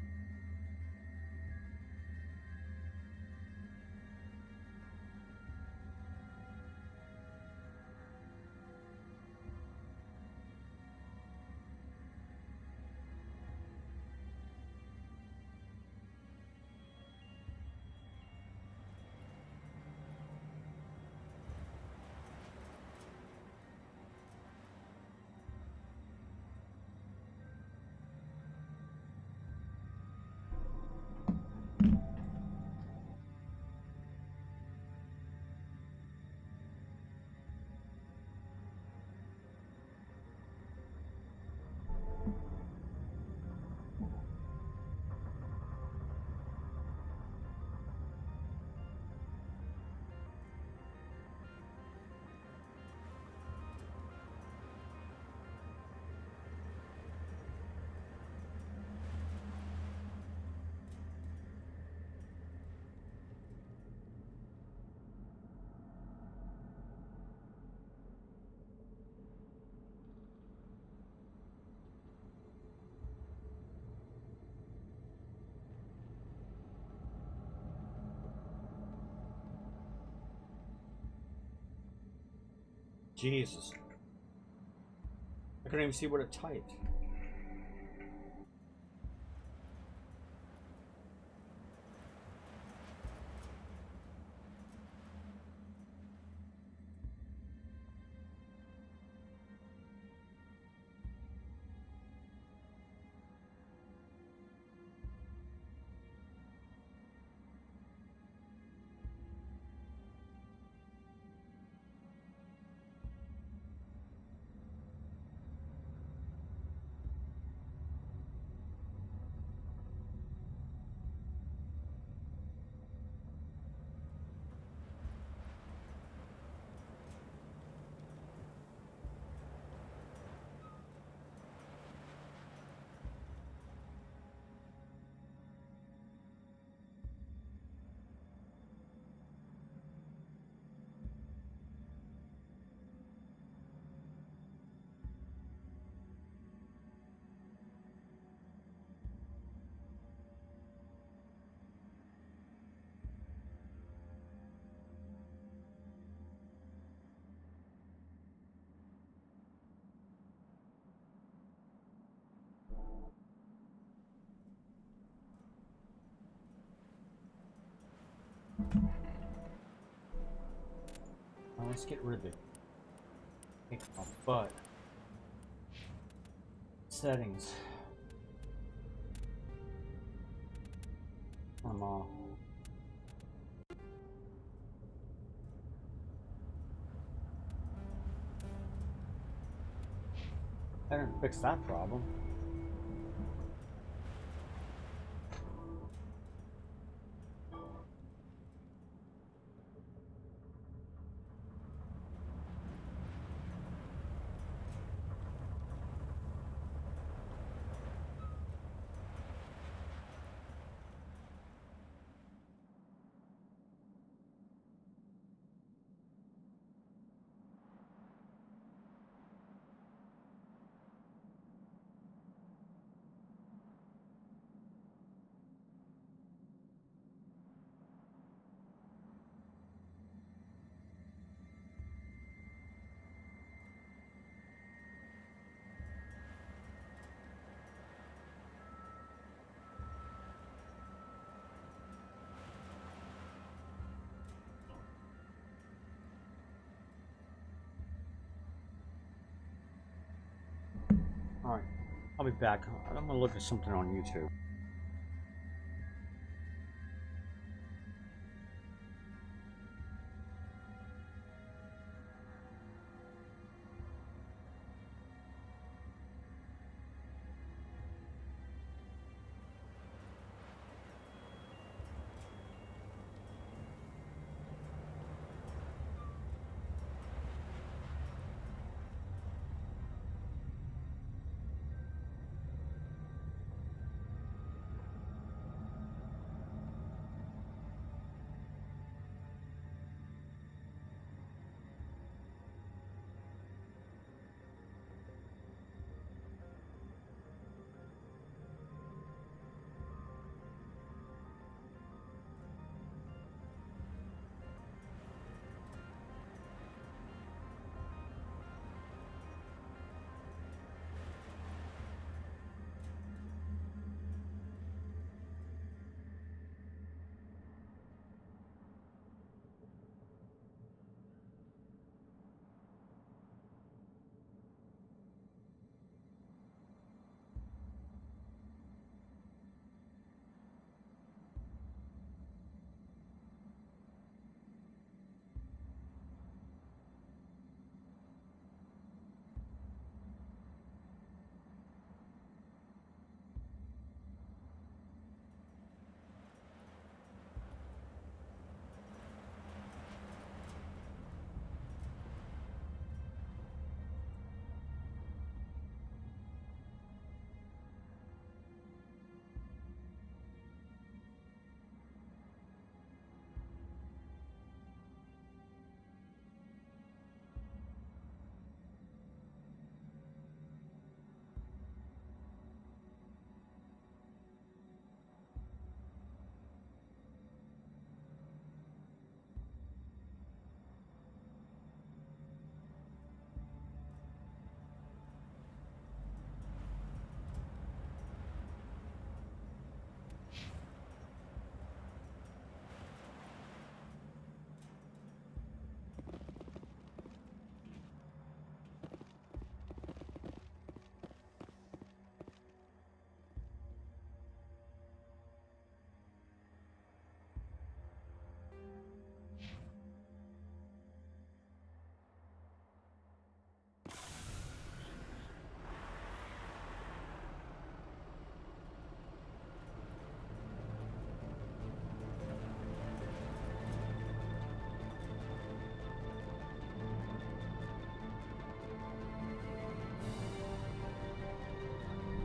Jesus. I couldn't even see what it typed. Well, let's get rid of it. Kick my butt. Settings. I'm off. I didn't fix that problem. Alright, I'll be back. I'm gonna look at something on YouTube.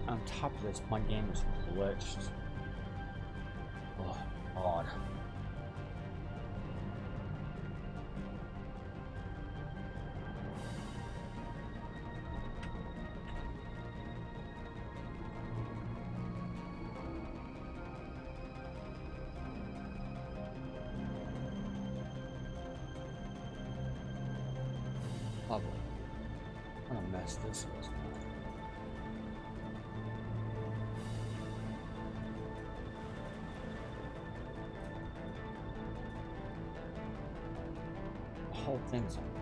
On top of this, my game is glitched. Oh, God. Lovely. What a mess this is. whole thing's on